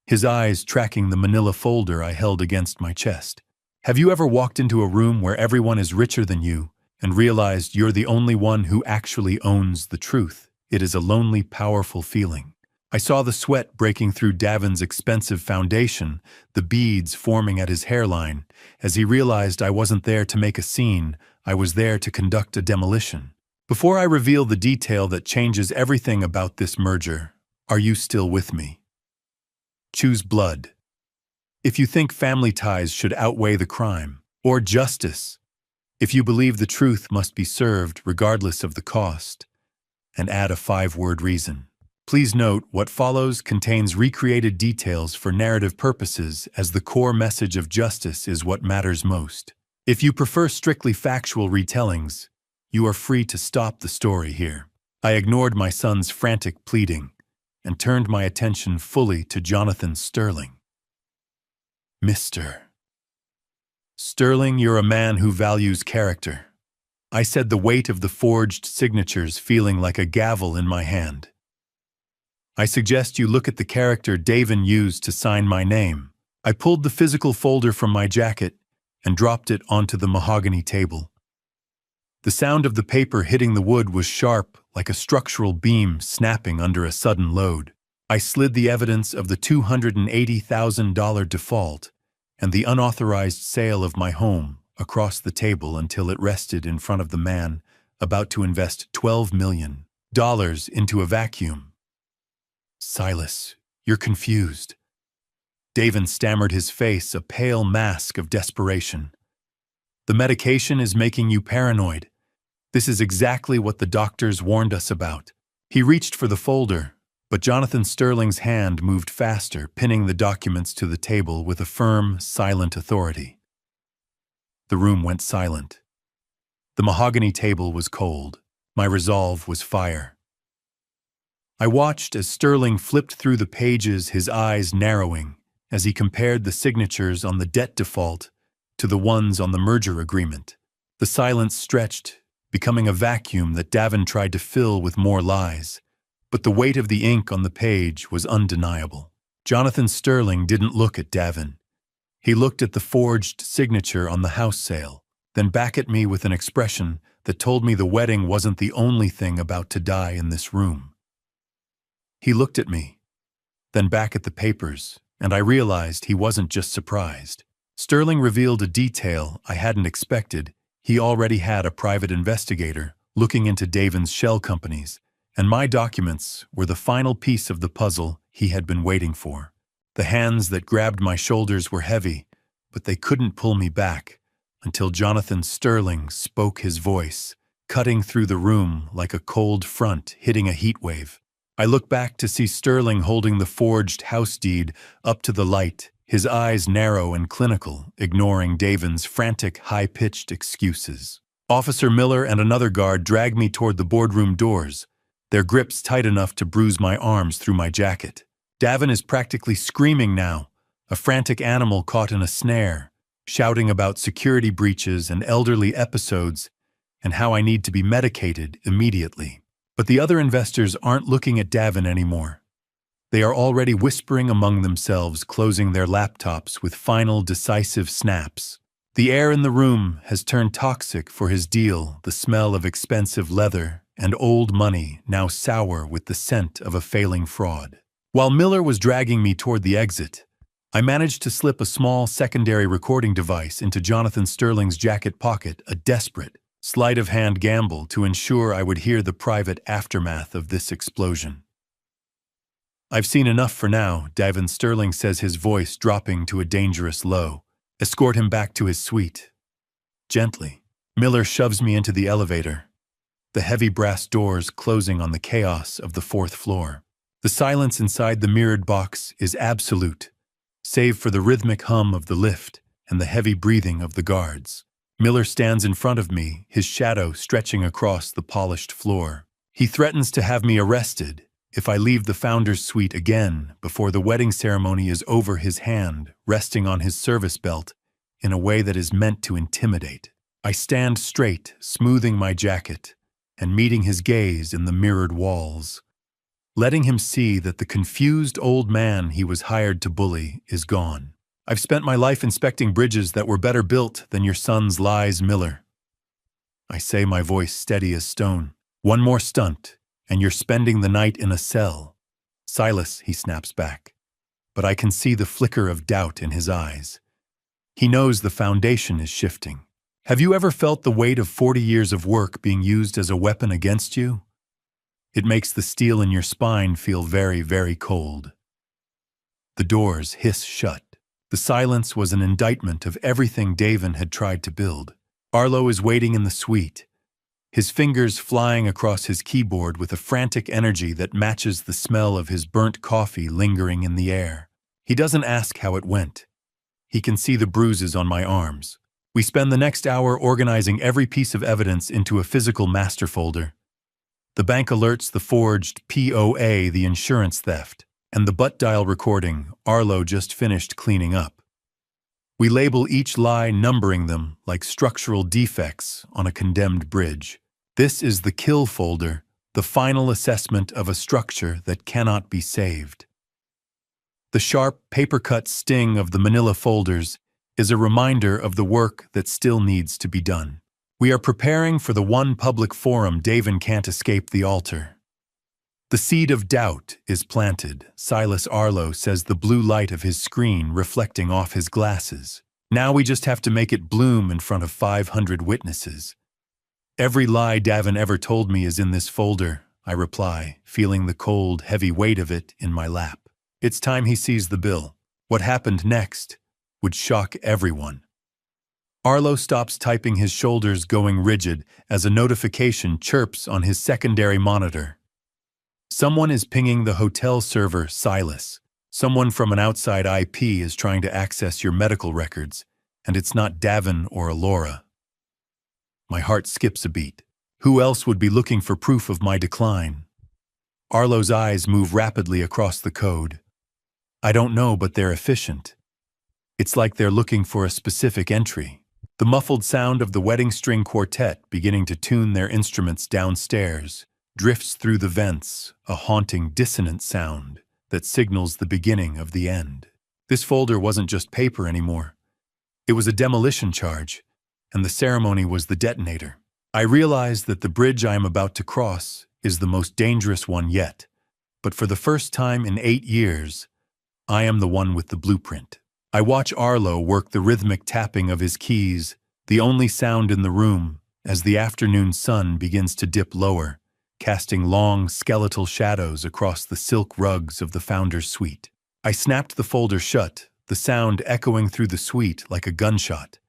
his eyes tracking the manila folder I held against my chest. Have you ever walked into a room where everyone is richer than you and realized you're the only one who actually owns the truth? It is a lonely, powerful feeling. I saw the sweat breaking through Davin's expensive foundation, the beads forming at his hairline, as he realized I wasn't there to make a scene, I was there to conduct a demolition. Before I reveal the detail that changes everything about this merger, are you still with me? Choose blood. If you think family ties should outweigh the crime, or justice, if you believe the truth must be served regardless of the cost, and add a 5-word reason. Please note, what follows contains recreated details for narrative purposes, as the core message of justice is what matters most. If you prefer strictly factual retellings, you are free to stop the story here. I ignored my son's frantic pleading and turned my attention fully to Jonathan Sterling. Mr. Sterling, you're a man who values character. I said, the weight of the forged signatures feeling like a gavel in my hand. I suggest you look at the character Davin used to sign my name. I pulled the physical folder from my jacket and dropped it onto the mahogany table. The sound of the paper hitting the wood was sharp, like a structural beam snapping under a sudden load. I slid the evidence of the $280,000 default and the unauthorized sale of my home across the table until it rested in front of the man about to invest $12 million into a vacuum. Silas, you're confused. Davin stammered, his face a pale mask of desperation. The medication is making you paranoid. This is exactly what the doctors warned us about. He reached for the folder, but Jonathan Sterling's hand moved faster, pinning the documents to the table with a firm, silent authority. The room went silent. The mahogany table was cold. My resolve was fire. I watched as Sterling flipped through the pages, his eyes narrowing, as he compared the signatures on the debt default to the ones on the merger agreement. The silence stretched, becoming a vacuum that Davin tried to fill with more lies. But the weight of the ink on the page was undeniable. Jonathan Sterling didn't look at Davin. He looked at the forged signature on the house sale, then back at me with an expression that told me the wedding wasn't the only thing about to die in this room. He looked at me, then back at the papers, and I realized he wasn't just surprised. Sterling revealed a detail I hadn't expected. He already had a private investigator looking into Davin's shell companies, and my documents were the final piece of the puzzle he had been waiting for. The hands that grabbed my shoulders were heavy, but they couldn't pull me back until Jonathan Sterling spoke, his voice cutting through the room like a cold front hitting a heat wave. I looked back to see Sterling holding the forged house deed up to the light, his eyes narrow and clinical, ignoring Davin's frantic, high-pitched excuses. Officer Miller and another guard dragged me toward the boardroom doors, their grips tight enough to bruise my arms through my jacket. Davin is practically screaming now, a frantic animal caught in a snare, shouting about security breaches and elderly episodes and how I need to be medicated immediately. But the other investors aren't looking at Davin anymore. They are already whispering among themselves, closing their laptops with final, decisive snaps. The air in the room has turned toxic for his deal, the smell of expensive leather and old money now sour with the scent of a failing fraud. While Miller was dragging me toward the exit, I managed to slip a small secondary recording device into Jonathan Sterling's jacket pocket, a desperate, sleight-of-hand gamble to ensure I would hear the private aftermath of this explosion. I've seen enough for now, Davin Sterling says, his voice dropping to a dangerous low. Escort him back to his suite. Gently. Miller shoves me into the elevator, the heavy brass doors closing on the chaos of the 4th floor. The silence inside the mirrored box is absolute, save for the rhythmic hum of the lift and the heavy breathing of the guards. Miller stands in front of me, his shadow stretching across the polished floor. He threatens to have me arrested if I leave the founder's suite again before the wedding ceremony is over, his hand resting on his service belt in a way that is meant to intimidate. I stand straight, smoothing my jacket, and meeting his gaze in the mirrored walls. letting him see that the confused old man he was hired to bully is gone. I've spent my life inspecting bridges that were better built than your son's lies, Miller. I say, my voice steady as stone. One more stunt, and you're spending the night in a cell. Silas, he snaps back. But I can see the flicker of doubt in his eyes. He knows the foundation is shifting. Have you ever felt the weight of 40 years of work being used as a weapon against you? It makes the steel in your spine feel very, very cold. The doors hiss shut. The silence was an indictment of everything Davin had tried to build. Arlo is waiting in the suite, his fingers flying across his keyboard with a frantic energy that matches the smell of his burnt coffee lingering in the air. He doesn't ask how it went. He can see the bruises on my arms. We spend the next hour organizing every piece of evidence into a physical master folder. The bank alerts, the forged POA, the insurance theft, and the butt dial recording Arlo just finished cleaning up. We label each lie, numbering them like structural defects on a condemned bridge. This is the kill folder, the final assessment of a structure that cannot be saved. The sharp, paper-cut sting of the manila folders is a reminder of the work that still needs to be done. We are preparing for the one public forum Davin can't escape, the altar. The seed of doubt is planted, Silas Arlo says, the blue light of his screen reflecting off his glasses. Now we just have to make it bloom in front of 500 witnesses. Every lie Davin ever told me is in this folder, I reply, feeling the cold, heavy weight of it in my lap. It's time he sees the bill. What happened next would shock everyone. Arlo stops typing, his shoulders going rigid as a notification chirps on his secondary monitor. Someone is pinging the hotel server, Silas. Someone from an outside IP is trying to access your medical records, and it's not Davin or Alora. My heart skips a beat. Who else would be looking for proof of my decline? Arlo's eyes move rapidly across the code. I don't know, but they're efficient. It's like they're looking for a specific entry. The muffled sound of the wedding string quartet beginning to tune their instruments downstairs drifts through the vents, a haunting, dissonant sound that signals the beginning of the end. This folder wasn't just paper anymore. It was a demolition charge, and the ceremony was the detonator. I realize that the bridge I am about to cross is the most dangerous one yet, but for the first time in 8 years, I am the one with the blueprint. I watch Arlo work the rhythmic tapping of his keys, the only sound in the room, as the afternoon sun begins to dip lower, casting long, skeletal shadows across the silk rugs of the founder's suite. I snapped the folder shut, the sound echoing through the suite like a gunshot,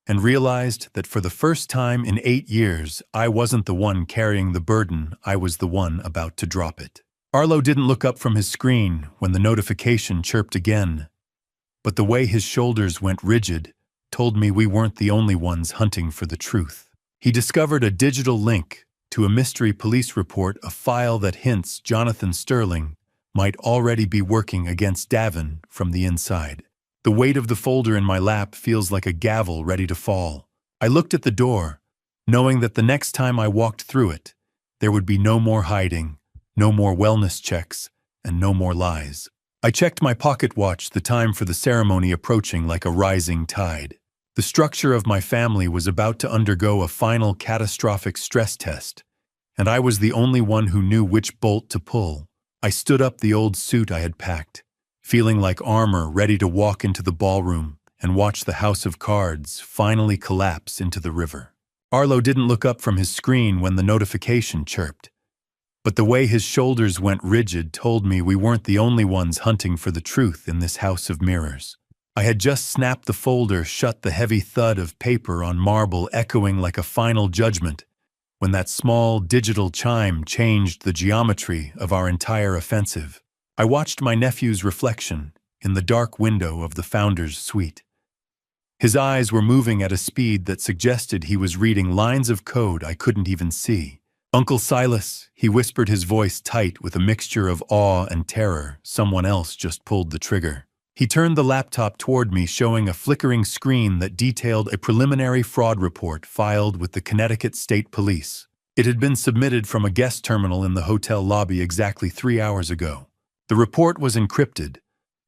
and realized that for the first time in 8 years, I wasn't the one carrying the burden, I was the one about to drop it. Arlo didn't look up from his screen when the notification chirped again, but the way his shoulders went rigid told me we weren't the only ones hunting for the truth. He discovered a digital link to a mystery police report, a file that hints Jonathan Sterling might already be working against Davin from the inside. The weight of the folder in my lap feels like a gavel ready to fall. I looked at the door, knowing that the next time I walked through it, there would be no more hiding, no more wellness checks, and no more lies. I checked my pocket watch, the time for the ceremony approaching like a rising tide. The structure of my family was about to undergo a final catastrophic stress test, and I was the only one who knew which bolt to pull. I stood up the old suit I had packed, feeling like armor ready to walk into the ballroom and watch the house of cards finally collapse into the river. Arlo didn't look up from his screen when the notification chirped, but the way his shoulders went rigid told me we weren't the only ones hunting for the truth in this house of mirrors. I had just snapped the folder shut, the heavy thud of paper on marble echoing like a final judgment, when that small digital chime changed the geometry of our entire offensive. I watched my nephew's reflection in the dark window of the founder's suite. His eyes were moving at a speed that suggested he was reading lines of code I couldn't even see. "Uncle Silas," he whispered, his voice tight with a mixture of awe and terror. Someone else just pulled the trigger. He turned the laptop toward me, showing a flickering screen that detailed a preliminary fraud report filed with the Connecticut State Police. It had been submitted from a guest terminal in the hotel lobby exactly 3 hours ago. The report was encrypted,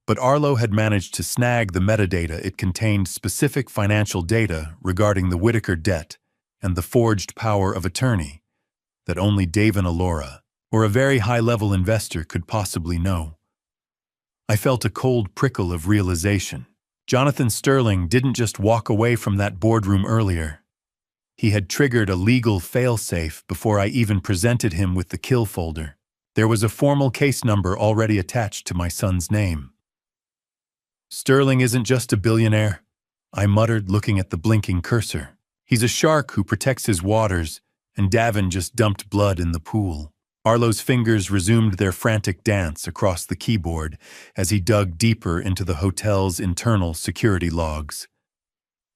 but Arlo had managed to snag the metadata. It contained specific financial data regarding the Whitaker debt and the forged power of attorney that only Dave and Alora, or a very high-level investor, could possibly know. I felt a cold prickle of realization. Jonathan Sterling didn't just walk away from that boardroom earlier. He had triggered a legal failsafe before I even presented him with the kill folder. There was a formal case number already attached to my son's name. Sterling isn't just a billionaire, I muttered, looking at the blinking cursor. He's a shark who protects his waters, and Davin just dumped blood in the pool. Arlo's fingers resumed their frantic dance across the keyboard as he dug deeper into the hotel's internal security logs.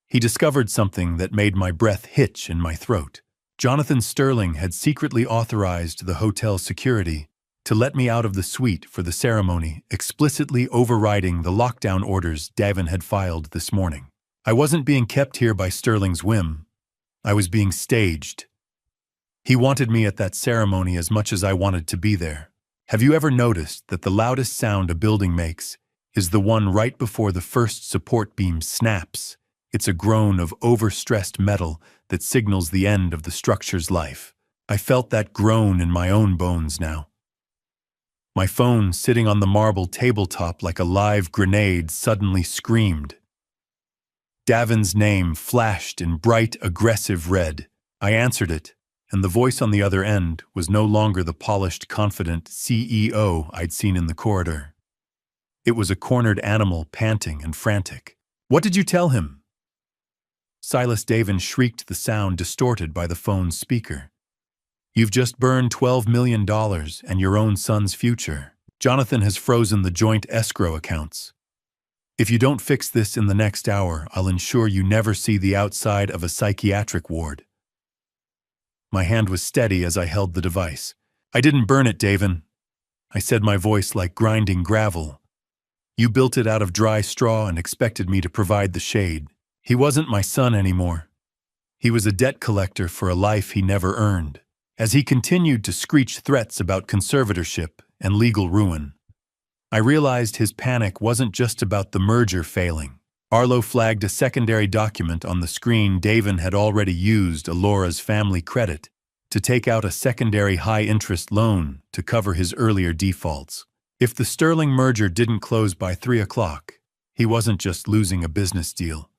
He discovered something that made my breath hitch in my throat. Jonathan Sterling had secretly authorized the hotel security to let me out of the suite for the ceremony, explicitly overriding the lockdown orders Davin had filed this morning. I wasn't being kept here by Sterling's whim. I was being staged. He wanted me at that ceremony as much as I wanted to be there. Have you ever noticed that the loudest sound a building makes is the one right before the first support beam snaps? It's a groan of overstressed metal that signals the end of the structure's life. I felt that groan in my own bones now. My phone, sitting on the marble tabletop like a live grenade, suddenly screamed. Davin's name flashed in bright, aggressive red. I answered it, and the voice on the other end was no longer the polished, confident CEO I'd seen in the corridor. It was a cornered animal, panting and frantic. "What did you tell him?" Silas Davin shrieked, the sound distorted by the phone's speaker. "You've just burned $12 million and your own son's future. Jonathan has frozen the joint escrow accounts. If you don't fix this in the next hour, I'll ensure you never see the outside of a psychiatric ward." My hand was steady as I held the device. "I didn't burn it, Davin," I said, my voice like grinding gravel. "You built it out of dry straw and expected me to provide the shade. He wasn't my son anymore. He was a debt collector for a life he never earned." As he continued to screech threats about conservatorship and legal ruin, I realized his panic wasn't just about the merger failing. Arlo flagged a secondary document on the screen. Davin had already used Alora's family credit to take out a secondary high-interest loan to cover his earlier defaults. If the Sterling merger didn't close by 3 o'clock, he wasn't just losing a business deal.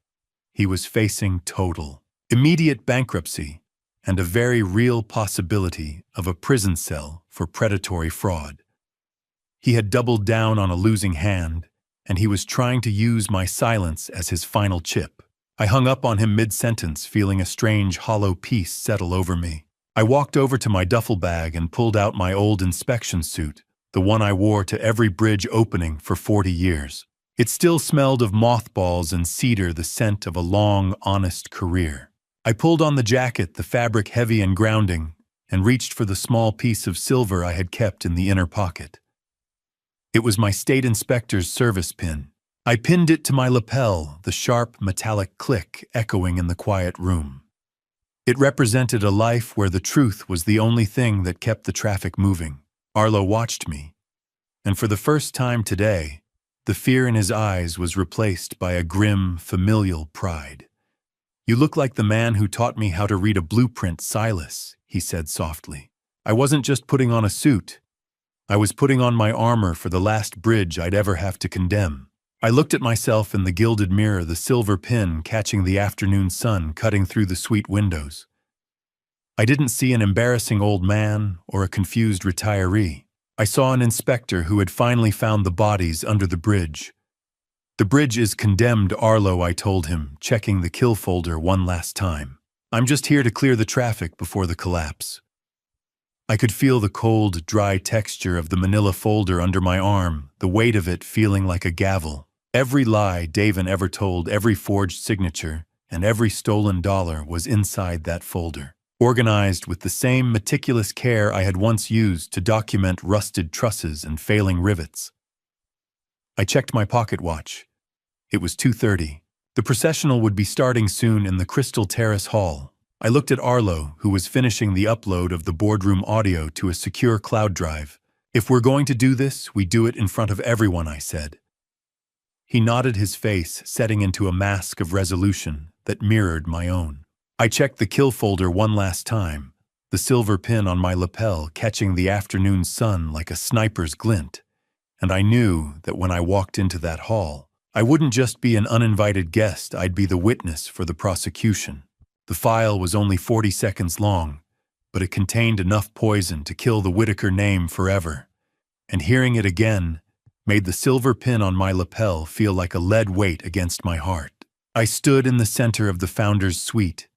He was facing total, immediate bankruptcy and a very real possibility of a prison cell for predatory fraud. He had doubled down on a losing hand, and he was trying to use my silence as his final chip. I hung up on him mid-sentence, feeling a strange, hollow peace settle over me. I walked over to my duffel bag and pulled out my old inspection suit, the one I wore to every bridge opening for 40 years. It still smelled of mothballs and cedar, the scent of a long, honest career. I pulled on the jacket, the fabric heavy and grounding, and reached for the small piece of silver I had kept in the inner pocket. It was my state inspector's service pin. I pinned it to my lapel, the sharp, metallic click echoing in the quiet room. It represented a life where the truth was the only thing that kept the traffic moving. Arlo watched me, and for the first time today, the fear in his eyes was replaced by a grim, familial pride. "You look like the man who taught me how to read a blueprint, Silas," he said softly. "I wasn't just putting on a suit. I was putting on my armor for the last bridge I'd ever have to condemn." I looked at myself in the gilded mirror, the silver pin catching the afternoon sun cutting through the suite windows. I didn't see an embarrassing old man or a confused retiree. I saw an inspector who had finally found the bodies under the bridge. "The bridge is condemned, Arlo," I told him, checking the kill folder one last time. "I'm just here to clear the traffic before the collapse." I could feel the cold, dry texture of the manila folder under my arm, the weight of it feeling like a gavel. Every lie Davin ever told, every forged signature, and every stolen dollar was inside that folder, organized with the same meticulous care I had once used to document rusted trusses and failing rivets. I checked my pocket watch. It was 2:30. The processional would be starting soon in the Crystal Terrace Hall. I looked at Arlo, who was finishing the upload of the boardroom audio to a secure cloud drive. "If we're going to do this, we do it in front of everyone," I said. He nodded, his face setting into a mask of resolution that mirrored my own. I checked the kill folder one last time, the silver pin on my lapel catching the afternoon sun like a sniper's glint, and I knew that when I walked into that hall, I wouldn't just be an uninvited guest, I'd be the witness for the prosecution. The file was only 40 seconds long, but it contained enough poison to kill the Whitaker name forever, and hearing it again made the silver pin on my lapel feel like a lead weight against my heart. I stood in the center of the founder's suite,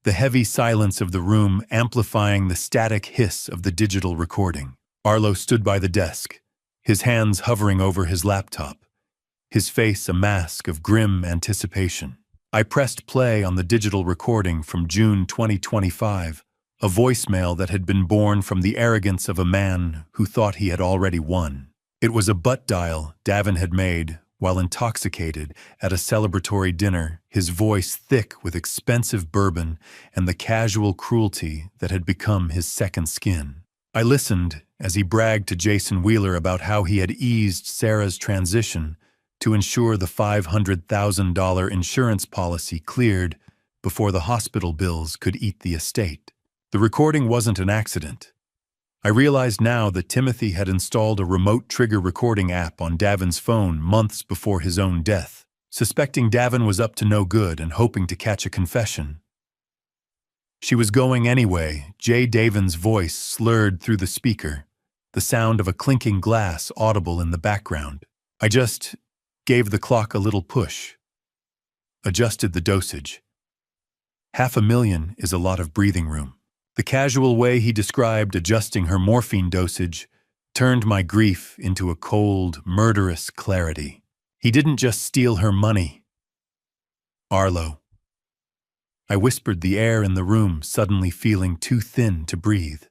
the heavy silence of the room amplifying the static hiss of the digital recording. Arlo stood by the desk, his hands hovering over his laptop, his face a mask of grim anticipation. I pressed play on the digital recording from June 2025, a voicemail that had been born from the arrogance of a man who thought he had already won. It was a butt dial Davin had made while intoxicated at a celebratory dinner, his voice thick with expensive bourbon and the casual cruelty that had become his second skin. I listened as he bragged to Jason Wheeler about how he had eased Sarah's transition to ensure the $500,000 insurance policy cleared before the hospital bills could eat the estate. The recording wasn't an accident. I realized now that Timothy had installed a remote trigger recording app on Davin's phone months before his own death, suspecting Davin was up to no good and hoping to catch a confession. "She was going anyway," Jay Davin's voice slurred through the speaker, the sound of a clinking glass audible in the background. I just gave the clock a little push, adjusted the dosage. $500,000 is a lot of breathing room. The casual way he described adjusting her morphine dosage turned my grief into a cold, murderous clarity. He didn't just steal her money. Arlo. I whispered, the air in the room suddenly feeling too thin to breathe.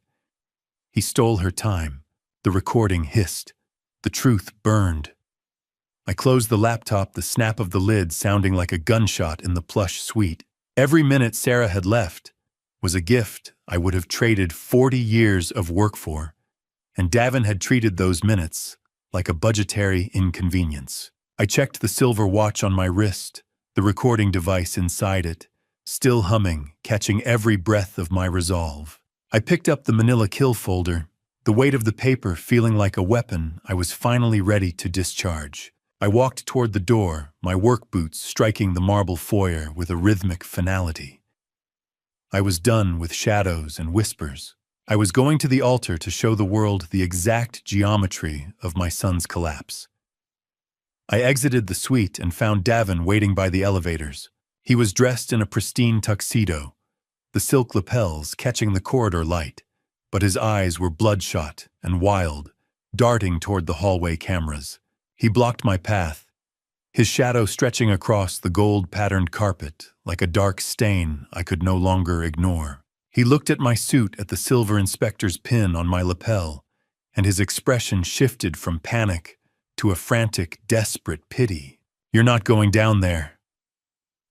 He stole her time. The recording hissed. The truth burned. I closed the laptop, the snap of the lid sounding like a gunshot in the plush suite. Every minute Sarah had left was a gift I would have traded 40 years of work for, and Davin had treated those minutes like a budgetary inconvenience. I checked the silver watch on my wrist, the recording device inside it, still humming, catching every breath of my resolve. I picked up the manila kill folder, the weight of the paper feeling like a weapon I was finally ready to discharge. I walked toward the door, my work boots striking the marble foyer with a rhythmic finality. I was done with shadows and whispers. I was going to the altar to show the world the exact geometry of my son's collapse. I exited the suite and found Davin waiting by the elevators. He was dressed in a pristine tuxedo, the silk lapels catching the corridor light, but his eyes were bloodshot and wild, darting toward the hallway cameras. He blocked my path, his shadow stretching across the gold-patterned carpet like a dark stain I could no longer ignore. He looked at my suit, at the silver inspector's pin on my lapel, and his expression shifted from panic to a frantic, desperate pity. "You're not going down there."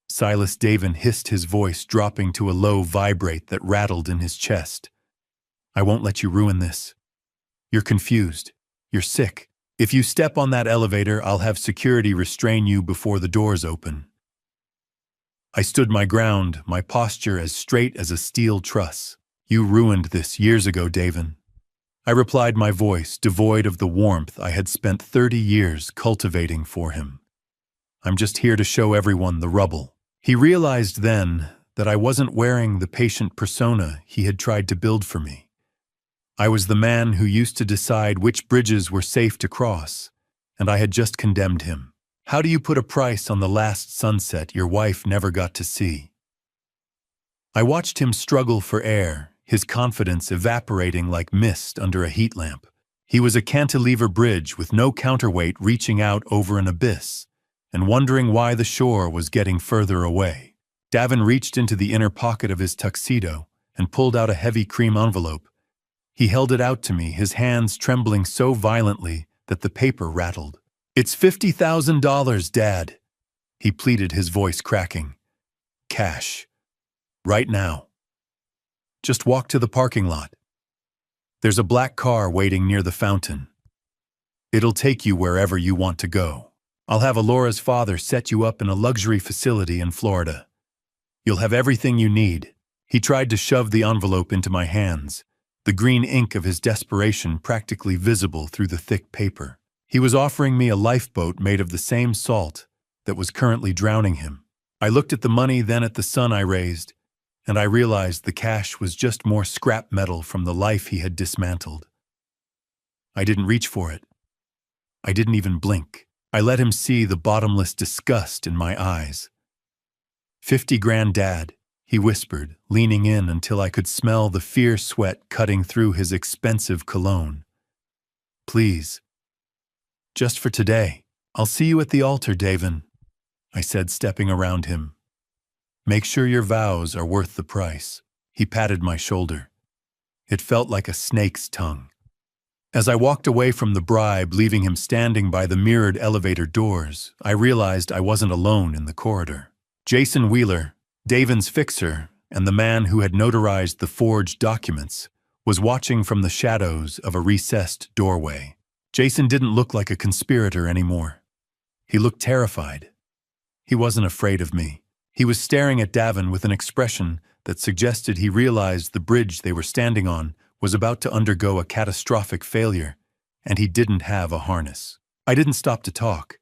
Silas Davin hissed, his voice dropping to a low vibrate that rattled in his chest. "I won't let you ruin this. You're confused. You're sick. If you step on that elevator, I'll have security restrain you before the doors open." I stood my ground, my posture as straight as a steel truss. "You ruined this years ago, Davin." I replied, my voice devoid of the warmth I had spent 30 years cultivating for him. "I'm just here to show everyone the rubble." He realized then that I wasn't wearing the patient persona he had tried to build for me. I was the man who used to decide which bridges were safe to cross, and I had just condemned him. How do you put a price on the last sunset your wife never got to see? I watched him struggle for air, his confidence evaporating like mist under a heat lamp. He was a cantilever bridge with no counterweight reaching out over an abyss, and wondering why the shore was getting further away. Davin reached into the inner pocket of his tuxedo and pulled out a heavy cream envelope. He held it out to me, his hands trembling so violently that the paper rattled. "It's $50,000, Dad," he pleaded, his voice cracking. "Cash. Right now." Just walk to the parking lot. There's a black car waiting near the fountain. It'll take you wherever you want to go. I'll have Alora's father set you up in a luxury facility in Florida. You'll have everything you need." He tried to shove the envelope into my hands, the green ink of his desperation practically visible through the thick paper. He was offering me a lifeboat made of the same salt that was currently drowning him. I looked at the money, then at the son I raised, and I realized the cash was just more scrap metal from the life he had dismantled. I didn't reach for it. I didn't even blink. I let him see the bottomless disgust in my eyes. "50 grand, Dad," he whispered, leaning in until I could smell the fierce sweat cutting through his expensive cologne. "Please. Just for today. I'll see you at the altar, Davin," I said, stepping around him. "Make sure your vows are worth the price." He patted my shoulder. It felt like a snake's tongue. As I walked away from the bribe, leaving him standing by the mirrored elevator doors, I realized I wasn't alone in the corridor. Jason Wheeler, Davin's fixer, and the man who had notarized the forged documents, was watching from the shadows of a recessed doorway. Jason didn't look like a conspirator anymore. He looked terrified. He wasn't afraid of me. He was staring at Davin with an expression that suggested he realized the bridge they were standing on was about to undergo a catastrophic failure, and he didn't have a harness. I didn't stop to talk.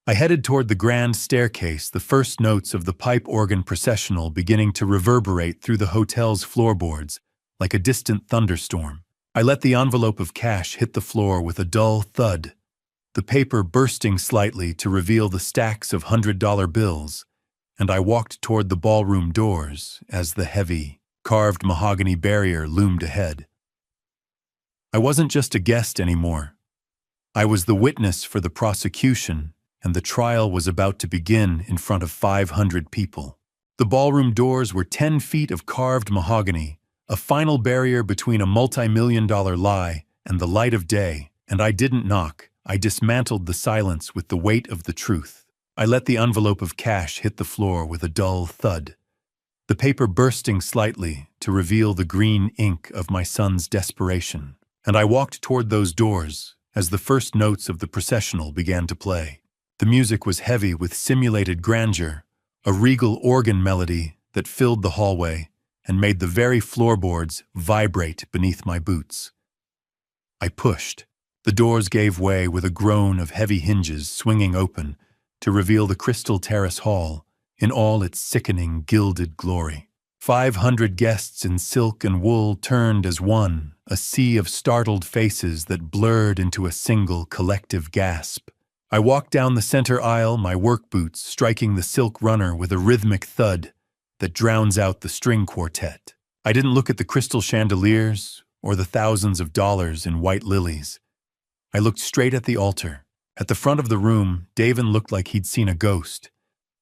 I headed toward the grand staircase, the first notes of the pipe organ processional beginning to reverberate through the hotel's floorboards like a distant thunderstorm. I let the envelope of cash hit the floor with a dull thud, the paper bursting slightly to reveal the stacks of $100 bills, and I walked toward the ballroom doors as the heavy, carved mahogany barrier loomed ahead. I wasn't just a guest anymore. I was the witness for the prosecution, and the trial was about to begin in front of 500 people. The ballroom doors were 10 feet of carved mahogany, a final barrier between a multi-million-dollar lie and the light of day, and I didn't knock. I dismantled the silence with the weight of the truth. I let the envelope of cash hit the floor with a dull thud, the paper bursting slightly to reveal the green ink of my son's desperation. And I walked toward those doors as the first notes of the processional began to play. The music was heavy with simulated grandeur, a regal organ melody that filled the hallway and made the very floorboards vibrate beneath my boots. I pushed. The doors gave way with a groan of heavy hinges swinging open to reveal the Crystal Terrace Hall in all its sickening gilded glory. 500 guests in silk and wool turned as one, a sea of startled faces that blurred into a single collective gasp. I walked down the center aisle, my work boots striking the silk runner with a rhythmic thud that drowns out the string quartet. I didn't look at the crystal chandeliers or the thousands of dollars in white lilies. I looked straight at the altar. At the front of the room, Davin looked like he'd seen a ghost.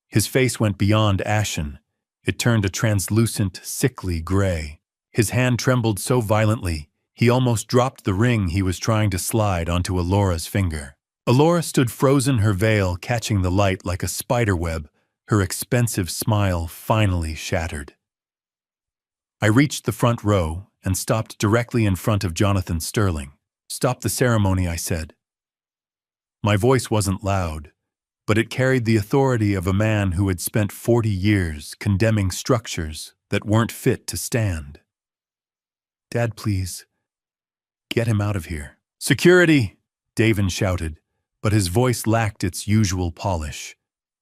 His face went beyond ashen. It turned a translucent, sickly gray. His hand trembled so violently, he almost dropped the ring he was trying to slide onto Alora's finger. Alora stood frozen, her veil catching the light like a spiderweb, her expensive smile finally shattered. I reached the front row and stopped directly in front of Jonathan Sterling. "Stop the ceremony," I said. My voice wasn't loud, but it carried the authority of a man who had spent 40 years condemning structures that weren't fit to stand. "Dad, please, get him out of here." "Security!" Davin shouted, but his voice lacked its usual polish.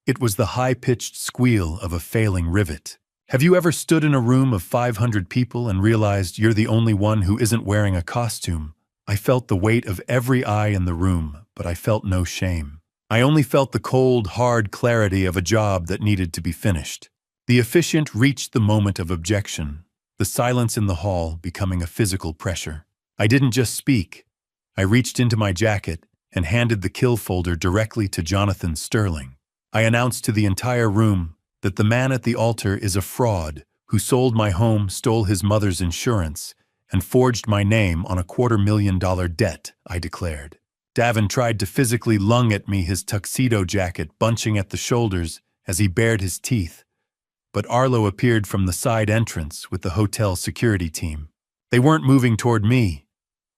It was the high-pitched squeal of a failing rivet. Have you ever stood in a room of 500 people and realized you're the only one who isn't wearing a costume? I felt the weight of every eye in the room, but I felt no shame. I only felt the cold, hard clarity of a job that needed to be finished. The officiant reached the moment of objection, the silence in the hall becoming a physical pressure. I didn't just speak. I reached into my jacket and handed the kill folder directly to Jonathan Sterling. I announced to the entire room that the man at the altar is a fraud who sold my home, stole his mother's insurance, and forged my name on a $250,000 debt, I declared. Davin tried to physically lung at me, his tuxedo jacket bunching at the shoulders as he bared his teeth, but Arlo appeared from the side entrance with the hotel security team. They weren't moving toward me.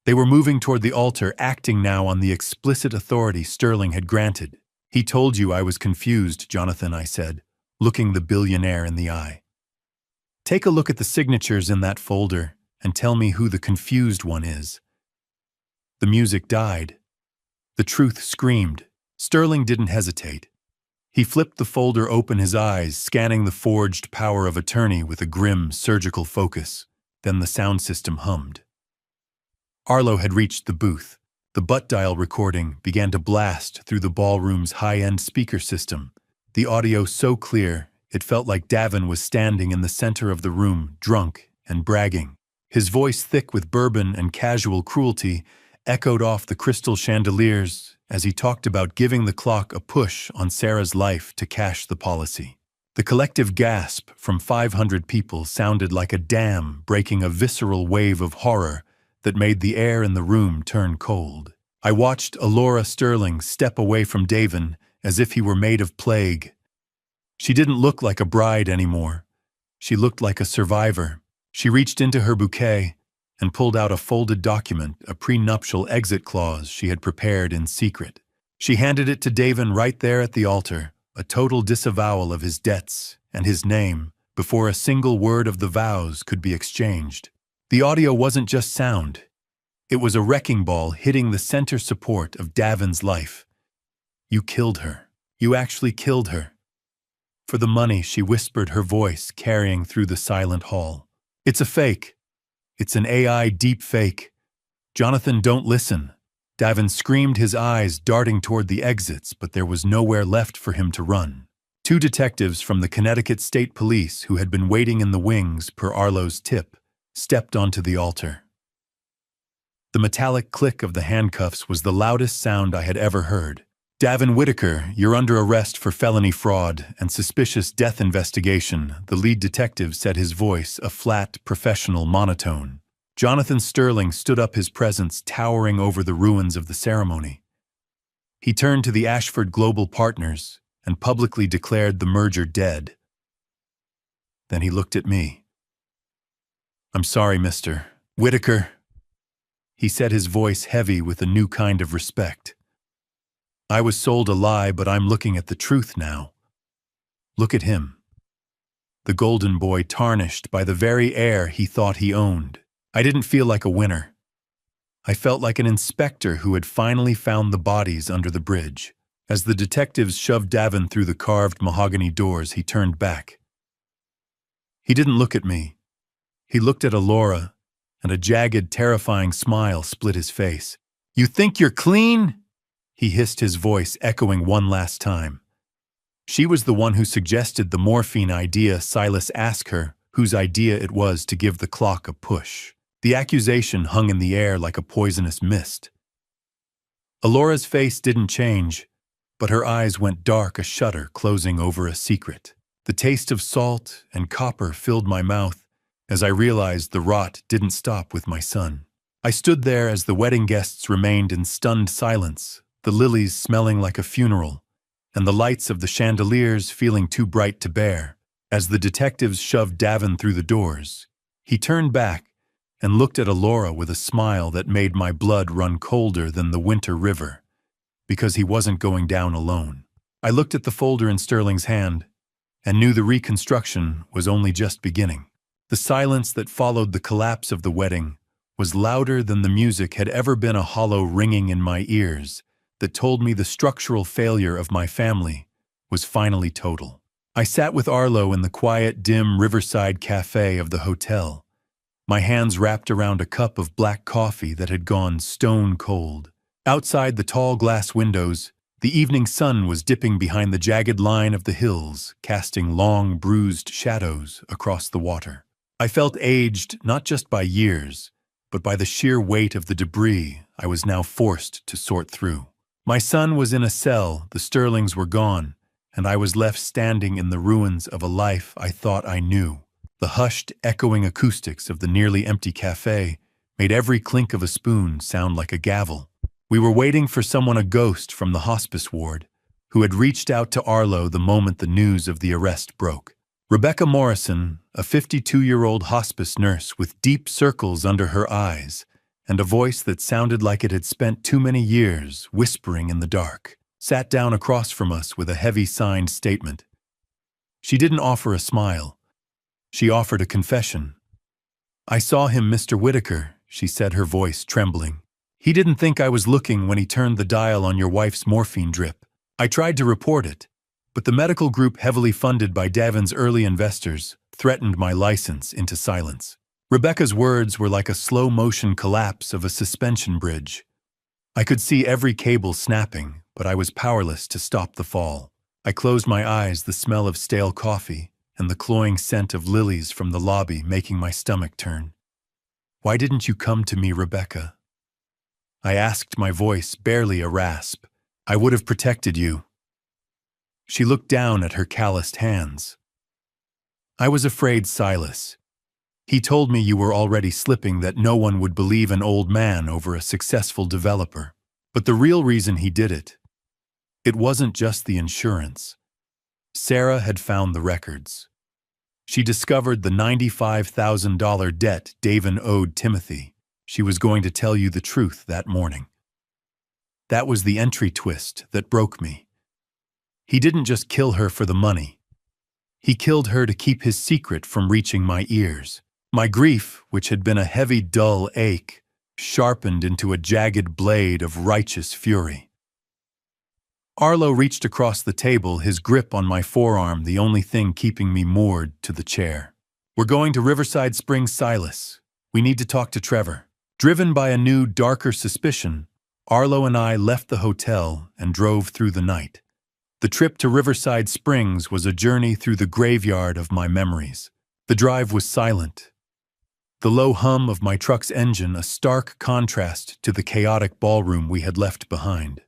They were moving toward the altar, acting now on the explicit authority Sterling had granted. "He told you I was confused, Jonathan," I said, looking the billionaire in the eye. "Take a look at the signatures in that folder and tell me who the confused one is." The music died. The truth screamed. Sterling didn't hesitate. He flipped the folder open, his eyes scanning the forged power of attorney with a grim, surgical focus. Then the sound system hummed. Arlo had reached the booth. The butt dial recording began to blast through the ballroom's high-end speaker system, the audio so clear it felt like Davin was standing in the center of the room, drunk and bragging. His voice, thick with bourbon and casual cruelty, echoed off the crystal chandeliers as he talked about giving the clock a push on Sarah's life to cash the policy. The collective gasp from 500 people sounded like a dam breaking a visceral wave of horror that made the air in the room turn cold. I watched Alora Sterling step away from Davin as if he were made of plague. She didn't look like a bride anymore. She looked like a survivor. She reached into her bouquet and pulled out a folded document, a prenuptial exit clause she had prepared in secret. She handed it to Davin right there at the altar, a total disavowal of his debts and his name, before a single word of the vows could be exchanged. The audio wasn't just sound. It was a wrecking ball hitting the center support of Davin's life. "You killed her. You actually killed her." "For the money," she whispered, her voice carrying through the silent hall. "It's a fake. It's an AI deep fake. Jonathan, don't listen." Davin screamed, his eyes darting toward the exits, but there was nowhere left for him to run. Two detectives from the Connecticut State Police, who had been waiting in the wings per Arlo's tip, stepped onto the altar. The metallic click of the handcuffs was the loudest sound I had ever heard. "Davin Whitaker, you're under arrest for felony fraud and suspicious death investigation," the lead detective said, his voice a flat, professional monotone. Jonathan Sterling stood up, his presence towering over the ruins of the ceremony. He turned to the Ashford Global Partners and publicly declared the merger dead. Then he looked at me. "I'm sorry, Mr. Whitaker," he said, his voice heavy with a new kind of respect. "I was sold a lie, but I'm looking at the truth now. Look at him. The golden boy tarnished by the very heir he thought he owned." I didn't feel like a winner. I felt like an inspector who had finally found the bodies under the bridge. As the detectives shoved Davin through the carved mahogany doors, he turned back. He didn't look at me. He looked at Alora, and a jagged, terrifying smile split his face. "You think you're clean?" he hissed, his voice echoing one last time. She was the one who suggested the morphine idea. Silas asked her whose idea it was to give the clock a push. The accusation hung in the air like a poisonous mist. Alora's face didn't change, but her eyes went dark, a shutter closing over a secret. The taste of salt and copper filled my mouth as I realized the rot didn't stop with my son. I stood there as the wedding guests remained in stunned silence, the lilies smelling like a funeral, and the lights of the chandeliers feeling too bright to bear. As the detectives shoved Davin through the doors, he turned back and looked at Alora with a smile that made my blood run colder than the winter river, because he wasn't going down alone. I looked at the folder in Sterling's hand and knew the reconstruction was only just beginning. The silence that followed the collapse of the wedding was louder than the music had ever been, a hollow ringing in my ears that told me the structural failure of my family was finally total. I sat with Arlo in the quiet, dim riverside cafe of the hotel, my hands wrapped around a cup of black coffee that had gone stone cold. Outside the tall glass windows, the evening sun was dipping behind the jagged line of the hills, casting long, bruised shadows across the water. I felt aged not just by years, but by the sheer weight of the debris I was now forced to sort through. My son was in a cell, the Sterlings were gone, and I was left standing in the ruins of a life I thought I knew. The hushed, echoing acoustics of the nearly empty cafe made every clink of a spoon sound like a gavel. We were waiting for someone, a ghost from the hospice ward, who had reached out to Arlo the moment the news of the arrest broke. Rebecca Morrison, a 52-year-old hospice nurse with deep circles under her eyes and a voice that sounded like it had spent too many years whispering in the dark, sat down across from us with a heavy signed statement. She didn't offer a smile. She offered a confession. "I saw him, Mr. Whitaker," she said, her voice trembling. "He didn't think I was looking when he turned the dial on your wife's morphine drip. I tried to report it, but the medical group heavily funded by Davin's early investors threatened my license into silence." Rebecca's words were like a slow-motion collapse of a suspension bridge. I could see every cable snapping, but I was powerless to stop the fall. I closed my eyes, the smell of stale coffee and the cloying scent of lilies from the lobby making my stomach turn. "Why didn't you come to me, Rebecca?" I asked, my voice barely a rasp. "I would have protected you." She looked down at her calloused hands. "I was afraid, Silas. He told me you were already slipping, that no one would believe an old man over a successful developer. But the real reason he did it wasn't just the insurance. Sarah had found the records. She discovered the $95,000 debt Davin owed Timothy. She was going to tell you the truth that morning. That was the entry twist that broke me. He didn't just kill her for the money. He killed her to keep his secret from reaching my ears. My grief, which had been a heavy, dull ache, sharpened into a jagged blade of righteous fury. Arlo reached across the table, his grip on my forearm the only thing keeping me moored to the chair. "We're going to Riverside Springs, Silas. We need to talk to Trevor." Driven by a new, darker suspicion, Arlo and I left the hotel and drove through the night. The trip to Riverside Springs was a journey through the graveyard of my memories. The drive was silent. The low hum of my truck's engine a stark contrast to the chaotic ballroom we had left behind.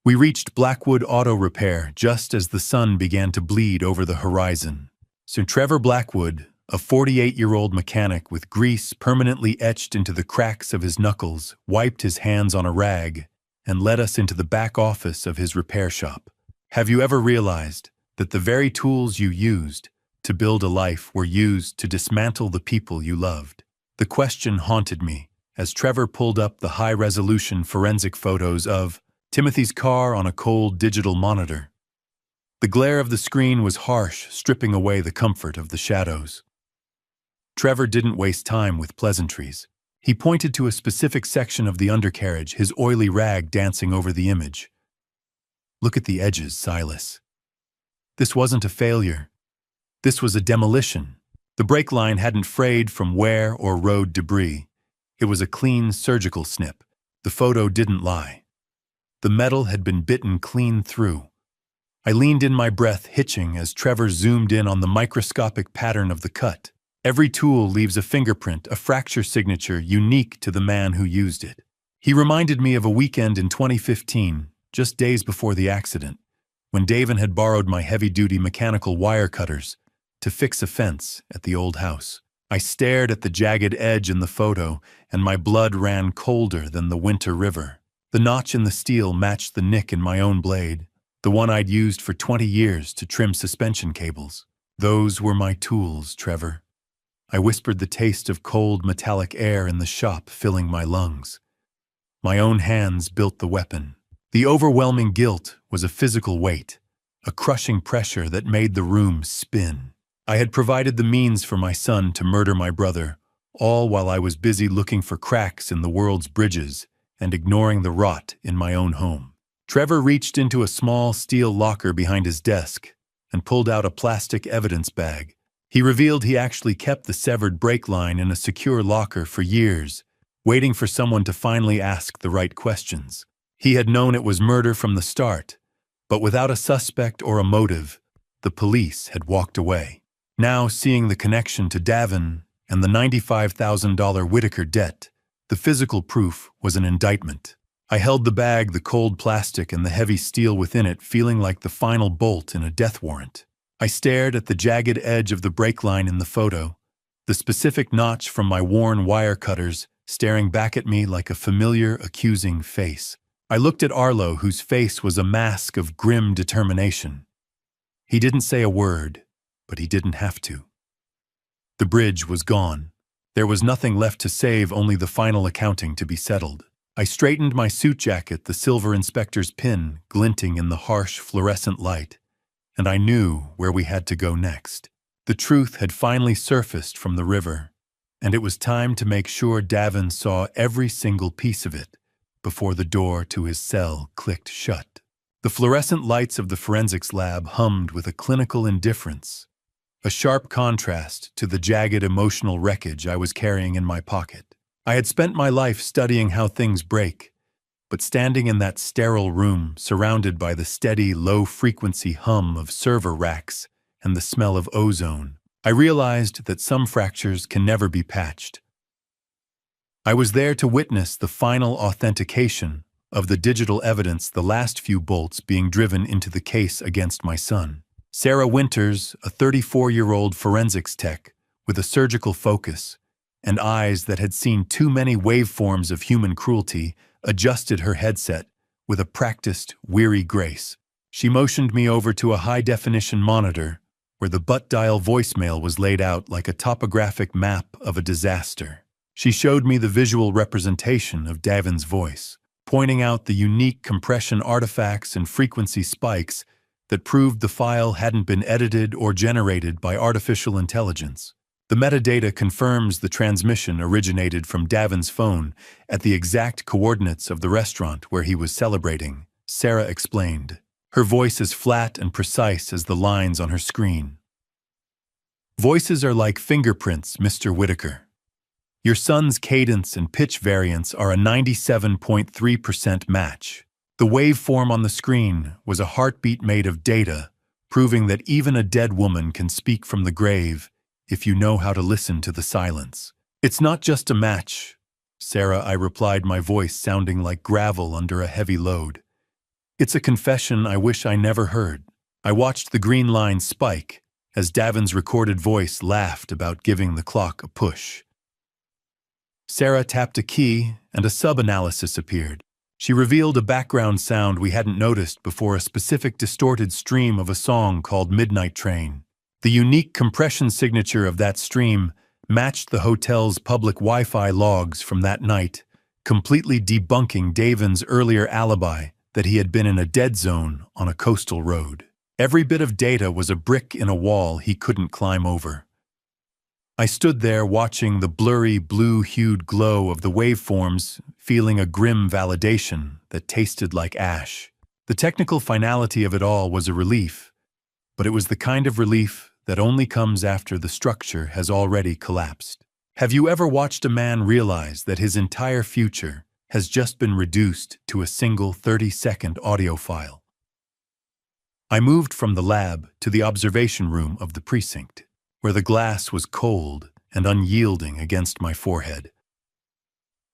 We reached Blackwood Auto Repair just as the sun began to bleed over the horizon. Sir Trevor Blackwood, a 48-year-old mechanic with grease permanently etched into the cracks of his knuckles, wiped his hands on a rag and led us into the back office of his repair shop. "Have you ever realized that the very tools you used to build a life were used to dismantle the people you loved?" The question haunted me as Trevor pulled up the high-resolution forensic photos of Timothy's car on a cold digital monitor. The glare of the screen was harsh, stripping away the comfort of the shadows. Trevor didn't waste time with pleasantries. He pointed to a specific section of the undercarriage, his oily rag dancing over the image. "Look at the edges, Silas. This wasn't a failure. This was a demolition. The brake line hadn't frayed from wear or road debris. It was a clean surgical snip. The photo didn't lie. The metal had been bitten clean through." I leaned in, my breath hitching as Trevor zoomed in on the microscopic pattern of the cut. Every tool leaves a fingerprint, a fracture signature unique to the man who used it. He reminded me of a weekend in 2015, just days before the accident, when Davin had borrowed my heavy-duty mechanical wire cutters to fix a fence at the old house. I stared at the jagged edge in the photo, and my blood ran colder than the winter river. The notch in the steel matched the nick in my own blade, the one I'd used for 20 years to trim suspension cables. "Those were my tools, Trevor." I whispered, the taste of cold metallic air in the shop filling my lungs. My own hands built the weapon. The overwhelming guilt was a physical weight, a crushing pressure that made the room spin. I had provided the means for my son to murder my brother, all while I was busy looking for cracks in the world's bridges and ignoring the rot in my own home. Trevor reached into a small steel locker behind his desk and pulled out a plastic evidence bag. He revealed he actually kept the severed brake line in a secure locker for years, waiting for someone to finally ask the right questions. He had known it was murder from the start, but without a suspect or a motive, the police had walked away. Now, seeing the connection to Davin and the $95,000 Whitaker debt, the physical proof was an indictment. I held the bag, the cold plastic and the heavy steel within it, feeling like the final bolt in a death warrant. I stared at the jagged edge of the brake line in the photo, the specific notch from my worn wire cutters staring back at me like a familiar, accusing face. I looked at Arlo, whose face was a mask of grim determination. He didn't say a word, but he didn't have to. The bridge was gone. There was nothing left to save, only the final accounting to be settled. I straightened my suit jacket, the silver inspector's pin glinting in the harsh fluorescent light, and I knew where we had to go next. The truth had finally surfaced from the river, and it was time to make sure Davin saw every single piece of it before the door to his cell clicked shut. The fluorescent lights of the forensics lab hummed with a clinical indifference, a sharp contrast to the jagged emotional wreckage I was carrying in my pocket. I had spent my life studying how things break, but standing in that sterile room, surrounded by the steady, low-frequency hum of server racks and the smell of ozone, I realized that some fractures can never be patched. I was there to witness the final authentication of the digital evidence, the last few bolts being driven into the case against my son. Sarah Winters, a 34-year-old forensics tech with a surgical focus and eyes that had seen too many waveforms of human cruelty, adjusted her headset with a practiced, weary grace. She motioned me over to a high-definition monitor where the butt dial voicemail was laid out like a topographic map of a disaster. She showed me the visual representation of Davin's voice, pointing out the unique compression artifacts and frequency spikes that proved the file hadn't been edited or generated by artificial intelligence. The metadata confirms the transmission originated from Davin's phone at the exact coordinates of the restaurant where he was celebrating, Sarah explained, her voice as flat and precise as the lines on her screen. Voices are like fingerprints, Mr. Whitaker. Your son's cadence and pitch variance are a 97.3% match. The waveform on the screen was a heartbeat made of data, proving that even a dead woman can speak from the grave if you know how to listen to the silence. It's not just a match, Sarah, I replied, my voice sounding like gravel under a heavy load. It's a confession I wish I never heard. I watched the green line spike as Davin's recorded voice laughed about giving the clock a push. Sarah tapped a key and a sub-analysis appeared. She revealed a background sound we hadn't noticed before, a specific distorted stream of a song called Midnight Train. The unique compression signature of that stream matched the hotel's public Wi-Fi logs from that night, completely debunking Davin's earlier alibi that he had been in a dead zone on a coastal road. Every bit of data was a brick in a wall he couldn't climb over. I stood there watching the blurry, blue-hued glow of the waveforms, feeling a grim validation that tasted like ash. The technical finality of it all was a relief, but it was the kind of relief that only comes after the structure has already collapsed. Have you ever watched a man realize that his entire future has just been reduced to a single 30-second audio file? I moved from the lab to the observation room of the precinct, where the glass was cold and unyielding against my forehead.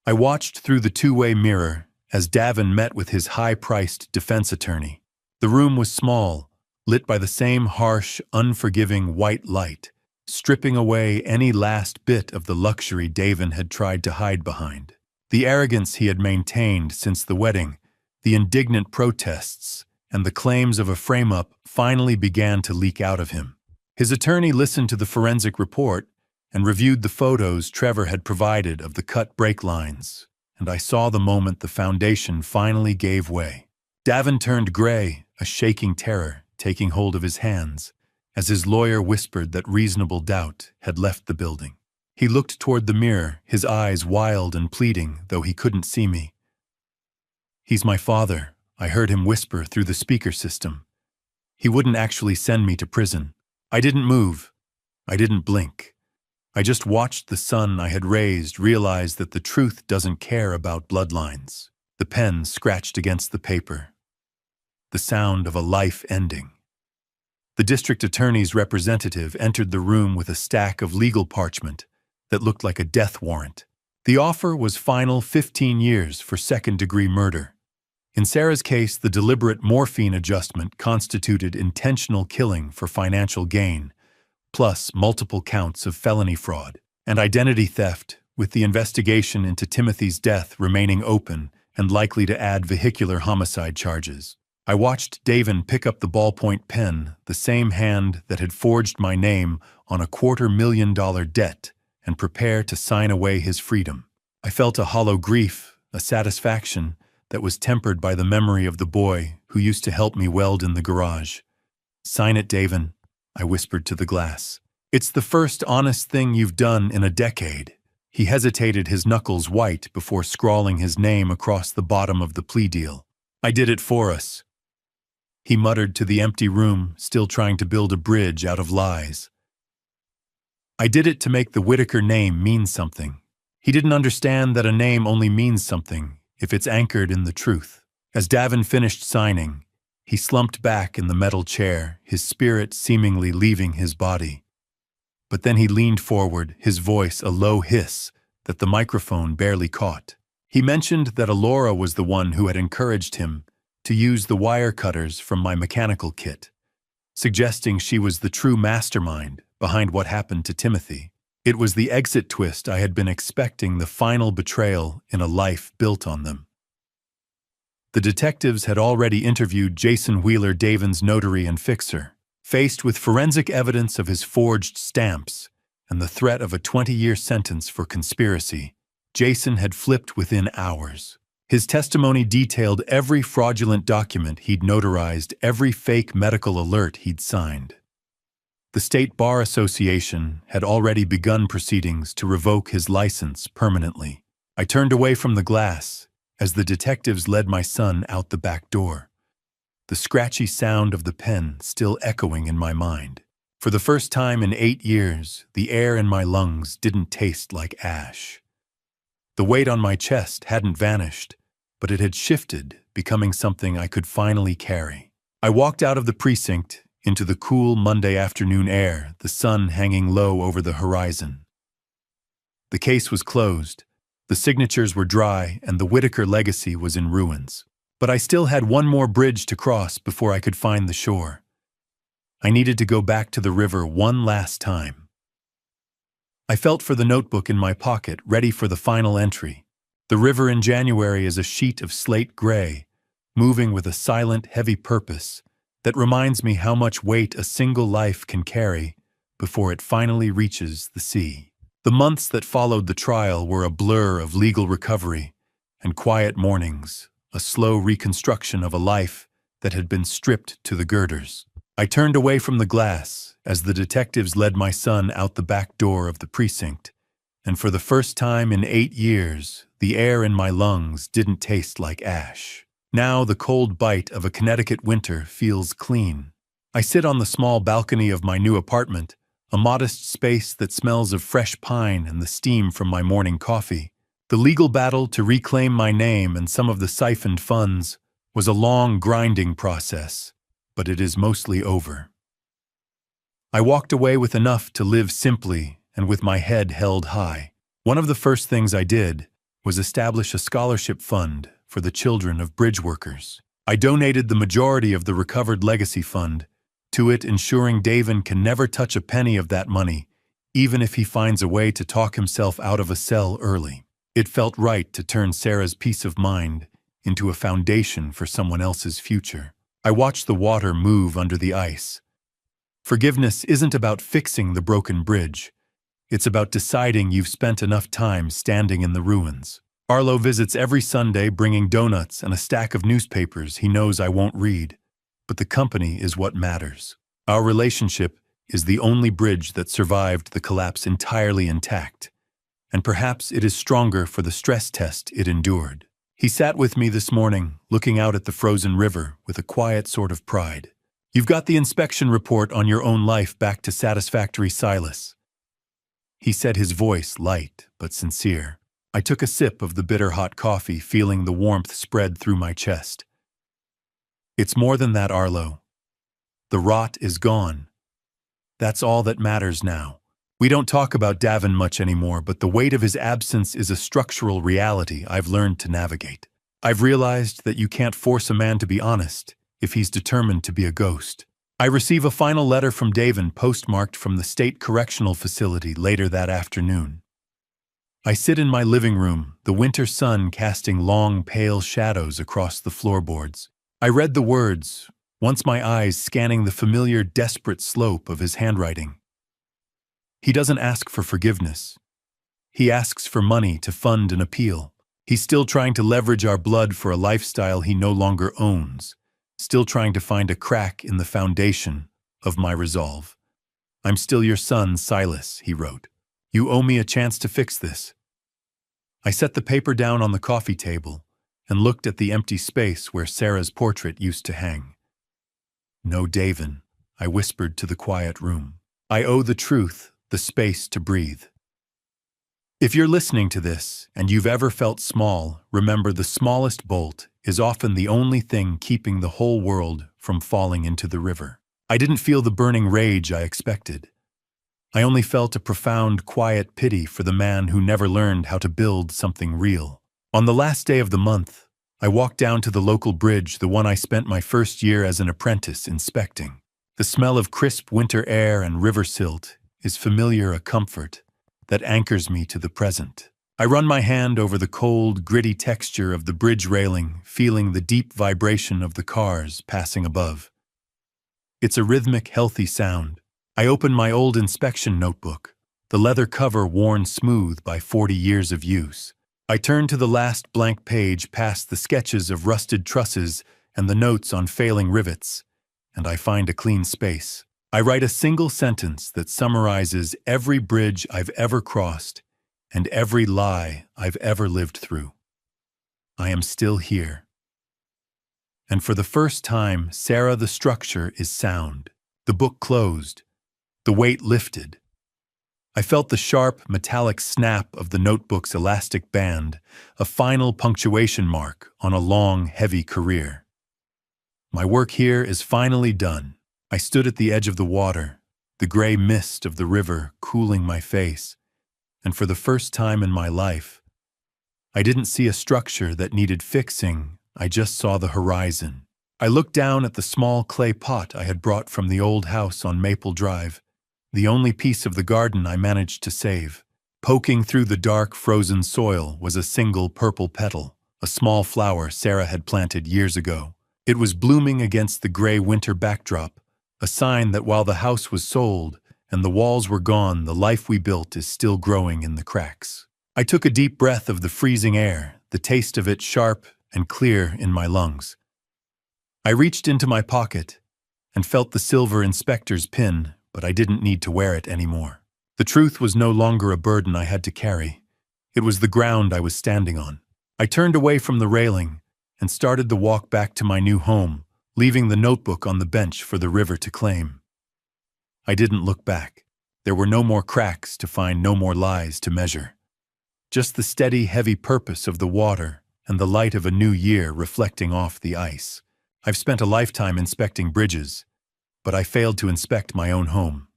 I watched through the two-way mirror as Davin met with his high-priced defense attorney. The room was small, lit by the same harsh, unforgiving white light, stripping away any last bit of the luxury Davin had tried to hide behind. The arrogance he had maintained since the wedding, the indignant protests, and the claims of a frame-up finally began to leak out of him. His attorney listened to the forensic report and reviewed the photos Trevor had provided of the cut brake lines, and I saw the moment the foundation finally gave way. Davin turned gray, a shaking terror taking hold of his hands, as his lawyer whispered that reasonable doubt had left the building. He looked toward the mirror, his eyes wild and pleading, though he couldn't see me. "He's my father," I heard him whisper through the speaker system. "He wouldn't actually send me to prison." I didn't move. I didn't blink. I just watched the son I had raised realize that the truth doesn't care about bloodlines. The pen scratched against the paper. The sound of a life ending. The district attorney's representative entered the room with a stack of legal parchment that looked like a death warrant. The offer was final 15 years for second-degree murder. In Sarah's case, the deliberate morphine adjustment constituted intentional killing for financial gain, plus multiple counts of felony fraud and identity theft, with the investigation into Timothy's death remaining open and likely to add vehicular homicide charges. I watched Davin pick up the ballpoint pen, the same hand that had forged my name on a $250,000 debt, and prepare to sign away his freedom. I felt a hollow grief, a satisfaction that was tempered by the memory of the boy who used to help me weld in the garage. "Sign it, Davin," I whispered to the glass. "It's the first honest thing you've done in a decade." He hesitated, his knuckles white, before scrawling his name across the bottom of the plea deal. "I did it for us," he muttered to the empty room, still trying to build a bridge out of lies. "I did it to make the Whitaker name mean something." He didn't understand that a name only means something if it's anchored in the truth. As Davin finished signing, he slumped back in the metal chair, his spirit seemingly leaving his body. But then he leaned forward, his voice a low hiss that the microphone barely caught. He mentioned that Alora was the one who had encouraged him to use the wire cutters from my mechanical kit, suggesting she was the true mastermind behind what happened to Timothy. It was the exit twist I had been expecting, the final betrayal in a life built on them. The detectives had already interviewed Jason Wheeler, Davin's notary and fixer. Faced with forensic evidence of his forged stamps and the threat of a 20-year sentence for conspiracy, Jason had flipped within hours. His testimony detailed every fraudulent document he'd notarized, every fake medical alert he'd signed. The State Bar Association had already begun proceedings to revoke his license permanently. I turned away from the glass as the detectives led my son out the back door, the scratchy sound of the pen still echoing in my mind. For the first time in 8 years, the air in my lungs didn't taste like ash. The weight on my chest hadn't vanished, but it had shifted, becoming something I could finally carry. I walked out of the precinct into the cool Monday afternoon air, the sun hanging low over the horizon. The case was closed, the signatures were dry, and the Whitaker legacy was in ruins. But I still had one more bridge to cross before I could find the shore. I needed to go back to the river one last time. I felt for the notebook in my pocket, ready for the final entry. The river in January is a sheet of slate gray, moving with a silent, heavy purpose that reminds me how much weight a single life can carry before it finally reaches the sea. The months that followed the trial were a blur of legal recovery and quiet mornings, a slow reconstruction of a life that had been stripped to the girders. I turned away from the glass as the detectives led my son out the back door of the precinct, and for the first time in 8 years, the air in my lungs didn't taste like ash. Now the cold bite of a Connecticut winter feels clean. I sit on the small balcony of my new apartment, a modest space that smells of fresh pine and the steam from my morning coffee. The legal battle to reclaim my name and some of the siphoned funds was a long, grinding process, but it is mostly over. I walked away with enough to live simply and with my head held high. One of the first things I did was establish a scholarship fund for the children of bridge workers. I donated the majority of the recovered legacy fund to it, ensuring Davin can never touch a penny of that money, even if he finds a way to talk himself out of a cell early. It felt right to turn Sarah's peace of mind into a foundation for someone else's future. I watched the water move under the ice. Forgiveness isn't about fixing the broken bridge. It's about deciding you've spent enough time standing in the ruins. Arlo visits every Sunday, bringing donuts and a stack of newspapers he knows I won't read, but the company is what matters. Our relationship is the only bridge that survived the collapse entirely intact, and perhaps it is stronger for the stress test it endured. He sat with me this morning, looking out at the frozen river with a quiet sort of pride. "You've got the inspection report on your own life back to satisfactory, Silas," he said, his voice light but sincere. I took a sip of the bitter hot coffee, feeling the warmth spread through my chest. "It's more than that, Arlo. The rot is gone. That's all that matters now. We don't talk about Davin much anymore, but the weight of his absence is a structural reality I've learned to navigate. I've realized that you can't force a man to be honest if he's determined to be a ghost." I receive a final letter from Davin, postmarked from the State Correctional Facility later that afternoon. I sit in my living room, the winter sun casting long, pale shadows across the floorboards. I read the words, once my eyes scanning the familiar, desperate slope of his handwriting. He doesn't ask for forgiveness. He asks for money to fund an appeal. He's still trying to leverage our blood for a lifestyle he no longer owns, still trying to find a crack in the foundation of my resolve. I'm still your son, Silas, he wrote. You owe me a chance to fix this. I set the paper down on the coffee table and looked at the empty space where Sarah's portrait used to hang. No, Davin, I whispered to the quiet room. I owe the truth the space to breathe. If you're listening to this and you've ever felt small, remember the smallest bolt is often the only thing keeping the whole world from falling into the river. I didn't feel the burning rage I expected. I only felt a profound, quiet pity for the man who never learned how to build something real. On the last day of the month, I walked down to the local bridge, the one I spent my first year as an apprentice inspecting. The smell of crisp winter air and river silt is familiar, a comfort that anchors me to the present. I run my hand over the cold, gritty texture of the bridge railing, feeling the deep vibration of the cars passing above. It's a rhythmic, healthy sound. I open my old inspection notebook, the leather cover worn smooth by 40 years of use. I turn to the last blank page past the sketches of rusted trusses and the notes on failing rivets, and I find a clean space. I write a single sentence that summarizes every bridge I've ever crossed and every lie I've ever lived through. I am still here. And for the first time, Sarah, the structure is sound. The book closed. The weight lifted. I felt the sharp, metallic snap of the notebook's elastic band, a final punctuation mark on a long, heavy career. My work here is finally done. I stood at the edge of the water, the gray mist of the river cooling my face, and for the first time in my life, I didn't see a structure that needed fixing, I just saw the horizon. I looked down at the small clay pot I had brought from the old house on Maple Drive, the only piece of the garden I managed to save. Poking through the dark, frozen soil was a single purple petal, a small flower Sarah had planted years ago. It was blooming against the gray winter backdrop, a sign that while the house was sold and the walls were gone, the life we built is still growing in the cracks. I took a deep breath of the freezing air, the taste of it sharp and clear in my lungs. I reached into my pocket and felt the silver inspector's pin, but I didn't need to wear it anymore. The truth was no longer a burden I had to carry. It was the ground I was standing on. I turned away from the railing and started the walk back to my new home, leaving the notebook on the bench for the river to claim. I didn't look back. There were no more cracks to find, no more lies to measure. Just the steady, heavy purpose of the water and the light of a new year reflecting off the ice. I've spent a lifetime inspecting bridges, but I failed to inspect my own home.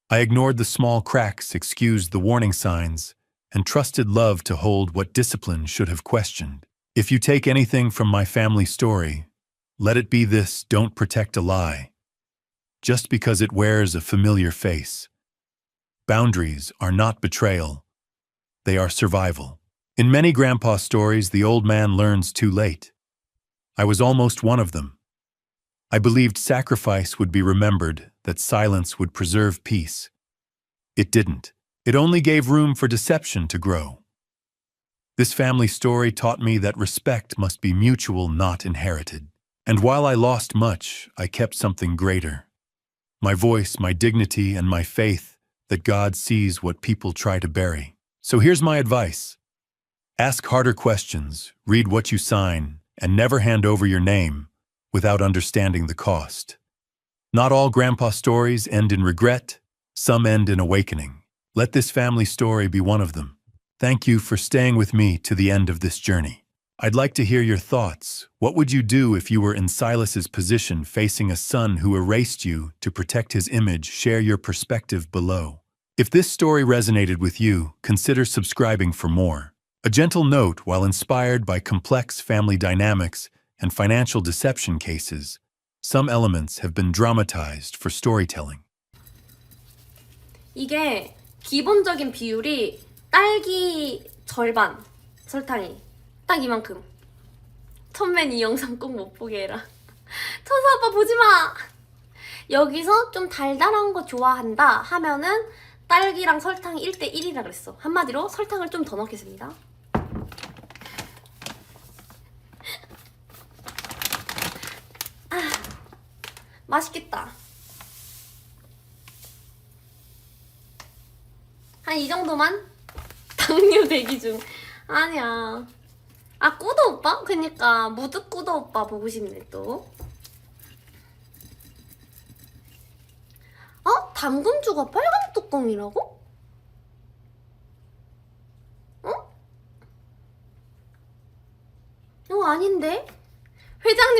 I ignored the small cracks, excused the warning signs, and trusted love to hold what discipline should have questioned. If you take anything from my family story, let it be this: don't protect a lie just because it wears a familiar face. Boundaries are not betrayal. They are survival. In many grandpa stories, the old man learns too late. I was almost one of them. I believed sacrifice would be remembered, that silence would preserve peace. It didn't. It only gave room for deception to grow. This family story taught me that respect must be mutual, not inherited. And while I lost much, I kept something greater. My voice, my dignity, and my faith that God sees what people try to bury. So here's my advice. Ask harder questions, read what you sign, and never hand over your name without understanding the cost. Not all grandpa stories end in regret, some end in awakening. Let this family story be one of them. Thank you for staying with me to the end of this journey. I'd like to hear your thoughts. What would you do if you were in Silas's position, facing a son who erased you to protect his image? Share your perspective below. If this story resonated with you, consider subscribing for more. A gentle note: while inspired by complex family dynamics and financial deception cases, some elements have been dramatized for storytelling. 이게 기본적인 비율이 딸기 절반 설탕이 딱 이만큼. 천맨 이 영상 꼭 못 보게 해라. 천사 오빠 보지마. 여기서 좀 달달한 거 좋아한다 하면은 딸기랑 설탕이 1대1이라 그랬어. 한마디로 설탕을 좀 더 넣겠습니다. 맛있겠다. 한 이 정도만? 당뇨 대기 중. 아니야. 아, 꾸더 오빠? 그니까 무드 꾸더 오빠 보고 싶네 또. 어? 담금주가 빨간 뚜껑이라고? 어? 이거 아닌데? 회장님